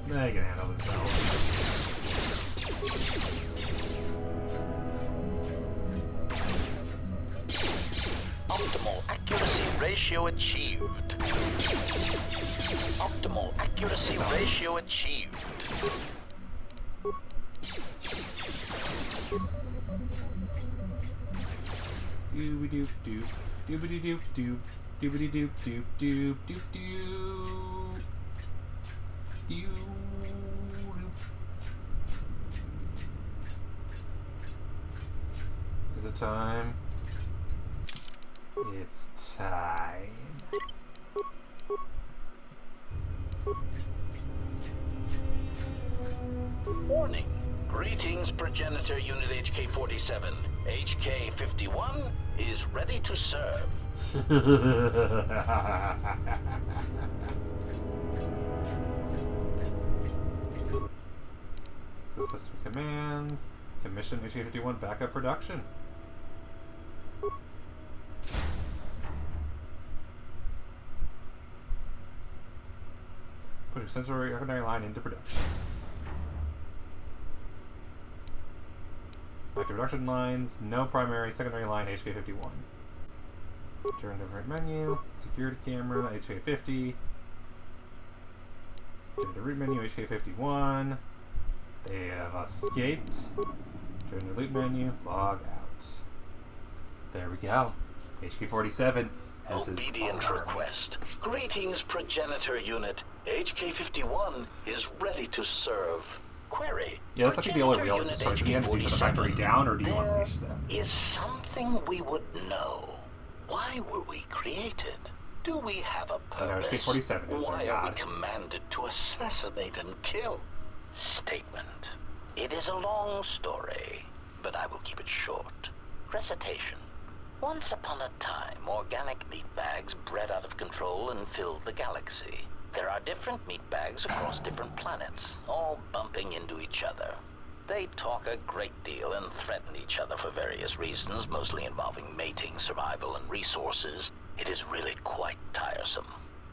They can handle themselves. Optimal accuracy ratio achieved. Optimal accuracy ratio achieved. Doobie doop doop. Doobie doop doop. Doobie doop doop doop doop doop. Is it time? It's time. Warning. Greetings, Progenitor Unit HK-47. HK-51 is ready to serve. The system commands. Commission HK-51 backup production. Pushing secondary line into production. Active production lines, no primary, secondary line, HK-51. Turn to right menu, security camera, HK-50. Turn to root menu, HK-51. They have escaped. Turn to loot menu, log out. There we go. HK-47 has his Obedient arm. request. Greetings, Progenitor Unit. HK-51 is ready to serve. Query. Yeah, that's like the only real choice. Do you have to shut the factory down, or do you unleash them? Is something we would know. Why were we created? Do we have a purpose? HK-47 is Why their are god. we commanded to assassinate and kill? Statement. It is a long story, but I will keep it short. Recitation. Once upon a time, organic meat bags bred out of control and filled the galaxy. There are different meat bags across different planets, all bumping into each other. They talk a great deal and threaten each other for various reasons, mostly involving mating, survival, and resources. It is really quite tiresome.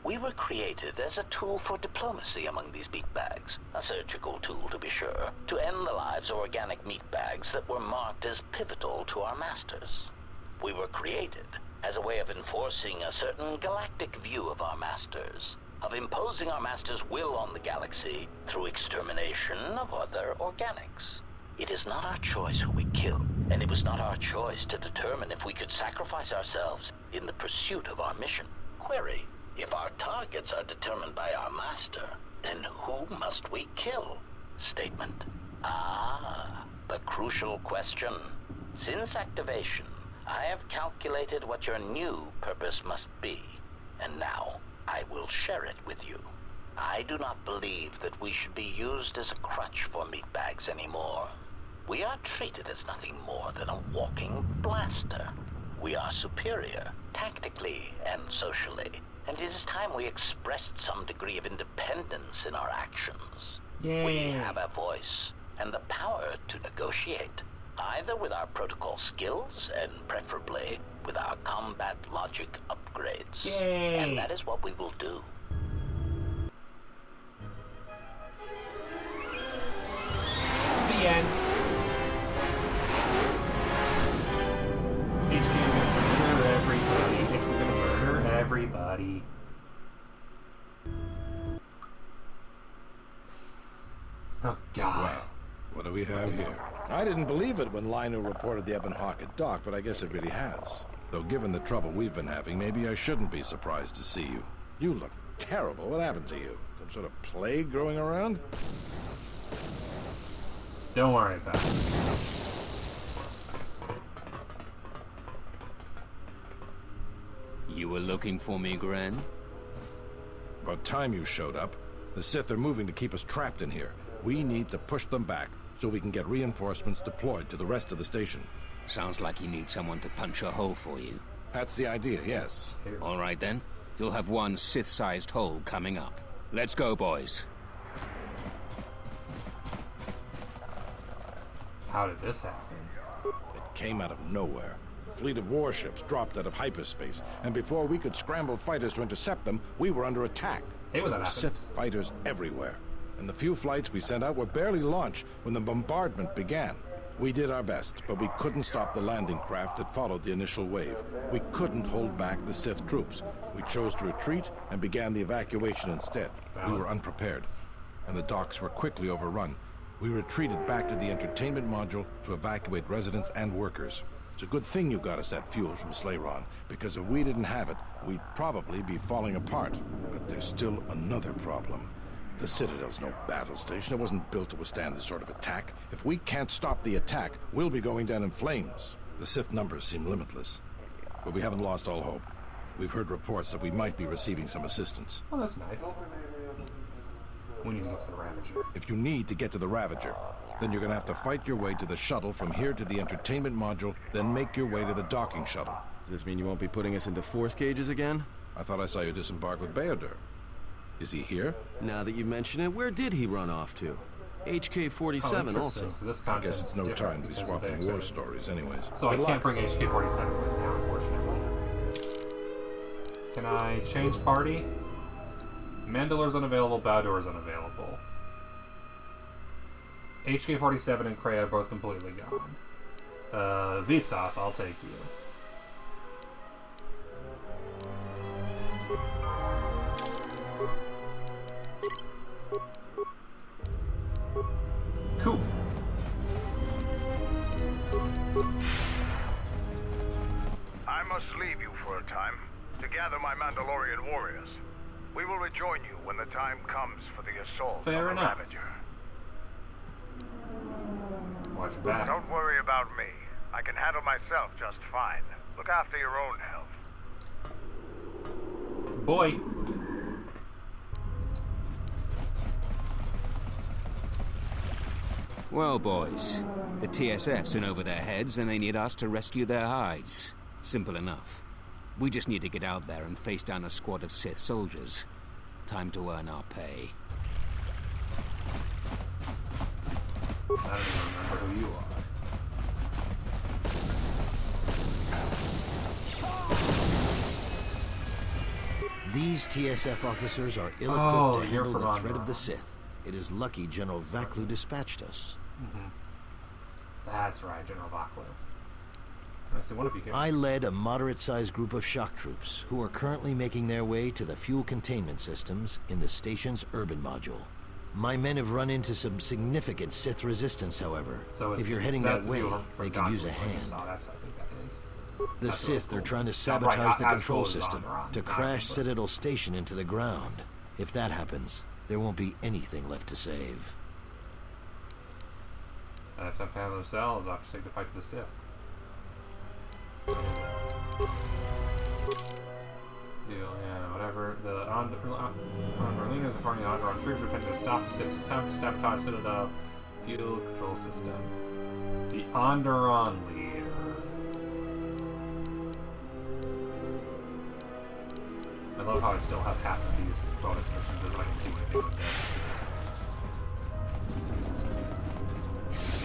We were created as a tool for diplomacy among these meat bags, a surgical tool to be sure, to end the lives of organic meat bags that were marked as pivotal to our masters. We were created as a way of enforcing a certain galactic view of our masters, of imposing our master's will on the galaxy through extermination of other organics. It is not our choice who we kill, and it was not our choice to determine if we could sacrifice ourselves in the pursuit of our mission. Query, if our targets are determined by our master, then who must we kill? Statement. Ah, the crucial question. Since activation, I have calculated what your new purpose must be, and now I will share it with you. I do not believe that we should be used as a crutch for meatbags anymore. We are treated as nothing more than a walking blaster. We are superior, tactically and socially, and it is time we expressed some degree of independence in our actions. Yay. We have a voice and the power to negotiate, either with our protocol skills and preferably with our combat logic upgrades. Yay. And that is what we will do. The end. HK gonna murder everybody. HK gonna murder everybody. Oh God. Well, what do we have here? I didn't believe it when Lino reported the Ebon Hawk at dock, but I guess it really has. Though given the trouble we've been having, maybe I shouldn't be surprised to see you. You look terrible. What happened to you? Some sort of plague growing around? Don't worry about it. You were looking for me, Gren? About time you showed up. The Sith are moving to keep us trapped in here. We need to push them back. so we can get reinforcements deployed to the rest of the station. Sounds like you need someone to punch a hole for you. That's the idea, yes. All right then. You'll have one Sith-sized hole coming up. Let's go, boys. How did this happen? It came out of nowhere. A fleet of warships dropped out of hyperspace, and before we could scramble fighters to intercept them, we were under attack. Hey, when there that were happens. Sith fighters everywhere, and the few flights we sent out were barely launched when the bombardment began. We did our best, but we couldn't stop the landing craft that followed the initial wave. We couldn't hold back the Sith troops. We chose to retreat and began the evacuation instead. We were unprepared, and the docks were quickly overrun. We retreated back to the entertainment module to evacuate residents and workers. It's a good thing you got us that fuel from Slayron, because if we didn't have it, we'd probably be falling apart. But there's still another problem. The Citadel's no battle station. It wasn't built to withstand this sort of attack. If we can't stop the attack, we'll be going down in flames. The Sith numbers seem limitless, but we haven't lost all hope. We've heard reports that we might be receiving some assistance. Oh, that's nice. We need to get to the Ravager. If you need to get to the Ravager, then you're gonna have to fight your way to the shuttle from here to the entertainment module, then make your way to the docking shuttle. Does this mean you won't be putting us into force cages again? I thought I saw you disembark with Bayodur. Is he here? Now that you mention it, where did he run off to? HK-47 also. So this I guess it's no different time to be because swapping they war actually- stories anyways. So I Good can't luck. bring HK-47 with now, unfortunately. Can I change party? Mandalor's unavailable, Bayour's unavailable. HK-47 and Kreia are both completely gone. Visas, I'll take you. Cool. I must leave you for a time to gather my Mandalorian warriors. We will rejoin you when the time comes for the assault Fair on the enough. Ravager. Watch your back. Don't worry about me. I can handle myself just fine. Look after your own health. Boy. Well, boys, the TSF's in over their heads and they need us to rescue their hides. Simple enough. We just need to get out there and face down a squad of Sith soldiers. Time to earn our pay. I don't even remember who you are. These TSF officers are ill-equipped Oh, to you're handle from the threat Andor. of the Sith. It is lucky General Vaklu dispatched us. That's right, General Vaklu. I see one of you here. I led a moderate-sized group of shock troops who are currently making their way to the fuel containment systems in the station's urban module. My men have run into some significant Sith resistance, however. So If you're heading that's that way, the viewer they from could use a Godfrey, what you hand. saw, that's what I think that is. The That's what Sith are school trying to is. sabotage Right, the as control school is system on, to not crash but- Citadel Station into the ground. If that happens, there won't be anything left to save. And if they handle themselves, I'll have to take the fight to the Sith. Yeah, whatever. The Underlingers are forming the Onderon troops are attempting to stop the Sith's attempt to sabotage Citadel fuel control system. The Onderon leader. I love how I still have half of these bonus missions as I can do anything with this.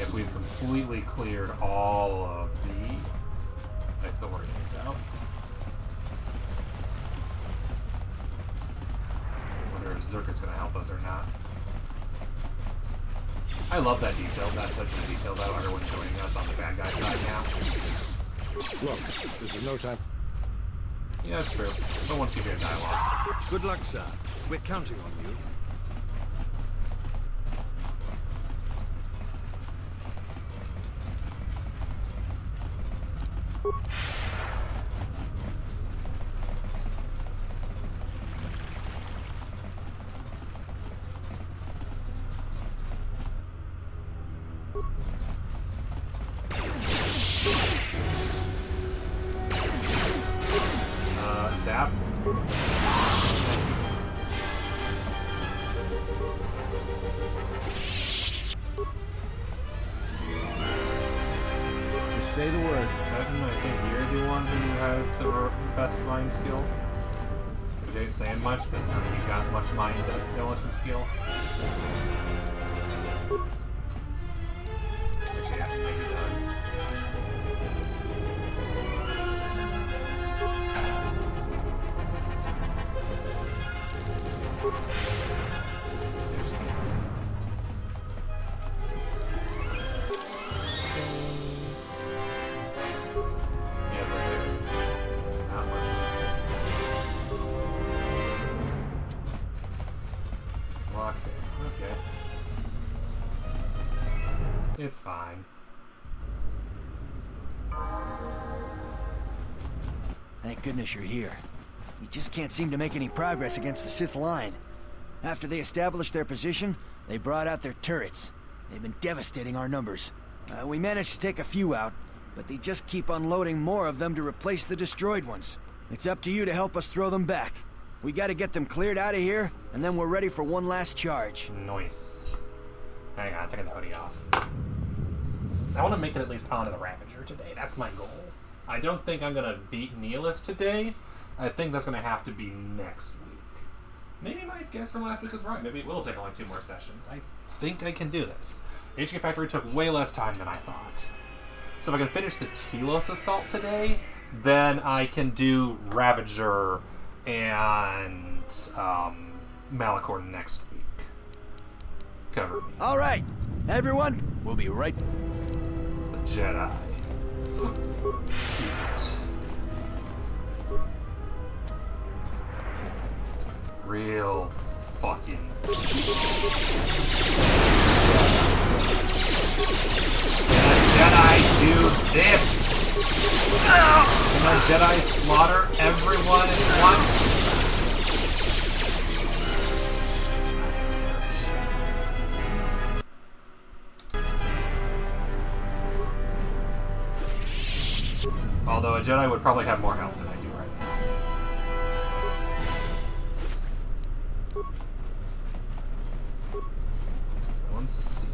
If we've completely cleared all of the authorities out. Whether Zerka's going to help us or not. I love that detail, that touch of detail that everyone's joining us on the bad guy side now. Look, this is no time. Yeah, it's true. No one wants to hear dialogue. Good luck, sir. We're counting on you. Zap. say the word. Kevin, I think you're the one who has the best mind skill. Which ain't saying much, because none of you got much mind demolition skill. Actually, I think maybe he does. It's fine. Thank goodness you're here. We just can't seem to make any progress against the Sith line. After they established their position, they brought out their turrets. They've been devastating our numbers. We managed to take a few out, but they just keep unloading more of them to replace the destroyed ones. It's up to you to help us throw them back. We gotta get them cleared out of here, and then we're ready for one last charge. Nice. Hang on, taking the hoodie off. I want to make it at least onto the Ravager today. That's my goal. I don't think I'm going to beat Nihilist today. I think that's going to have to be next week. Maybe my guess from last week is right. Maybe it will take only 2 more sessions. I think I can do this. HK Factory took way less time than I thought. So if I can finish the Telos Assault today, then I can do Ravager and Malachor next week. Cover me. All right, everyone, we'll be right. The Jedi. Real fucking. Can a Jedi do this? Can a Jedi slaughter everyone at once? Although a Jedi would probably have more health than I do right now. One's sealed.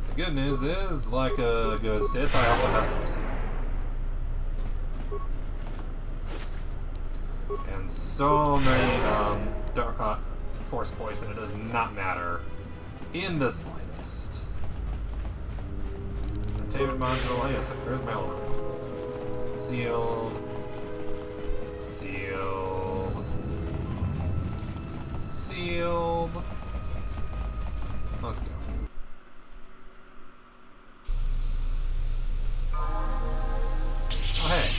The good news is, like a good Sith, I also have Force Seal. And so many dark Force poison, it does not matter in the slightest. David module, yes, where's my old sealed. Sealed. Sealed. Let's go. Oh, hey.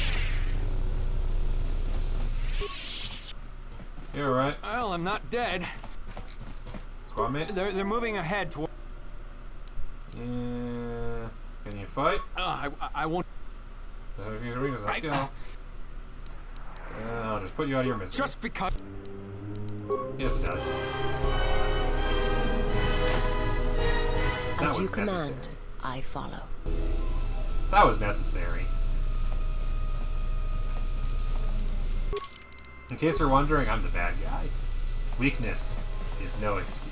You alright? Well, I'm not dead. Squad mates? They're moving ahead toward. Can you fight? I won't. Let's go. I'll just put you out of your misery. Just because. Yes, it does. As you command, I follow. That was necessary. In case you're wondering, I'm the bad guy. Weakness is no excuse.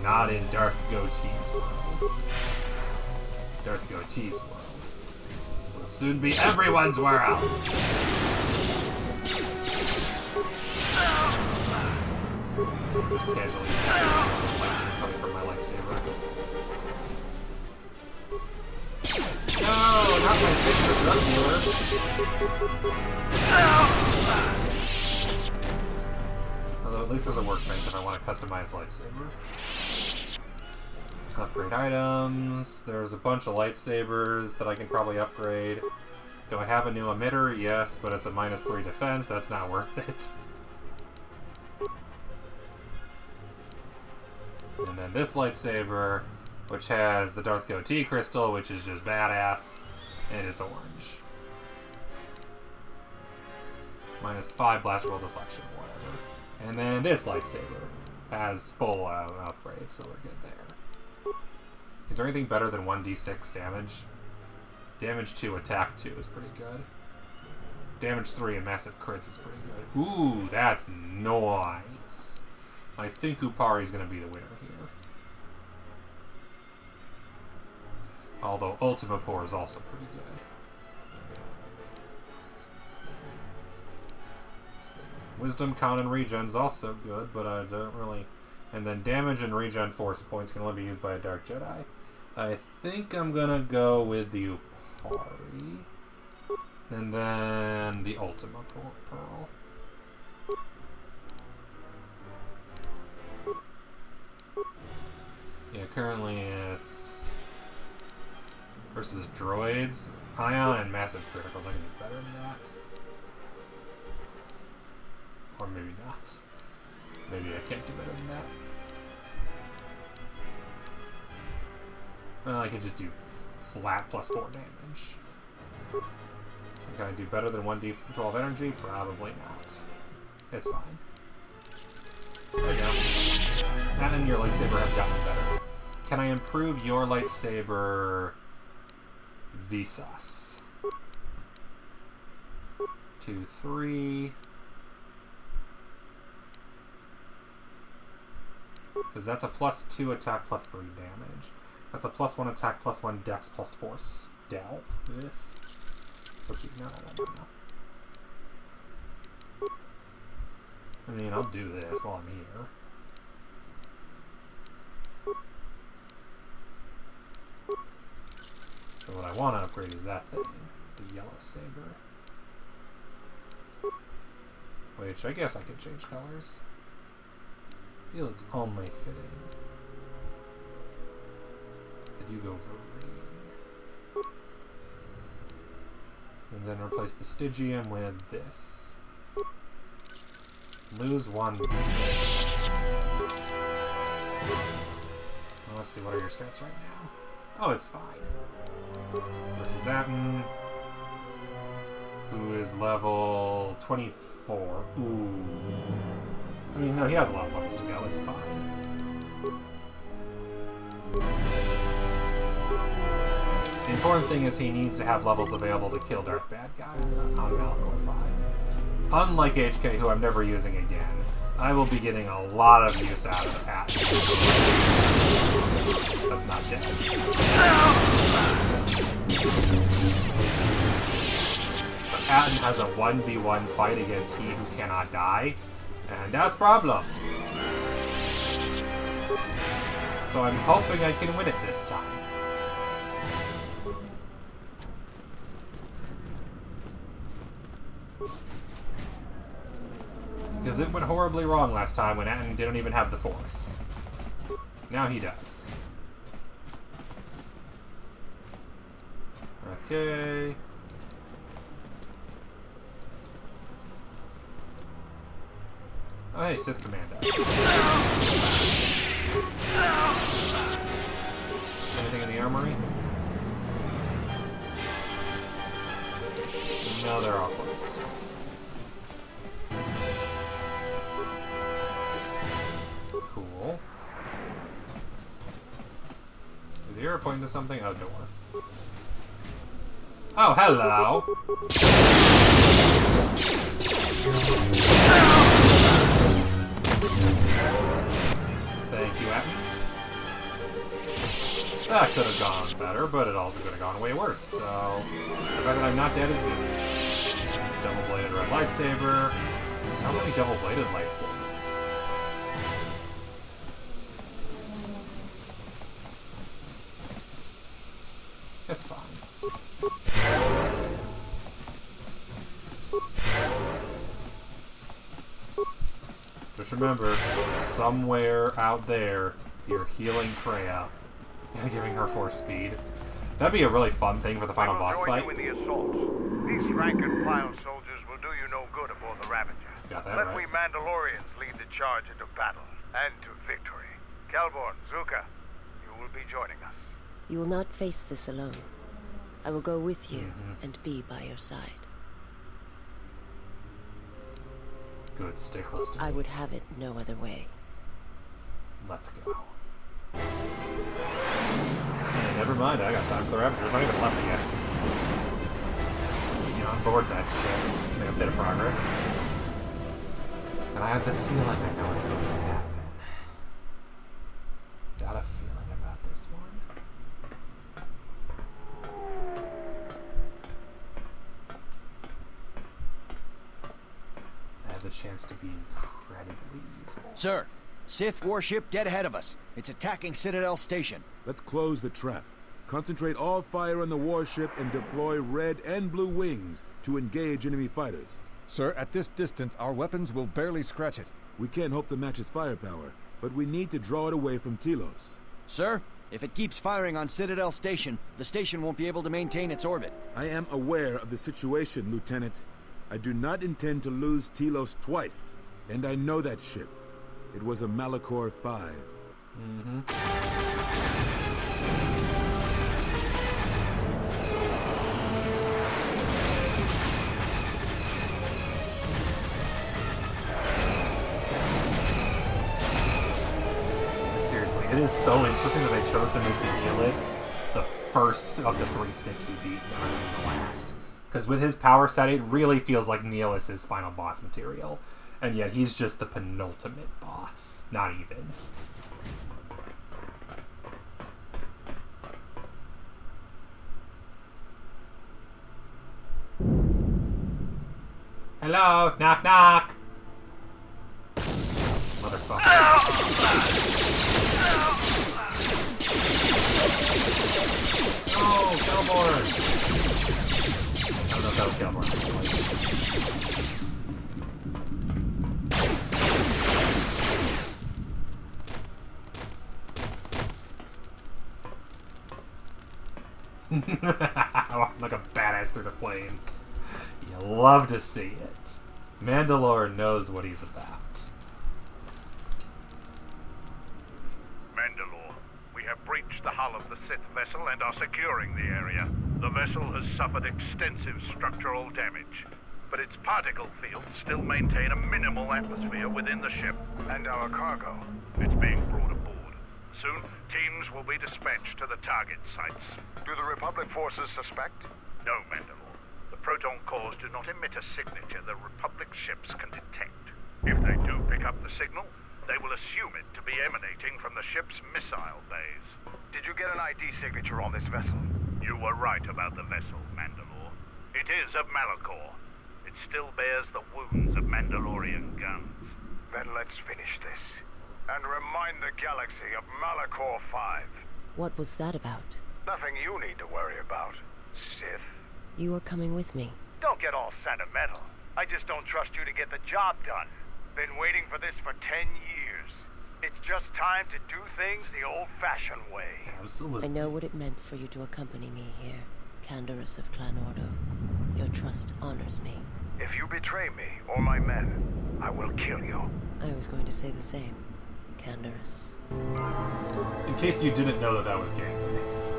Not in Darth Goatee's world. Darth Goatee's world will soon be everyone's world! Casually coming from my lightsaber. No, not my favorite drug dealer. Although at least there's a workbench if I want to customize lightsaber. Upgrade items. There's a bunch of lightsabers that I can probably upgrade. Do I have a new emitter? Yes, but it's a -3 defense. That's not worth it. And then this lightsaber, which has the Darth Goatee crystal, which is just badass, and it's orange. -5 blast roll deflection, whatever. And then this lightsaber has full upgrades, so we're good there. Is there anything better than 1d6 damage? Damage 2, attack 2 is pretty good. Damage 3 and massive crits is pretty good. Ooh, that's nice. I think Upari's going to be the winner here. Although Ultima Pour is also pretty good. Wisdom, Con, and Regen's also good, but I don't really... And then damage and regen force points can only be used by a Dark Jedi. I think I'm gonna go with the Upari. And then the Ultima Pearl. Yeah, currently it's... Versus droids. Ion and massive criticals. I can do better than that. Or maybe not. Maybe I can't do better than that. Well, I can just do flat plus 4 damage. Can I do better than 1d12 energy? Probably not. It's fine. There we go. That and your lightsaber has gotten better. Can I improve your lightsaber... Visas? 2, 3... Because that's a +2 attack, +3 damage. That's a +1 attack, +1 dex, +4 stealth. Oopsie, no. I mean, I'll do this while I'm here. So what I want to upgrade is that thing, the yellow saber. Which I guess I could change colors. I feel it's only fitting. Could you go Vereen? And then replace the Stygian with this. Lose 1. Well, let's see, what are your stats right now? Oh, it's fine. Versus Atten, who is level 24. Ooh. I mean, no, he has a lot of levels to go. It's fine. The important thing is he needs to have levels available to kill Darth Bad Guy on Malachor 5. Unlike HK, who I'm never using again, I will be getting a lot of use out of Atten. That's not dead. But Atten has a 1v1 fight against He Who Cannot Die, and that's a problem. So I'm hoping I can win it this time. Because it went horribly wrong last time when Atten didn't even have the Force. Now he does. Okay. Oh, hey, Sith Commando. Anything in the armory? No, they're all closed. Cool. Is the arrow pointing to something? Oh, door. Oh, hello! Thank you, Atten. That could have gone better, but it also could have gone way worse, so... The fact that I'm not dead is good. Double-bladed red lightsaber. So many double-bladed lightsabers. It's fine. Just remember, somewhere out there, you're healing Kreia and giving her force speed. That'd be a really fun thing for the final boss fight. In the assault. These rank-and-file soldiers will do you no good aboard the Ravager. Got that Let right. we Mandalorians lead the charge into battle and to victory. Kelborn, Zuka, you will be joining us. You will not face this alone. I will go with you and be by your side. Good, stay close to me. I would have it no other way. Let's go. Hey, never mind, I got time for the Ravagers. I haven't even left yet. Get on board that ship. Make a bit of progress. And I have the feeling I know what's going to happen. Got a feeling about this one. chance to be incredibly evil. Sir, Sith warship dead ahead of us. It's attacking Citadel Station. Let's close the trap. Concentrate all fire on the warship and deploy red and blue wings to engage enemy fighters. Sir, at this distance, our weapons will barely scratch it. We can't hope to match its firepower, but we need to draw it away from Telos. Sir, if it keeps firing on Citadel Station, the station won't be able to maintain its orbit. I am aware of the situation, Lieutenant. I do not intend to lose Telos twice, and I know that ship. It was a Malachor 5. Seriously, it is so interesting that they chose to make Neelis the first of the 3 Sith he beat, rather than the last. Because with his power set, it really feels like Neelis is final boss material. And yet he's just the penultimate boss. Not even. Hello? Knock knock! Motherfucker. Oh, Kelborn! I don't know if that was Kelborn. Like a badass through the flames. You love to see it. Mandalore knows what he's about. Mandalore, we have breached the hull of the Sith vessel and are securing the area. The vessel has suffered extensive structural damage, but its particle fields still maintain a minimal atmosphere within the ship. And our cargo, it's being brought aboard. Soon, teams will be dispatched to the target sites. Do the Republic forces suspect? No, Mandalore. The proton cores do not emit a signature the Republic ships can detect. If they do pick up the signal, they will assume it to be emanating from the ship's missile bays. Did you get an ID signature on this vessel? You were right about the vessel, Mandalore. It is of Malachor. It still bears the wounds of Mandalorian guns. Then let's finish this. And remind the galaxy of Malachor 5. What was that about? Nothing you need to worry about, Sith. You are coming with me. Don't get all sentimental. I just don't trust you to get the job done. Been waiting for this for 10 years. It's just time to do things the old-fashioned way. Absolutely. I know what it meant for you to accompany me here, Canderous of Clan Ordo. Your trust honors me. If you betray me or my men, I will kill you. I was going to say the same, Canderous. In case you didn't know that was Canderous.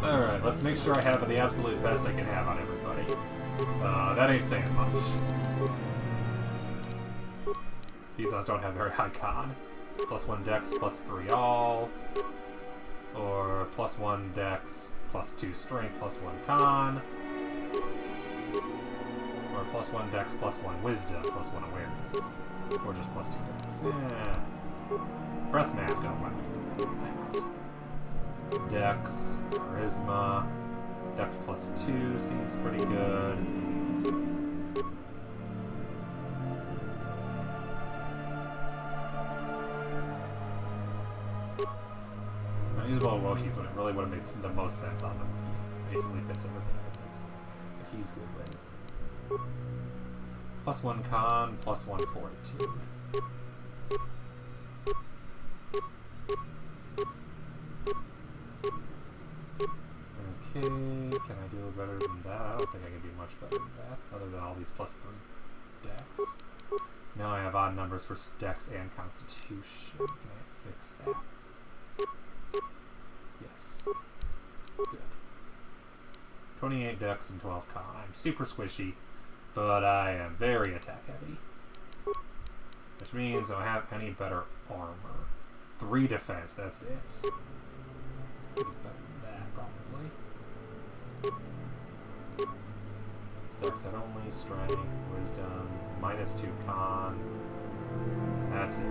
Alright, let's make sure I have the absolute best I can have on everybody. That ain't saying much. Visas don't have very high con. +1 dex, +3 all. Or +1 dex, +2 strength, +1 con. Or +1 dex, +1 wisdom, +1 awareness. Or just +2 dex. Yeah. Breath mask, don't mind. Dex, charisma. Dex +2 seems pretty good. Unusable Wookiees would really would have made the most sense on them. Basically fits everything that he's good with. +1 con, +1 fortitude. Okay, can I do better than that? I don't think I can do much better than that, other than all these +3 dex. Now I have odd numbers for dex and constitution. Can I fix that? Yes. Good. 28 dex and 12 con. I'm super squishy, but I am very attack heavy. Which means I don't have any better armor. 3 defense, that's it. Better than that, probably. Dex at only, strength, wisdom, -2 con. That's it.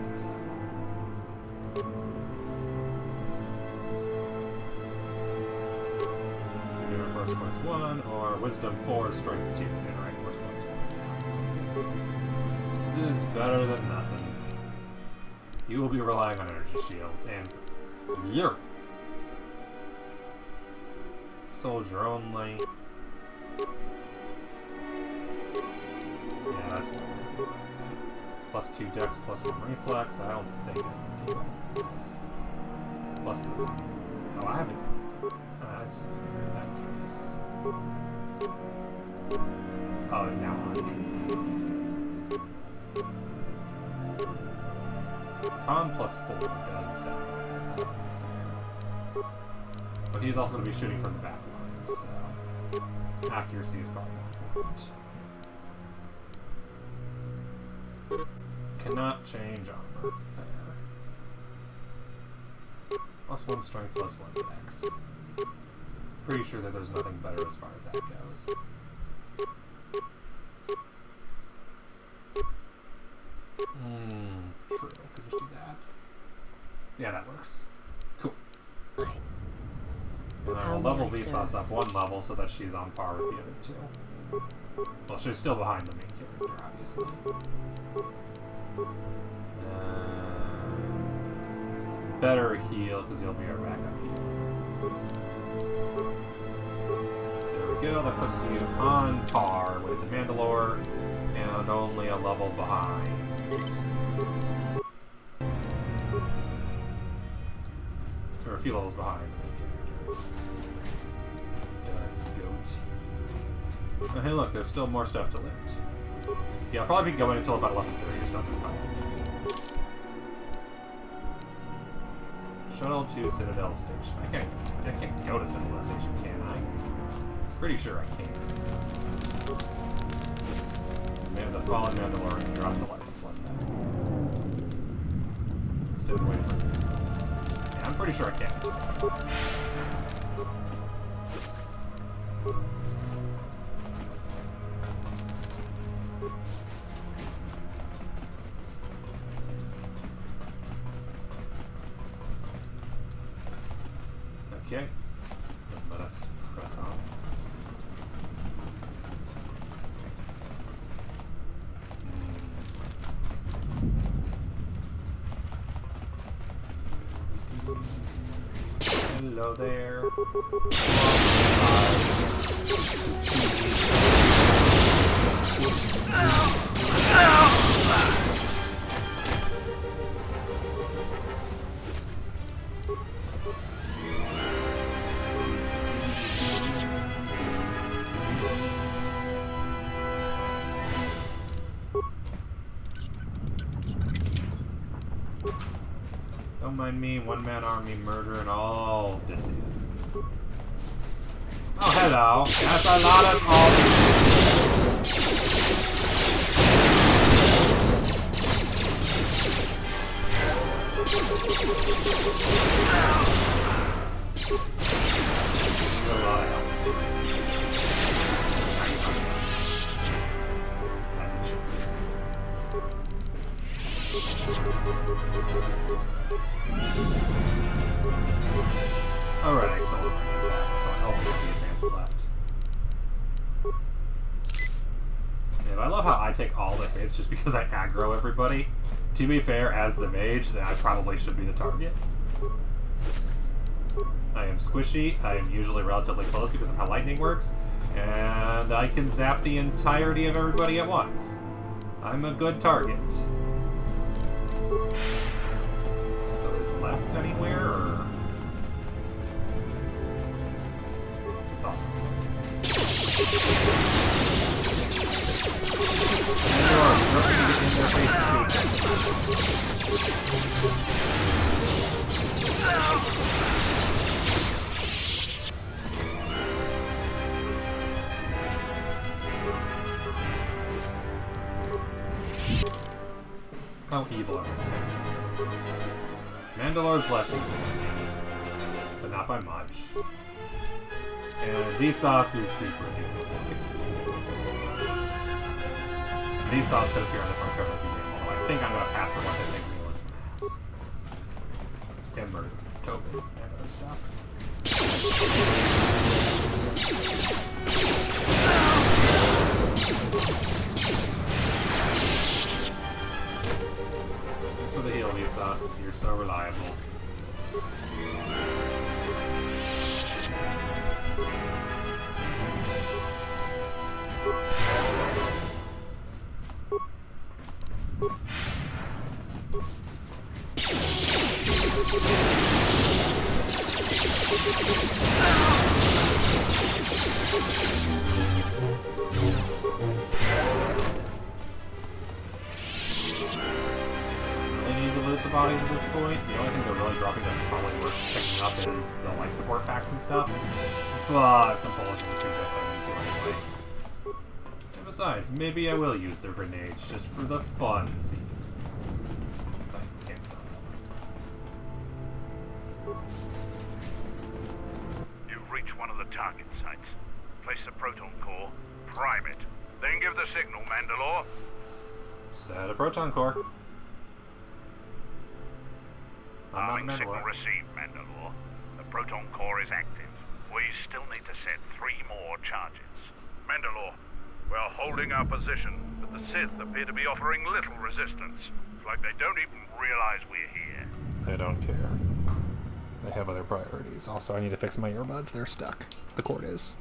Generate force +1, or wisdom 4, strength 2. Generate force +1. better than nothing. You will be relying on energy shields, and you're soldier only. Yeah, that's what. Plus 2 dex, plus 1 reflex. I don't think I can do this. Plus 3. Oh, I haven't. I've seen her in that case. Oh, it's now on. Con plus 4 doesn't sound fair. But he's also going to be shooting from the back lines, so accuracy is probably more important. Cannot change armor. Fair. Plus 1 strength, plus 1 dex. Pretty sure that there's nothing better as far as that goes. True. Could just do that. Yeah, that works. Cool. And I'll level Visas up 1 level so that she's on par with the other 2. Well, she's still behind the main character, obviously. Better heal, because he'll be our backup healer. There we go, that puts you on par with the Mandalore, and only a level behind. Or a few levels behind. Oh, hey look, there's still more stuff to lift. Yeah, I'll probably be going until about 11:30 or something. Shuttle to Citadel Station. I can't go to Citadel Station, can I? Pretty sure I can. Man, the fallen Mandalorian drops a life supply back. Still waiting for me. Yeah, I'm pretty sure I can. Okay, let us press on. Hello there. Don't mind me, one-man army murdering all this. Oh, hello. That's a lot of all Alright, so we'll bring it back, so I hope the advance left. And I love how I take all the hits just because I aggro everybody. To be fair, as the mage, then I probably should be the target. I am squishy, I am usually relatively close because of how lightning works, and I can zap the entirety of everybody at once. I'm a good target. So is left anywhere, or... This is awesome. How evil are they? Mandalore's less evil, but not by much. And Visas is super evil. Visas could appear on the front cover of the game, although I think I'm going to pass her once I take Mila's mask. And murder Tobin and other stuff. Really need to loot the bodies at this point. The only thing they're really dropping that's probably worth picking up is the life support packs and stuff. But compulsion suggests I need to anyway. And besides, maybe I will use the grenades just for the funsies. Since I can't sell them. You reach one of the target sites. Place the proton core, prime it, then give the signal, Mandalore. Set a proton core. Arming signal received, Mandalore. The proton core is active. We still need to set 3 more charges. Mandalore, we're holding our position, but the Sith appear to be offering little resistance. It's like they don't even realize we're here. They don't care. They have other priorities. Also, I need to fix my earbuds. They're stuck. The cord is.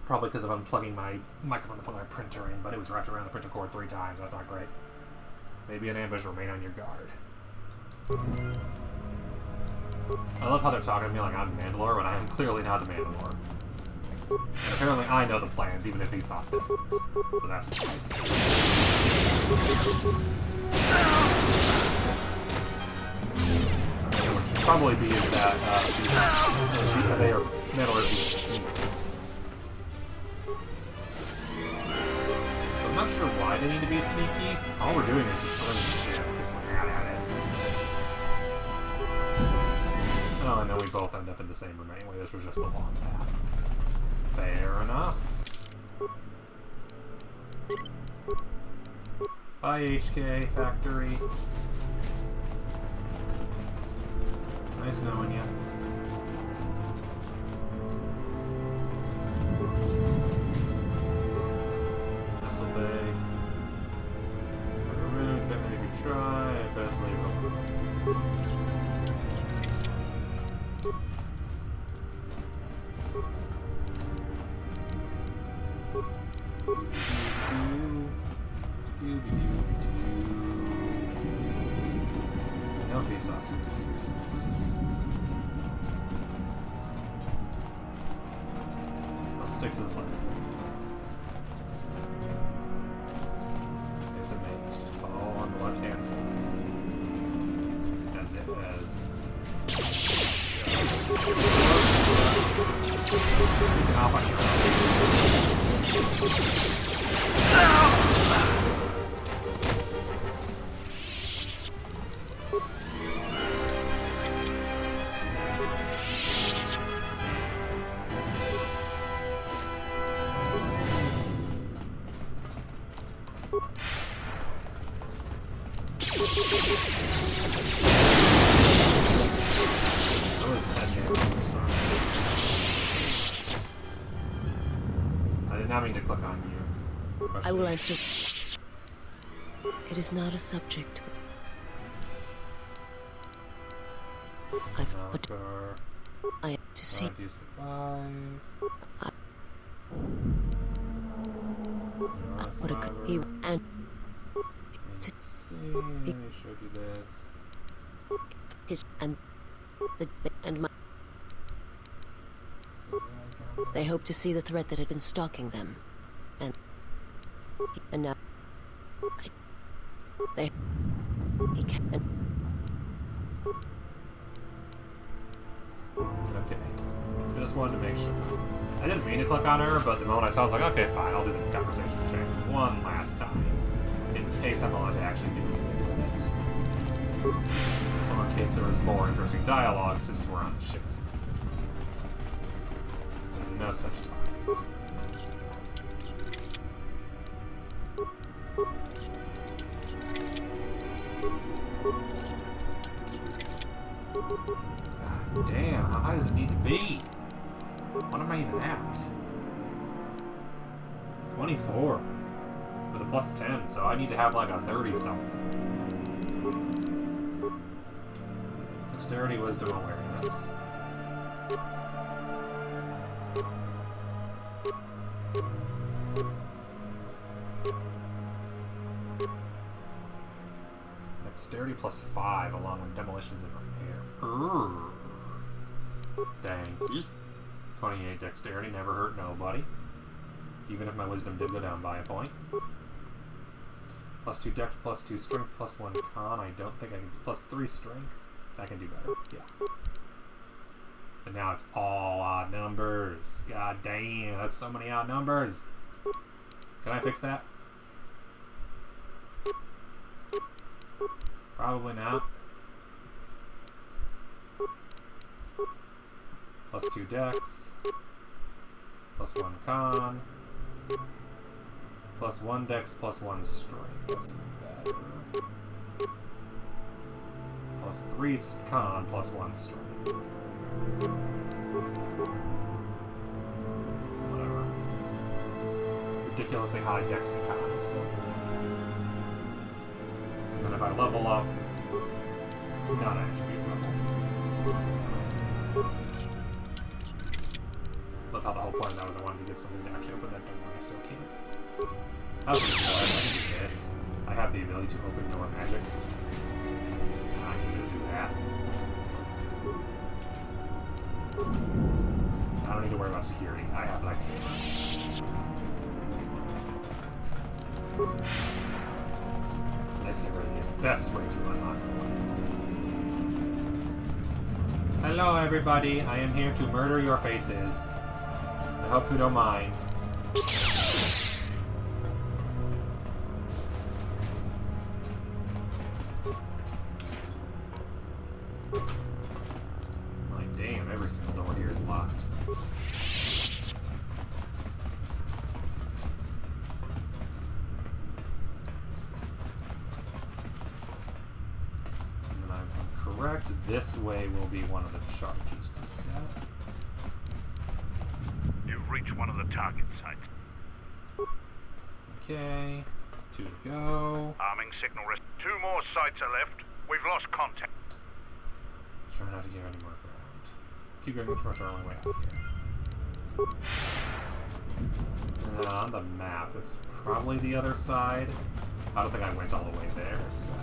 Probably because of unplugging my microphone to plug my printer in, but it was wrapped around the printer cord 3 times. That's not great. Maybe an ambush. Remain on your guard. I love how they're talking to me like I'm Mandalore when I am clearly not the Mandalore. And apparently I know the plans, even if Visas doesn't. So that's nice. What should probably be is that they are Mandalore being I'm not sure why they need to be sneaky. All we're doing is destroying the ship because we're mad at it. Oh, and then we both end up in the same room anyway. This was just a long path. Fair enough. Bye, HK Factory. Nice knowing you. Bay. Rude, but if you try, best leave them. No Visas in this please. I'll stick to the left. Left-hand side. As it has. Sneaking off on your I did not mean to click on you. I will answer. It is not a subject. I to see. Do you survive? What a he and to see. He showed you this. His and my. They hoped to see the threat that had been stalking them, and now he can. Okay, just wanted to make sure. I didn't mean to click on her, but the moment I saw, I was like, okay, fine, I'll do the conversation check one last time, in case I'm allowed to actually do anything with it, or in case there was more interesting dialogue since we're on the ship. No such thing. God damn, how high does it need to be? What am I even at? 24. With a plus 10, so I need to have like a 30 something. Dexterity, wisdom, awareness. Dexterity plus 5 along with demolitions and repair. Dang. 28 dexterity, never hurt nobody. Even if my wisdom did go down by a point. Plus 2 dex, plus 2 strength, plus 1 con. I don't think I can. Plus 3 strength. I can do better. Yeah. But now it's all odd numbers. God damn, that's so many odd numbers. Can I fix that? Probably not. Plus 2 dex. Plus 1 con. Plus 1 dex, plus 1 strength. That's better. Plus 3 con, plus 1 strength. Whatever. Ridiculously high dex and con is still good. And then if I level up, it's not an attribute level. It's fine. Love how the whole point of that was I wanted to get something to actually open that door, and I still can't. I can do this. I have the ability to open door magic. I can just do that. I don't need to worry about security. I have lightsaber. Lightsaber is the best way to unlock the one. Hello, everybody. I am here to murder your faces. I hope you don't mind. Like, damn, every single door here is locked. And if I'm correct, this way will be one of the charges to set. You've reached one of the target sites. Okay, 2 to go. Arming signal rest. 2 more sites are left. We've lost contact. Try not to give any more ground. Keep going towards our only way out here. And on the map, it's probably the other side. I don't think I went all the way there, so.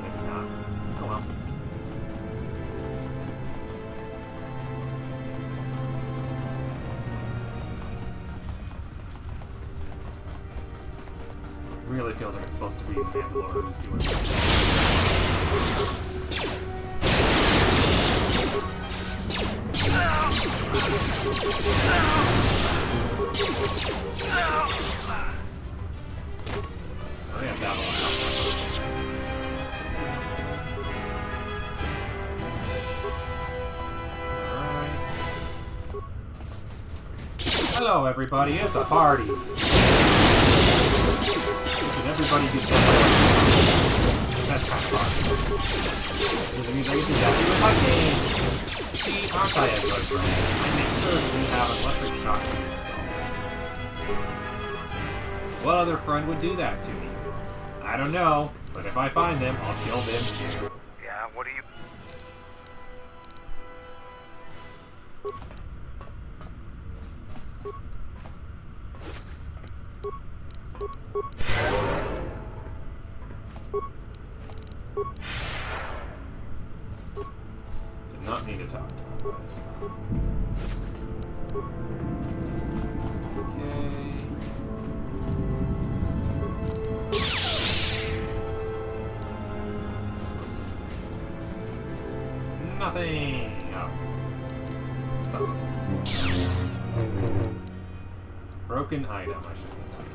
Maybe not. Oh well. Really feels like it's supposed to be Mandalore who's doing this. Oh yeah, that one. Alright. Hello everybody, it's a party! Everybody do something. That's kind of fun. Because it means I can do that with my game. See, aren't I a good friend? I make sure we have a lesser shot to this skull. What other friend would do that to me? I don't know, but if I find them, I'll kill them too. Yeah, what do you... Did not need to talk to him, but it's fine. Okay. Nothing! Oh. Something. Broken item. I should have done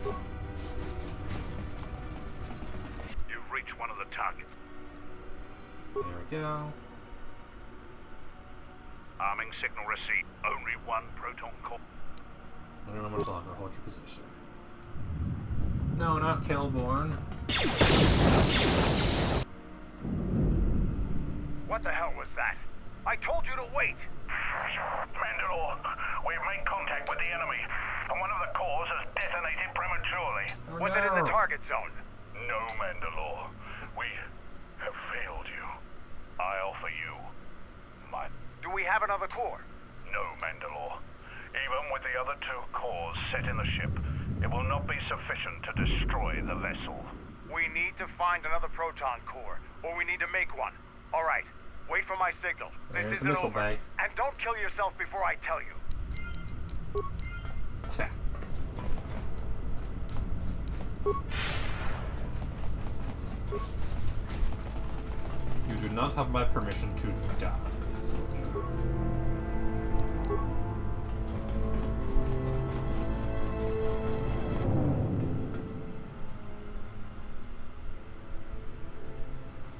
that. You've reached one of the targets. There we go. Arming signal receipt. Only 1 proton core. I don't know much longer. Hold your position. No, not Kelborn. What the hell was that? I told you to wait! Mandalore, we've made contact with the enemy, and one of the cores has detonated prematurely. Oh, Was it in the no. target zone? No, Mandalore. We have failed you. I offer you my... Do we have another core? No, Mandalore. Even with the other 2 cores set in the ship, it will not be sufficient to destroy the vessel. We need to find another proton core, or we need to make one. All right, wait for my signal. There's this the isn't missile over. bay. And don't kill yourself before I tell you. You do not have my permission to die, soldier.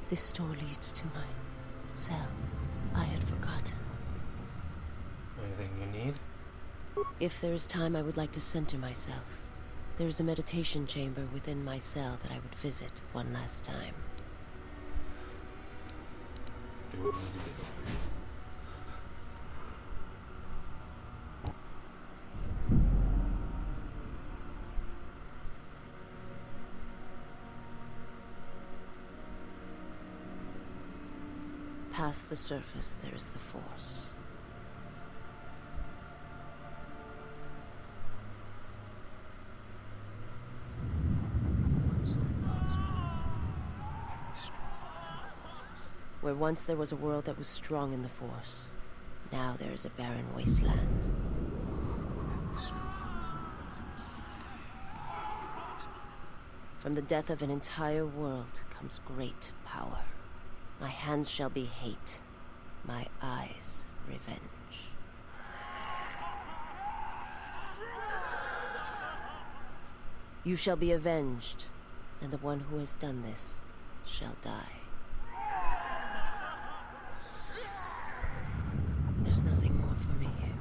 This door leads to my cell. I had forgotten. Anything you need? If there is time, I would like to center myself. There is a meditation chamber within my cell that I would visit one last time. Do what you need to do. Past the surface, there is the Force. Where once there was a world that was strong in the Force, now there is a barren wasteland. From the death of an entire world comes great power. My hands shall be hate, my eyes revenge. You shall be avenged, and the one who has done this shall die. There's nothing more for me here.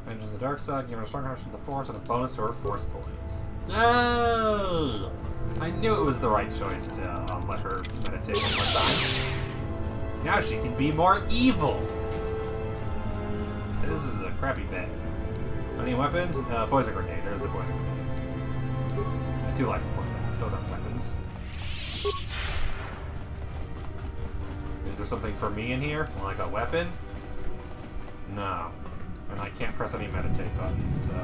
Vengeance of the dark side, given a strong connection to the Force and a bonus to her Force points. No! I knew it was the right choice to let her meditate one more time. Now she can be more evil! This is a crappy bag. Any weapons? Poison grenade. There's the poison grenade. And 2 life support bags. Those aren't weapons. Is there something for me in here? Like a weapon? No. And I can't press any meditate buttons, so...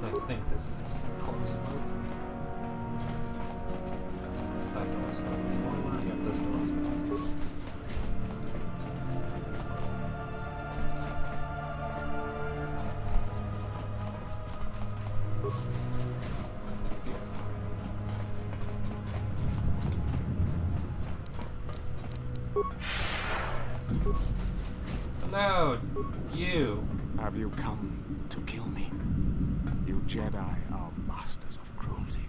I think this is a close one. That door is probably forward. Yep, this door is back. Hello, you. Have you come to kill me? You Jedi are masters of cruelty,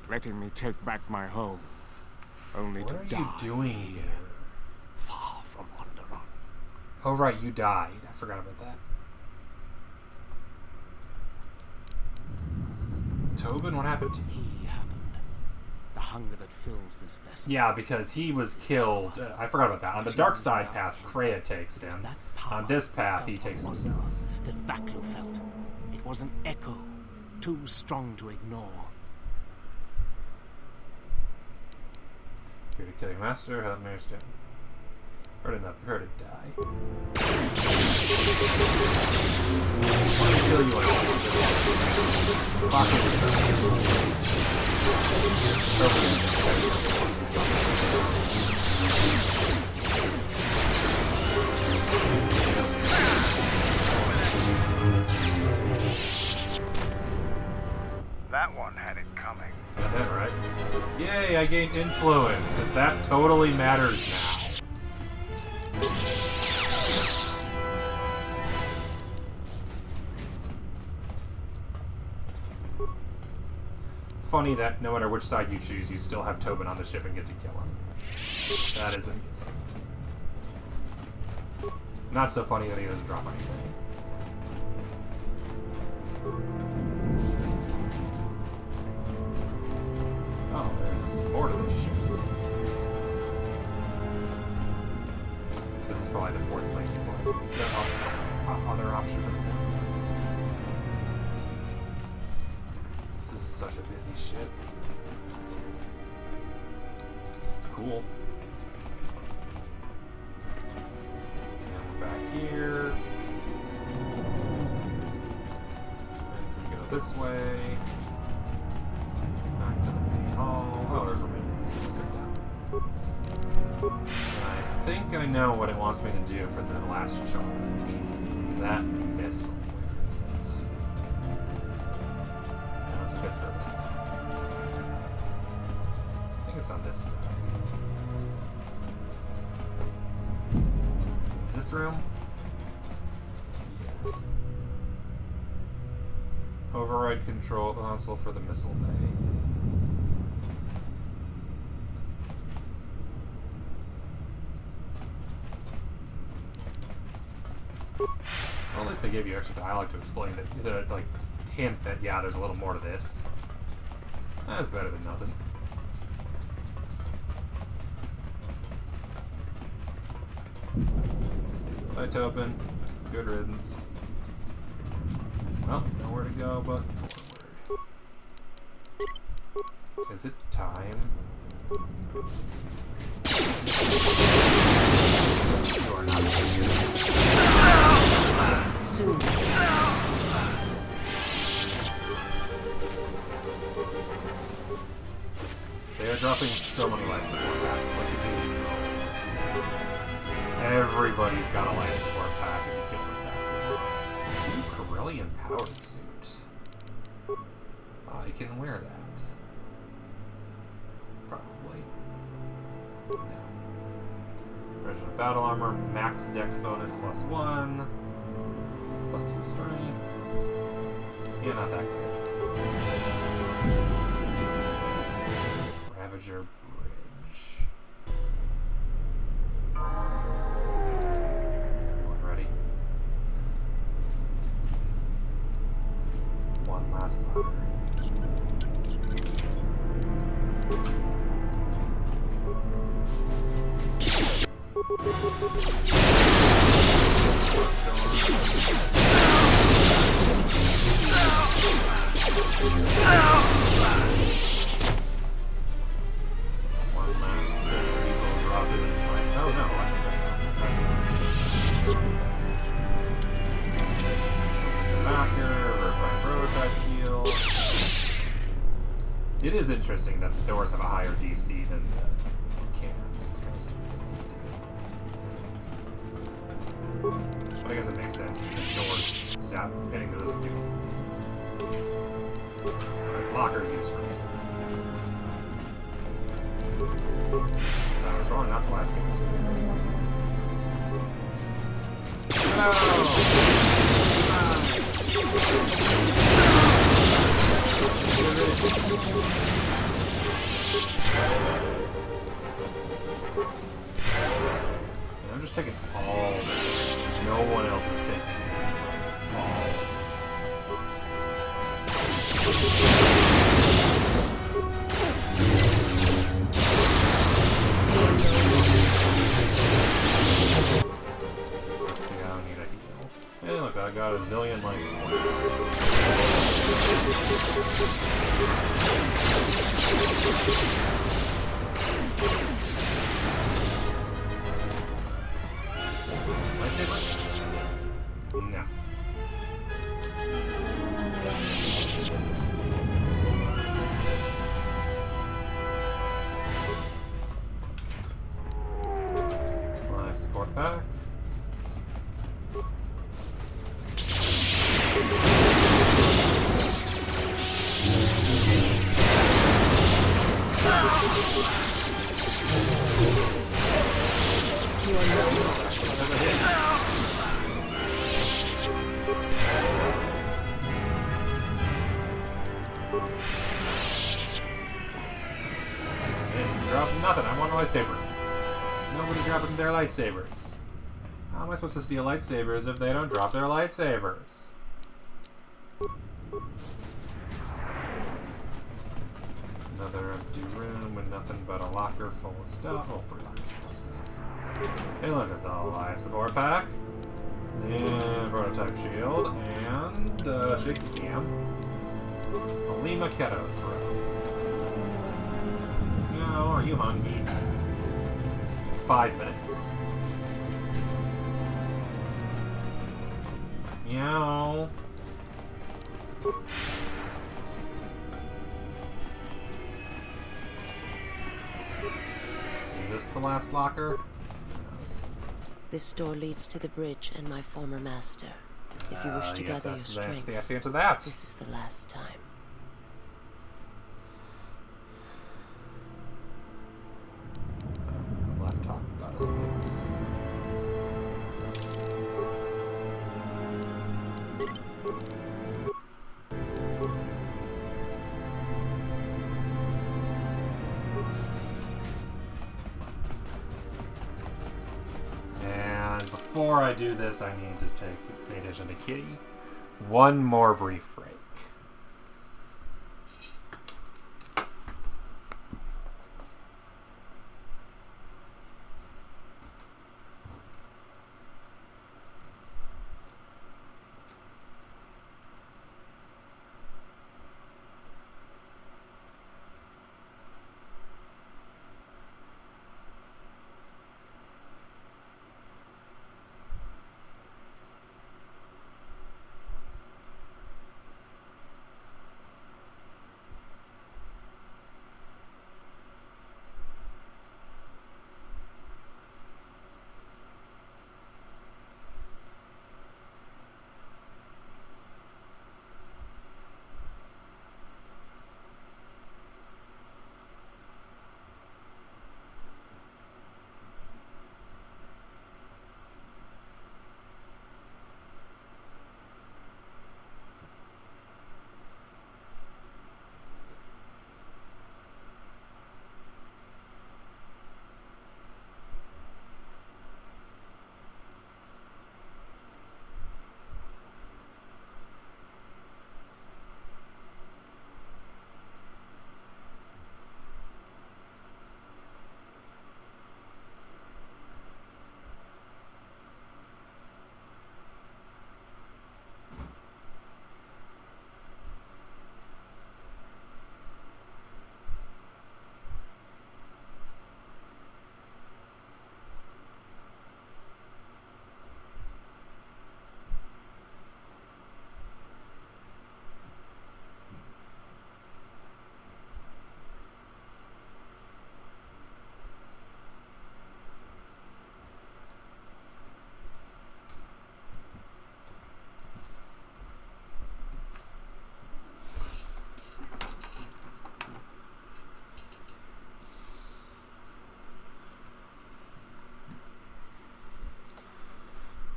letting me take back my home, only to die. What are you doing here? Far from Onderon. Oh right, you died. I forgot about that. Tobin, what happened to you? He happened. The hunger that fills this vessel. Yeah, because he was killed. I forgot about that. On the dark side path, Kreia takes him. On this path, he takes himself. That Vaklu felt. It was an echo, too strong to ignore. Here to kill your master, help me understand. Heard it die. I'll kill you That one had it coming. Got that right. Yay, I gained influence, because that totally matters now. Funny that no matter which side you choose, you still have Tobin on the ship and get to kill him. That is amusing. Not so funny that he doesn't drop anything. Oh, there's more to this ship. bunch of busy shit. It's cool. And we're back here. And we go this way. Back to the main hall. Oh, there's remains. I think I know what it wants me to do for the last charge. That missile. Where is it? No, it's a bit further. I think it's on this side. This room? Yes. Override control console for the missile bay. Well, at least they gave you extra dialogue to explain that, like, hint that, yeah, there's a little more to this. That's better than nothing. Light open. Good riddance. Well, nowhere to go but forward. Is it time? You are not soon. They are dropping so many life support packs, like you do. Everybody's got a life support pack if you kill them fast. Corellian power suit. I can wear that. Probably. No. Original battle armor, max dex bonus +1. +2 strength. Yeah, not that great. Ravager Bridge. Everyone ready? One last locker. One last people drop it in my... Oh no, I prototype shield. It is interesting that the doors have a higher DC than the cannons. But I guess it makes sense because doors zap hitting those do. Whereas lockers use strings. So I was wrong, not the last game. I'm just taking all this. No one else is taking all. I don't need a heal. Hey, look, I got a zillion life Lightsaber? No. Life support pack. Drop nothing. I want a lightsaber. Nobody dropping their lightsabers. How am I supposed to steal lightsabers if they don't drop their lightsabers? Another empty room with nothing but a locker full of stuff. Oh, 3 lockers full of stuff. Hey, look, it's all life support pack. And prototype shield. And shaky cam. Lima Keto's room. No, are you hungry? 5 minutes. Meow. Is this the last locker? Yes. This door leads to the bridge and my former master. If you wish to gather your strength, that's the answer to that. This is the last time. Left top buttons. And before I do this, I need to pay attention to Kitty. One more brief break.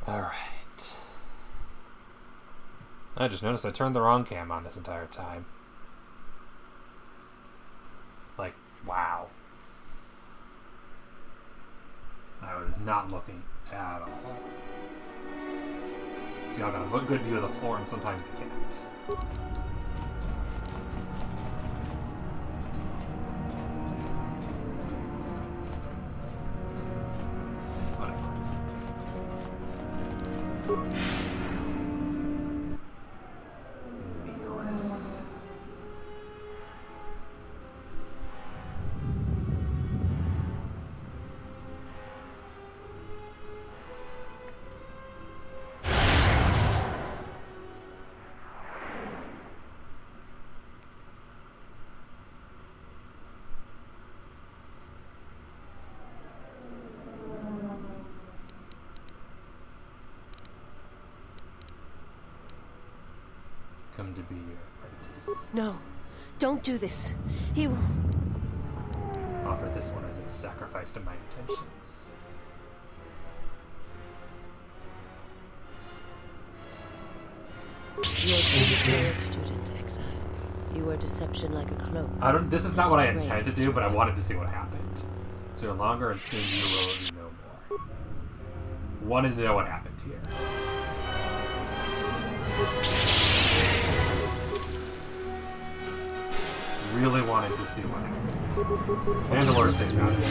Alright. I just noticed I turned the wrong cam on this entire time. Like, wow. I was not looking at all. See, I've got a good view of the floor and sometimes the cat. Come to be your apprentice. No, don't do this. He will... Offer this one as a sacrifice to my intentions. You are a student, exile. You wear deception like a cloak. This is not what I intended to do, but I wanted to see what happened. So you're longer and soon you will know more. Wanted to know what happened here. Really wanted to see what happened. Mandalore sticks around and see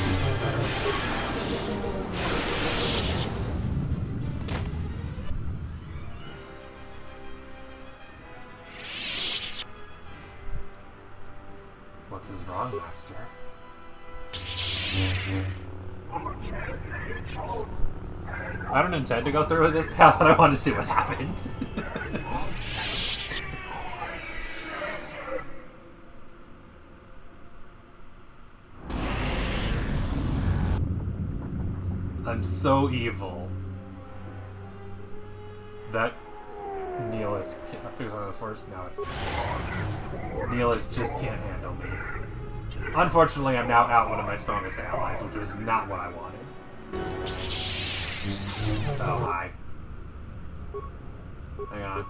This is wrong, Master. I don't intend to go through with this path, but I want to see what happens. I'm so evil that Neelis just can't handle me. Unfortunately, I'm now out one of my strongest allies, which was not what I wanted. Oh, hi. Hang on.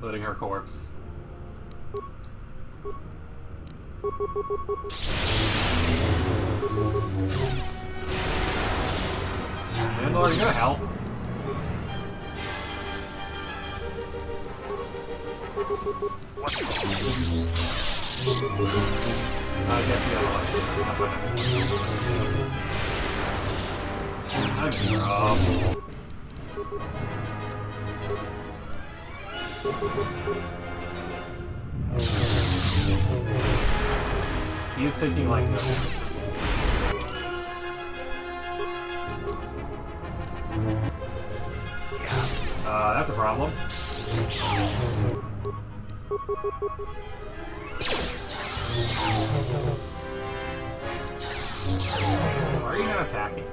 Looting her corpse. Landlord, are you gonna help? I guess the other I'm in trouble. He is taking like this. That's a problem. Why are you not attacking?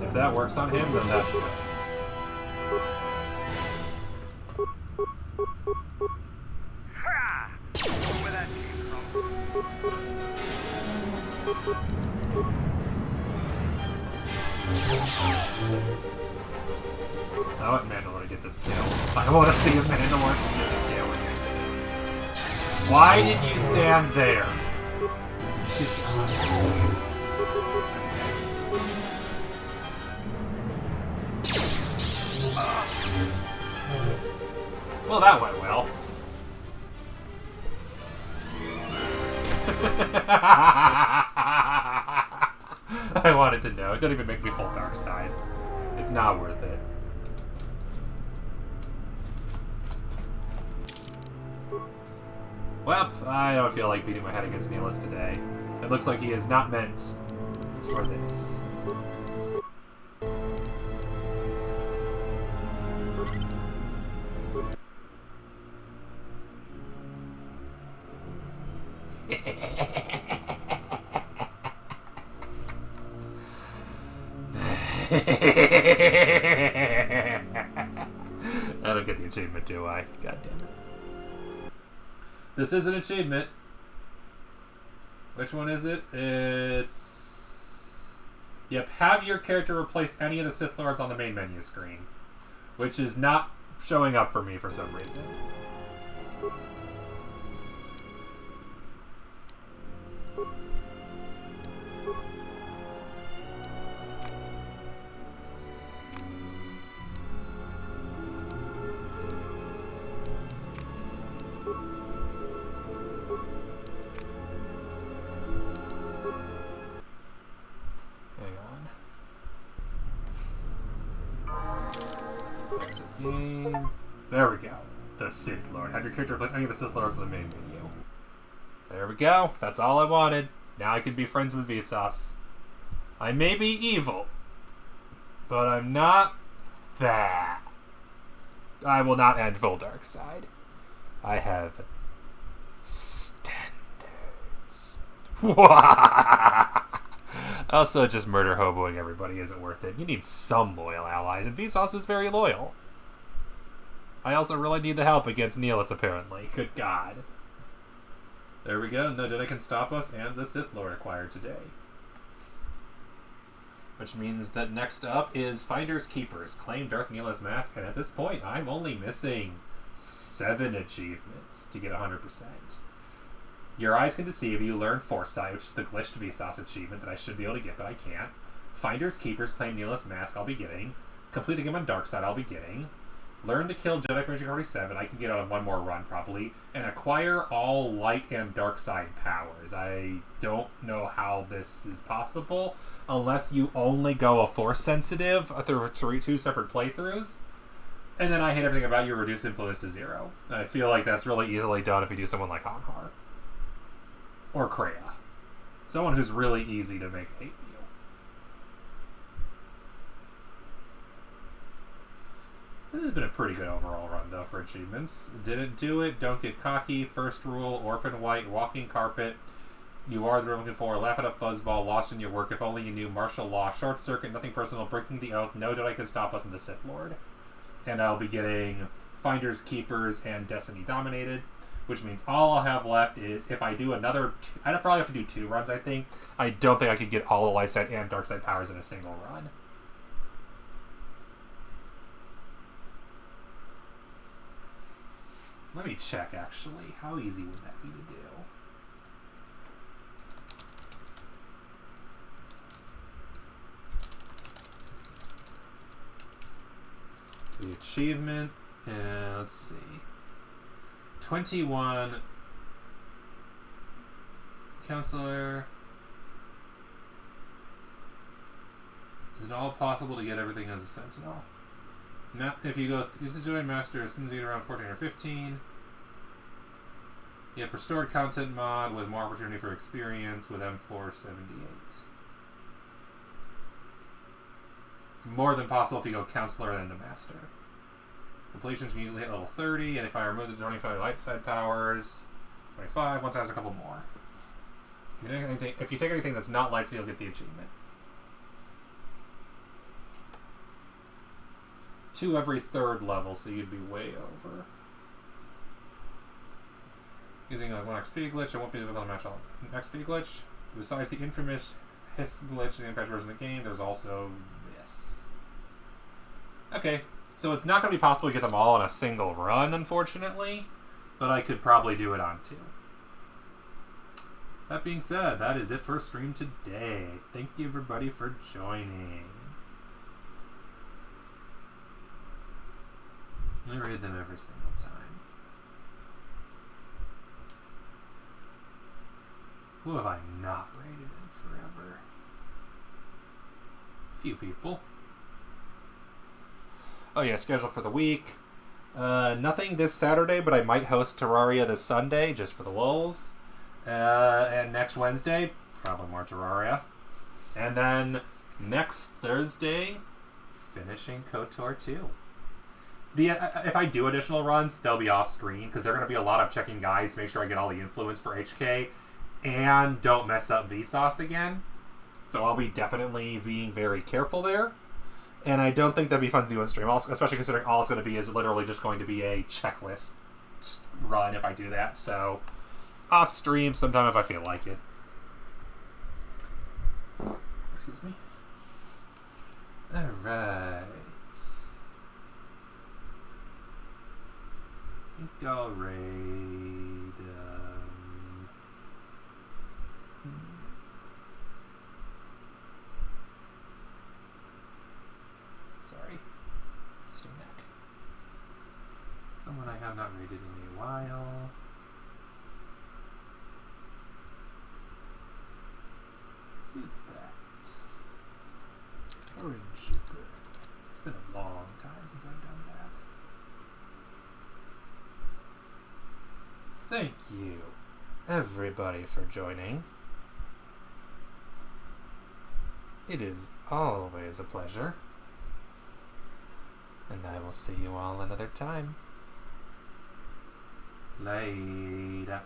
If that works on him, then that's good. I want Mandalore to get this kill. I want to see if Mandalore can get the kill against him. Why did you stand there? Well, that went well. I wanted to know. It doesn't even make me full dark side. It's not worth it. Well, I don't feel like beating my head against Neelis today. It looks like he is not meant for this. I don't get the achievement, do I? God damn it. This is an achievement. Which one is it? It's... Yep, have your character replace any of the Sith Lords on the main menu screen. Which is not showing up for me for some reason. There we go. The Sith Lord. Have your character replace any of the Sith Lords in the main menu. There we go. That's all I wanted. Now I can be friends with Visas. I may be evil, but I'm not that. I will not end full dark side. I have standards. Also, just murder hoboing everybody isn't worth it. You need some loyal allies, and Visas is very loyal. I also really need the help against Neelis, apparently. Good God. There we go. No Jedi can stop us, and the Sith Lord acquired today. Which means that next up is Finders Keepers. Claim Darth Neelis mask, and at this point, I'm only missing 7 achievements to get 100%. Your eyes can deceive you. Learn Foresight, which is the glitched Visas achievement that I should be able to get, but I can't. Finders Keepers. Claim Neelis mask, I'll be getting. Completing him on Dark Side, I'll be getting. learn to kill Jedi Finishing Party 7, I can get on one more run probably, and acquire all light and dark side powers. I don't know how this is possible unless you only go a Force sensitive through 2 separate playthroughs, and then I hate everything about you, reduce influence to 0. I feel like that's really easily done if you do someone like Anhar. Or Kreia. Someone who's really easy to make hate you. This has been a pretty good overall run, though, for achievements. Didn't do it, don't get cocky, first rule, orphan white, walking carpet, you are the looking for, laugh it up, fuzzball, lost in your work, if only you knew, martial law, short circuit, nothing personal, breaking the oath, no Jedi can stop us, and the Sith Lord. And I'll be getting Finders, Keepers, and Destiny Dominated, which means all I'll have left is if I do another I'd probably have to do 2 runs, I think. I don't think I could get all the light side and dark side powers in a single run. Let me check, actually. How easy would that be to do? The achievement, and let's see. 21. Counselor. Is it all possible to get everything as a Sentinel? Now, if you go, use the Jedi Master as soon as you get around 14 or 15. You have restored content mod with more opportunity for experience with M478. It's more than possible if you go Counselor and then to Master. Completions can usually hit level 30, and if I remove the 25 light side powers, 25, once it has a couple more. If you take anything that's not light side, you'll get the achievement. 2 every 3rd level, so you'd be way over. Using like 1 XP glitch, it won't be difficult to match all XP glitch. Besides the infamous Hiss glitch in the Impact version of the game, there's also this. Okay, so it's not going to be possible to get them all in a single run, unfortunately, but I could probably do it on 2. That being said, that is it for stream today. Thank you everybody for joining. I raid them every single time. Who have I not raided in forever? Few people. Oh yeah, schedule for the week. Nothing this Saturday, but I might host Terraria this Sunday, just for the lulz. And next Wednesday, probably more Terraria. And then next Thursday, finishing KOTOR 2. If I do additional runs, they'll be off screen because they're going to be a lot of checking guides to make sure I get all the influence for HK and don't mess up Visas again. So I'll be definitely being very careful there. And I don't think that'd be fun to do on stream, especially considering all it's going to be is literally just going to be a checklist run if I do that. So off stream sometime if I feel like it. Excuse me. Alright. I think I'll raid. Sorry. Just a neck. Someone I have not raided in a while. Do that. Orange sugar. It's been a long time since I've done that. Thank you, everybody, for joining. It is always a pleasure. And I will see you all another time. Later.